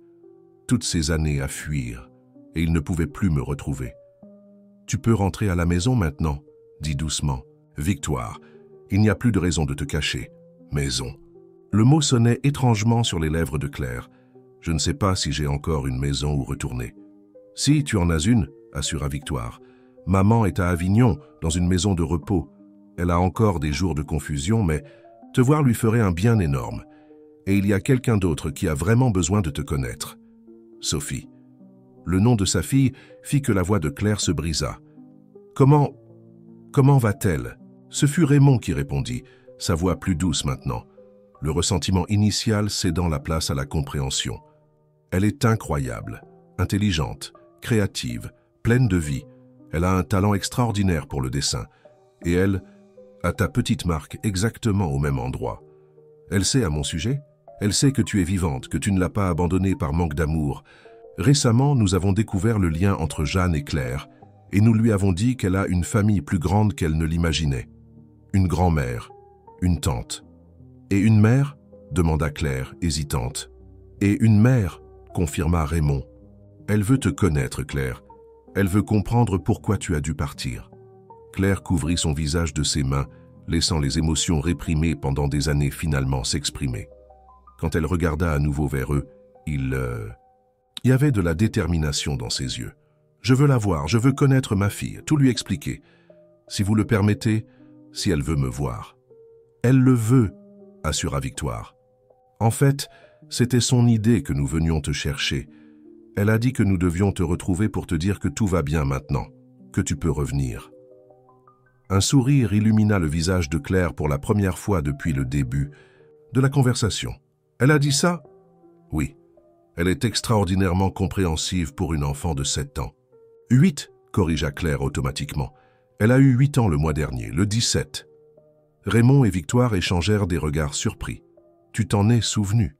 à fuir, et il ne pouvait plus me retrouver. Tu peux rentrer à la maison maintenant, dit doucement. Victoire, il n'y a plus de raison de te cacher. Maison. Le mot sonnait étrangement sur les lèvres de Claire. Je ne sais pas si j'ai encore une maison où retourner. Si, tu en as une, assura Victoire. Maman est à Avignon, dans une maison de repos. Elle a encore des jours de confusion, mais te voir lui ferait un bien énorme. Et il y a quelqu'un d'autre qui a vraiment besoin de te connaître. Sophie. Le nom de sa fille fit que la voix de Claire se brisa. Comment va-t-elle? Ce fut Raymond qui répondit, sa voix plus douce maintenant, le ressentiment initial cédant la place à la compréhension. Elle est incroyable, intelligente, créative, pleine de vie. Elle a un talent extraordinaire pour le dessin. Et elle a ta petite marque exactement au même endroit. Elle sait à mon sujet. Elle sait que tu es vivante, que tu ne l'as pas abandonnée par manque d'amour. Récemment, nous avons découvert le lien entre Jeanne et Claire, et nous lui avons dit qu'elle a une famille plus grande qu'elle ne l'imaginait. Une grand-mère, une tante. Et une mère? Demanda Claire, hésitante. Et une mère? Confirma Raymond. Elle veut te connaître, Claire. Elle veut comprendre pourquoi tu as dû partir. Claire couvrit son visage de ses mains, laissant les émotions réprimées pendant des années finalement s'exprimer. Quand elle regarda à nouveau vers eux, il y avait de la détermination dans ses yeux. « Je veux la voir, je veux connaître ma fille, tout lui expliquer. Si vous le permettez, si elle veut me voir. »« Elle le veut, » assura Victoire. « En fait, c'était son idée que nous venions te chercher. Elle a dit que nous devions te retrouver pour te dire que tout va bien maintenant, que tu peux revenir. » Un sourire illumina le visage de Claire pour la première fois depuis le début de la conversation. « Elle a dit ça? » ?»« Oui. Elle est extraordinairement compréhensive pour une enfant de 7 ans. »« 8, corrigea Claire automatiquement. Elle a eu 8 ans le mois dernier, le 17. Raymond et Victoire échangèrent des regards surpris. « Tu t'en es souvenu.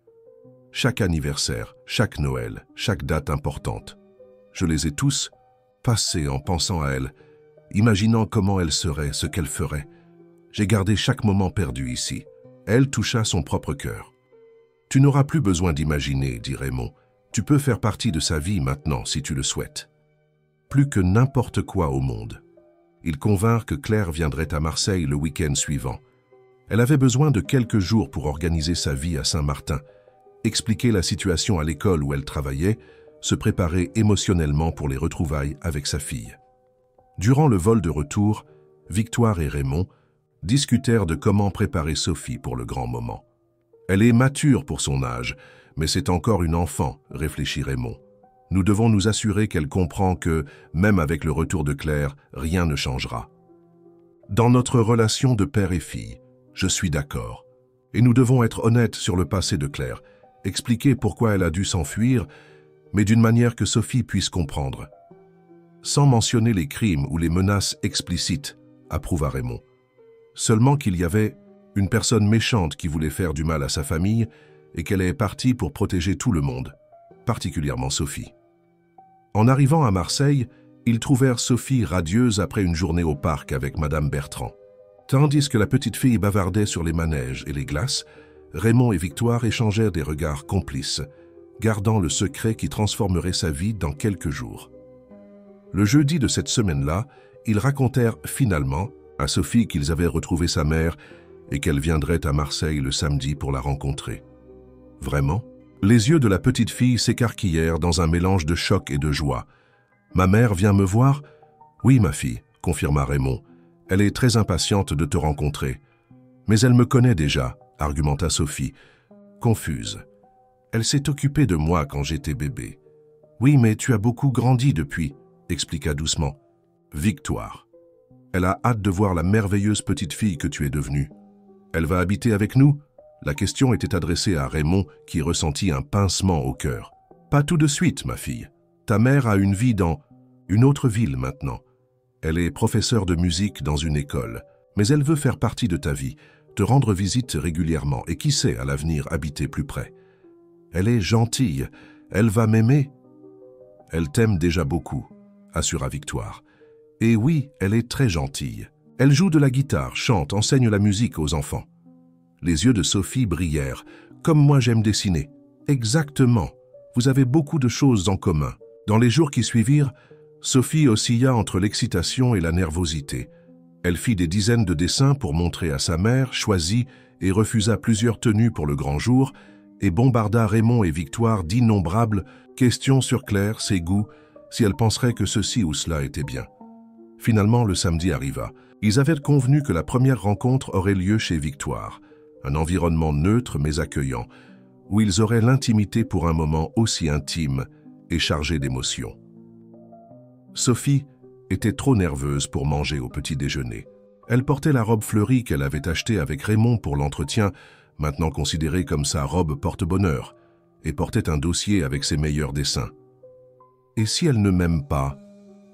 Chaque anniversaire, chaque Noël, chaque date importante. Je les ai tous passés en pensant à elle, imaginant comment elle serait, ce qu'elle ferait. J'ai gardé chaque moment perdu ici. » Elle toucha son propre cœur. « Tu n'auras plus besoin d'imaginer, dit Raymond. Tu peux faire partie de sa vie maintenant, si tu le souhaites. » Plus que n'importe quoi au monde. Ils convinrent que Claire viendrait à Marseille le week-end suivant. Elle avait besoin de quelques jours pour organiser sa vie à Saint-Martin, expliquer la situation à l'école où elle travaillait, se préparer émotionnellement pour les retrouvailles avec sa fille. Durant le vol de retour, Victoire et Raymond discutèrent de comment préparer Sophie pour le grand moment. « Elle est mature pour son âge, mais c'est encore une enfant, » réfléchit Raymond. « Nous devons nous assurer qu'elle comprend que, même avec le retour de Claire, rien ne changera. Dans notre relation de père et fille, je suis d'accord. Et nous devons être honnêtes sur le passé de Claire, expliquer pourquoi elle a dû s'enfuir, mais d'une manière que Sophie puisse comprendre. Sans mentionner les crimes ou les menaces explicites, approuva Raymond. Seulement qu'il y avait une personne méchante qui voulait faire du mal à sa famille et qu'elle est partie pour protéger tout le monde, particulièrement Sophie. En arrivant à Marseille, ils trouvèrent Sophie radieuse après une journée au parc avec Madame Bertrand. Tandis que la petite fille bavardait sur les manèges et les glaces, Raymond et Victoire échangèrent des regards complices, gardant le secret qui transformerait sa vie dans quelques jours. Le jeudi de cette semaine-là, ils racontèrent finalement à Sophie qu'ils avaient retrouvé sa mère et qu'elle viendrait à Marseille le samedi pour la rencontrer. Vraiment? Les yeux de la petite fille s'écarquillèrent dans un mélange de choc et de joie. « Ma mère vient me voir ?»« Oui, ma fille, » confirma Raymond. « Elle est très impatiente de te rencontrer. »« Mais elle me connaît déjà, » argumenta Sophie, confuse. « Elle s'est occupée de moi quand j'étais bébé. »« Oui, mais tu as beaucoup grandi depuis, » expliqua doucement Victoire. « Elle a hâte de voir la merveilleuse petite fille que tu es devenue. Elle va habiter avec nous ?» La question était adressée à Raymond qui ressentit un pincement au cœur. « Pas tout de suite, ma fille. Ta mère a une vie dans une autre ville maintenant. Elle est professeure de musique dans une école, mais elle veut faire partie de ta vie, te rendre visite régulièrement et qui sait à l'avenir habiter plus près. Elle est gentille, elle va m'aimer. »« Elle t'aime déjà beaucoup, » assura Victoire. « Et oui, elle est très gentille. Elle joue de la guitare, chante, enseigne la musique aux enfants. » Les yeux de Sophie brillèrent. « Comme moi j'aime dessiner. »« Exactement. Vous avez beaucoup de choses en commun. » Dans les jours qui suivirent, Sophie oscilla entre l'excitation et la nervosité. Elle fit des dizaines de dessins pour montrer à sa mère, choisit et refusa plusieurs tenues pour le grand jour, et bombarda Raymond et Victoire d'innombrables questions sur Claire, ses goûts, si elle penserait que ceci ou cela était bien. Finalement, le samedi arriva. Ils avaient convenu que la première rencontre aurait lieu chez Victoire, un environnement neutre mais accueillant, où ils auraient l'intimité pour un moment aussi intime et chargé d'émotions. Sophie était trop nerveuse pour manger au petit déjeuner. Elle portait la robe fleurie qu'elle avait achetée avec Raymond pour l'entretien, maintenant considérée comme sa robe porte-bonheur, et portait un dossier avec ses meilleurs dessins. « Et si elle ne m'aime pas ?»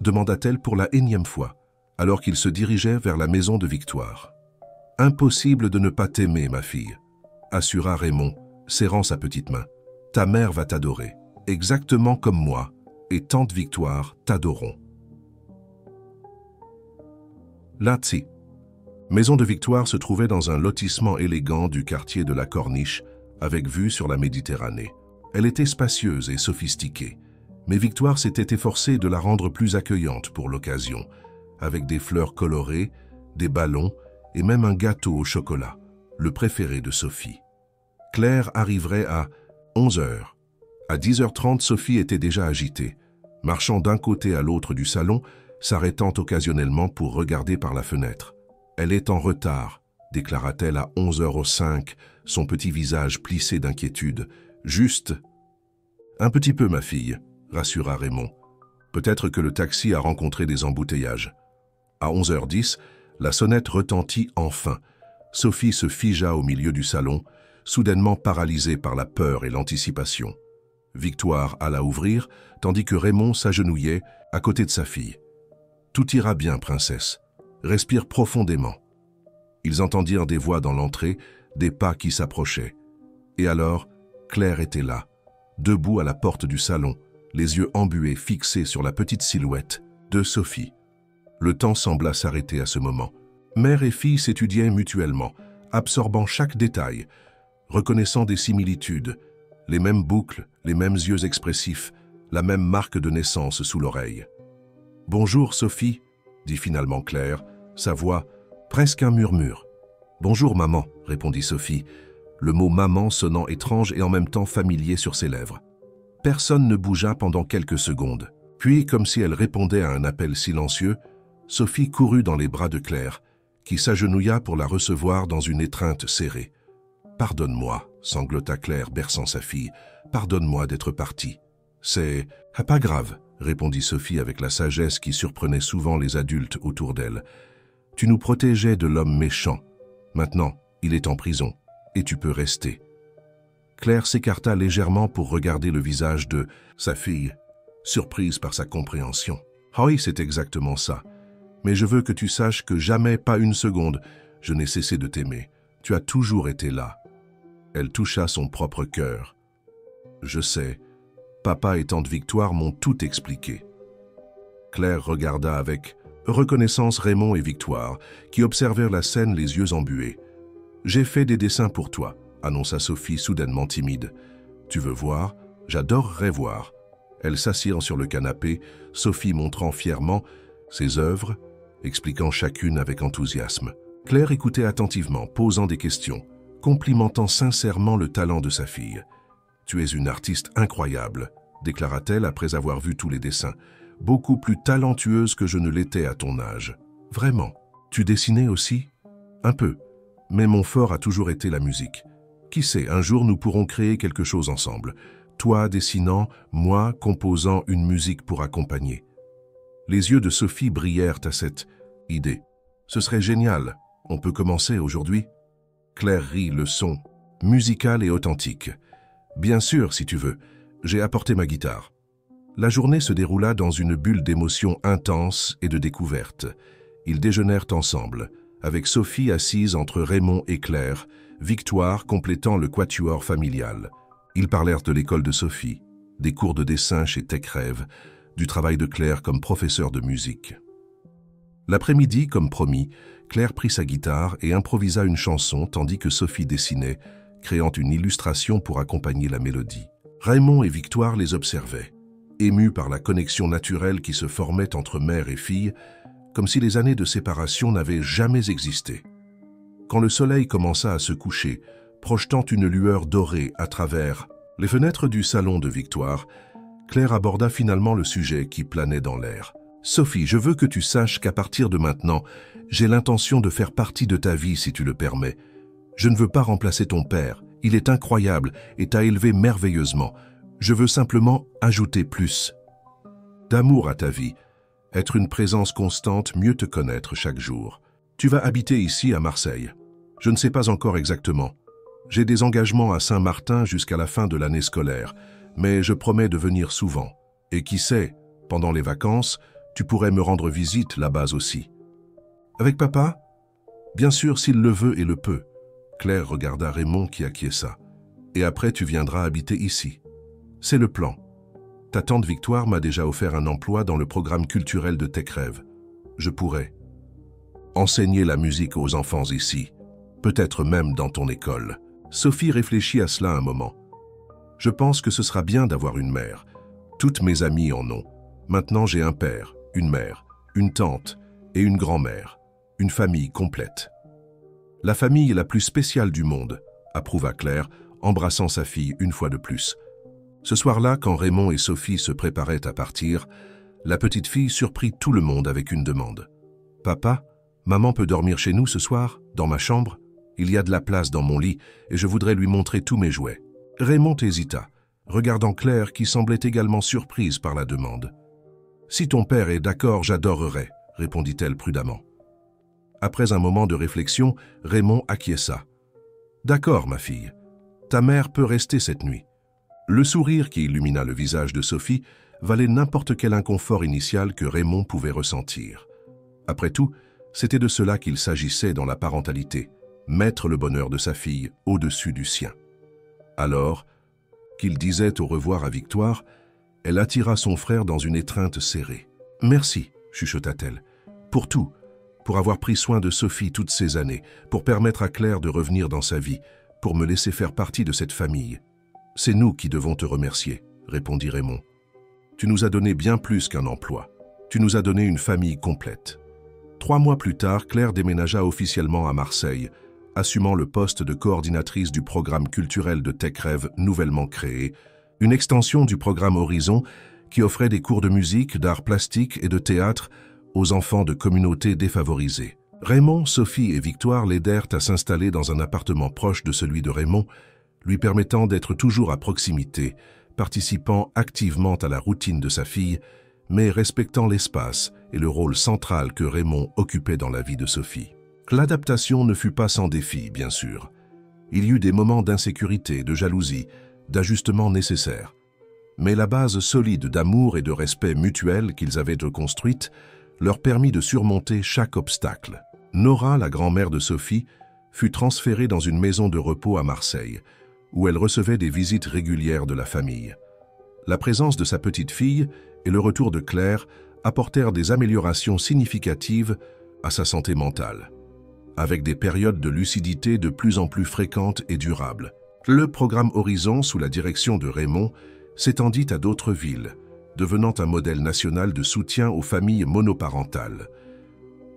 demanda-t-elle pour la énième fois, alors qu'ils se dirigeaient vers la maison de Victoire. « Impossible de ne pas t'aimer, ma fille, » assura Raymond, serrant sa petite main. « Ta mère va t'adorer, exactement comme moi, et tante Victoire t'adoreront. » Lazzi. Maison de Victoire se trouvait dans un lotissement élégant du quartier de la Corniche, avec vue sur la Méditerranée. Elle était spacieuse et sophistiquée, mais Victoire s'était efforcée de la rendre plus accueillante pour l'occasion, avec des fleurs colorées, des ballons et même un gâteau au chocolat, le préféré de Sophie. Claire arriverait à 11h. À 10h30, Sophie était déjà agitée, marchant d'un côté à l'autre du salon, s'arrêtant occasionnellement pour regarder par la fenêtre. « Elle est en retard », déclara-t-elle à 11h05, son petit visage plissé d'inquiétude. « Juste. »« Un petit peu, ma fille, » rassura Raymond. « Peut-être que le taxi a rencontré des embouteillages. » À 11h10, la sonnette retentit enfin. Sophie se figea au milieu du salon, soudainement paralysée par la peur et l'anticipation. Victoire alla ouvrir, tandis que Raymond s'agenouillait à côté de sa fille. « Tout ira bien, princesse. Respire profondément. » Ils entendirent des voix dans l'entrée, des pas qui s'approchaient. Et alors, Claire était là, debout à la porte du salon, les yeux embués fixés sur la petite silhouette de Sophie. Le temps sembla s'arrêter à ce moment. Mère et fille s'étudiaient mutuellement, absorbant chaque détail, reconnaissant des similitudes, les mêmes boucles, les mêmes yeux expressifs, la même marque de naissance sous l'oreille. « Bonjour, Sophie », dit finalement Claire, sa voix presque un murmure. « Bonjour, maman », répondit Sophie, le mot « maman » sonnant étrange et en même temps familier sur ses lèvres. Personne ne bougea pendant quelques secondes. Puis, comme si elle répondait à un appel silencieux, Sophie courut dans les bras de Claire, qui s'agenouilla pour la recevoir dans une étreinte serrée. « Pardonne-moi », sanglota Claire, berçant sa fille. « Pardonne-moi d'être partie. »« C'est pas grave », répondit Sophie avec la sagesse qui surprenait souvent les adultes autour d'elle. « Tu nous protégeais de l'homme méchant. Maintenant, il est en prison, et tu peux rester. » Claire s'écarta légèrement pour regarder le visage de sa fille, surprise par sa compréhension. « Ah oui, c'est exactement ça. Mais je veux que tu saches que jamais, pas une seconde, je n'ai cessé de t'aimer. Tu as toujours été là. » Elle toucha son propre cœur. « Je sais. Papa et tante Victoire m'ont tout expliqué. » Claire regarda avec reconnaissance Raymond et Victoire, qui observèrent la scène les yeux embués. « J'ai fait des dessins pour toi. annonça Sophie soudainement timide. « Tu veux voir? J'adorerais voir. » Elles s'assirent sur le canapé, Sophie montrant fièrement ses œuvres, expliquant chacune avec enthousiasme. Claire écoutait attentivement, posant des questions, complimentant sincèrement le talent de sa fille. « Tu es une artiste incroyable », déclara-t-elle après avoir vu tous les dessins. « Beaucoup plus talentueuse que je ne l'étais à ton âge. Vraiment. Tu dessinais aussi ? Un peu. Mais mon fort a toujours été la musique. Qui sait, un jour nous pourrons créer quelque chose ensemble. Toi dessinant, moi composant une musique pour accompagner. » Les yeux de Sophie brillèrent à cette idée. « Ce serait génial. On peut commencer aujourd'hui ?» Claire rit, le son, musical et authentique. « Bien sûr, si tu veux. J'ai apporté ma guitare. » La journée se déroula dans une bulle d'émotions intenses et de découvertes. Ils déjeunèrent ensemble, avec Sophie assise entre Raymond et Claire, Victoire complétant le quatuor familial. Ils parlèrent de l'école de Sophie, des cours de dessin chez TechRêve, du travail de Claire comme professeur de musique. L'après-midi, comme promis, Claire prit sa guitare et improvisa une chanson tandis que Sophie dessinait, créant une illustration pour accompagner la mélodie. Raymond et Victoire les observaient, émus par la connexion naturelle qui se formait entre mère et fille, comme si les années de séparation n'avaient jamais existé. Quand le soleil commença à se coucher, projetant une lueur dorée à travers les fenêtres du salon de Victoire, Claire aborda finalement le sujet qui planait dans l'air. « Sophie, je veux que tu saches qu'à partir de maintenant, j'ai l'intention de faire partie de ta vie si tu le permets. Je ne veux pas remplacer ton père, il est incroyable et t'a élevé merveilleusement. Je veux simplement ajouter plus d'amour à ta vie, être une présence constante, mieux te connaître chaque jour. Tu vas habiter ici à Marseille. Je ne sais pas encore exactement. J'ai des engagements à Saint-Martin jusqu'à la fin de l'année scolaire, mais je promets de venir souvent. Et qui sait, pendant les vacances, tu pourrais me rendre visite là-bas aussi. Avec papa? Bien sûr, s'il le veut et le peut. » Claire regarda Raymond qui acquiesça. « Et après, tu viendras habiter ici. C'est le plan. Ta tante Victoire m'a déjà offert un emploi dans le programme culturel de TechRêve. Je pourrais enseigner la musique aux enfants ici, peut-être même dans ton école. » Sophie réfléchit à cela un moment. « Je pense que ce sera bien d'avoir une mère. Toutes mes amies en ont. Maintenant, j'ai un père, une mère, une tante et une grand-mère. Une famille complète. » « La famille est la plus spéciale du monde, » approuva Claire, embrassant sa fille une fois de plus. Ce soir-là, quand Raymond et Sophie se préparaient à partir, la petite fille surprit tout le monde avec une demande. « Papa, maman peut dormir chez nous ce soir, dans ma chambre? Il y a de la place dans mon lit et je voudrais lui montrer tous mes jouets. » Raymond hésita, regardant Claire qui semblait également surprise par la demande. « Si ton père est d'accord, j'adorerais, » répondit-elle prudemment. Après un moment de réflexion, Raymond acquiesça. « D'accord, ma fille. Ta mère peut rester cette nuit. » Le sourire qui illumina le visage de Sophie valait n'importe quel inconfort initial que Raymond pouvait ressentir. Après tout, c'était de cela qu'il s'agissait dans la parentalité, mettre le bonheur de sa fille au-dessus du sien. Alors, qu'il disait au revoir à Victoire, elle attira son frère dans une étreinte serrée. « Merci, » chuchota-t-elle, « pour tout. Pour avoir pris soin de Sophie toutes ces années, pour permettre à Claire de revenir dans sa vie, pour me laisser faire partie de cette famille. C'est nous qui devons te remercier, » répondit Raymond. « Tu nous as donné bien plus qu'un emploi. Tu nous as donné une famille complète. » 3 mois plus tard, Claire déménagea officiellement à Marseille, assumant le poste de coordinatrice du programme culturel de TechRêve nouvellement créé, une extension du programme Horizon qui offrait des cours de musique, d'art plastique et de théâtre aux enfants de communautés défavorisées. Raymond, Sophie et Victoire l'aidèrent à s'installer dans un appartement proche de celui de Raymond, lui permettant d'être toujours à proximité, participant activement à la routine de sa fille, mais respectant l'espace et le rôle central que Raymond occupait dans la vie de Sophie. L'adaptation ne fut pas sans défi, bien sûr. Il y eut des moments d'insécurité, de jalousie, d'ajustement nécessaires. Mais la base solide d'amour et de respect mutuel qu'ils avaient construite leur permit de surmonter chaque obstacle. Nora, la grand-mère de Sophie, fut transférée dans une maison de repos à Marseille, où elle recevait des visites régulières de la famille. La présence de sa petite fille et le retour de Claire apportèrent des améliorations significatives à sa santé mentale. avec des périodes de lucidité de plus en plus fréquentes et durables. Le programme Horizon, sous la direction de Raymond, s'étendit à d'autres villes, devenant un modèle national de soutien aux familles monoparentales.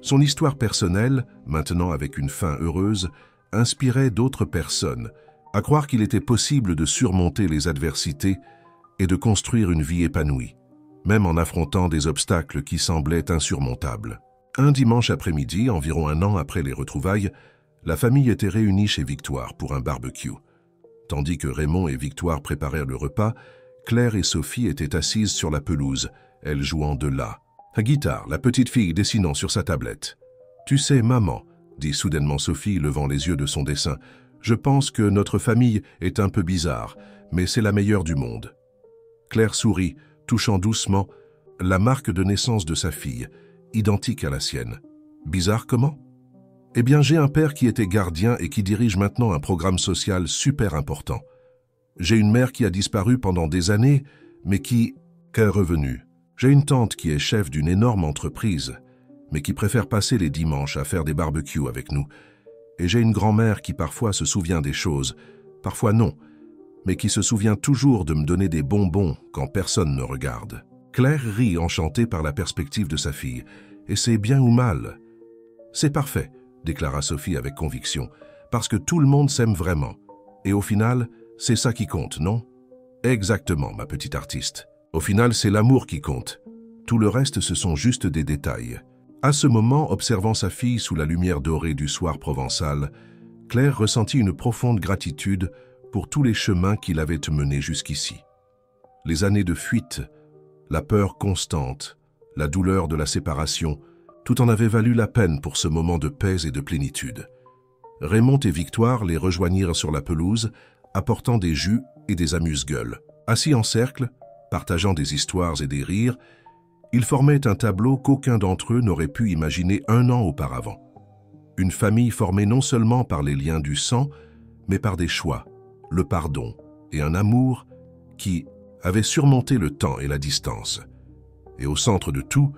Son histoire personnelle, maintenant avec une fin heureuse, inspirait d'autres personnes à croire qu'il était possible de surmonter les adversités et de construire une vie épanouie, même en affrontant des obstacles qui semblaient insurmontables. Un dimanche après-midi, environ un an après les retrouvailles, la famille était réunie chez Victoire pour un barbecue. Tandis que Raymond et Victoire préparèrent le repas, Claire et Sophie étaient assises sur la pelouse, elle jouant de la guitare, la petite fille dessinant sur sa tablette. « Tu sais, maman, » dit soudainement Sophie, levant les yeux de son dessin, « je pense que notre famille est un peu bizarre, mais c'est la meilleure du monde. » Claire sourit, touchant doucement la marque de naissance de sa fille, identique à la sienne. « Bizarre comment ? » « Eh bien, j'ai un père qui était gardien et qui dirige maintenant un programme social super important. J'ai une mère qui a disparu pendant des années, mais qui est revenue. J'ai une tante qui est chef d'une énorme entreprise, mais qui préfère passer les dimanches à faire des barbecues avec nous. Et j'ai une grand-mère qui parfois se souvient des choses, parfois non, mais qui se souvient toujours de me donner des bonbons quand personne ne regarde. » Claire rit, enchantée par la perspective de sa fille. « Et c'est bien ou mal ? » « C'est parfait, » déclara Sophie avec conviction, « parce que tout le monde s'aime vraiment. Et au final, c'est ça qui compte, non ? » « Exactement, ma petite artiste. Au final, c'est l'amour qui compte. Tout le reste, ce sont juste des détails. » À ce moment, observant sa fille sous la lumière dorée du soir provençal, Claire ressentit une profonde gratitude pour tous les chemins qui l'avaient menée jusqu'ici. Les années de fuite, la peur constante, la douleur de la séparation, tout en avait valu la peine pour ce moment de paix et de plénitude. Raymond et Victoire les rejoignirent sur la pelouse, apportant des jus et des amuse-gueules. Assis en cercle, partageant des histoires et des rires, ils formaient un tableau qu'aucun d'entre eux n'aurait pu imaginer un an auparavant. Une famille formée non seulement par les liens du sang, mais par des choix, le pardon et un amour qui avait surmonté le temps et la distance. Et au centre de tout,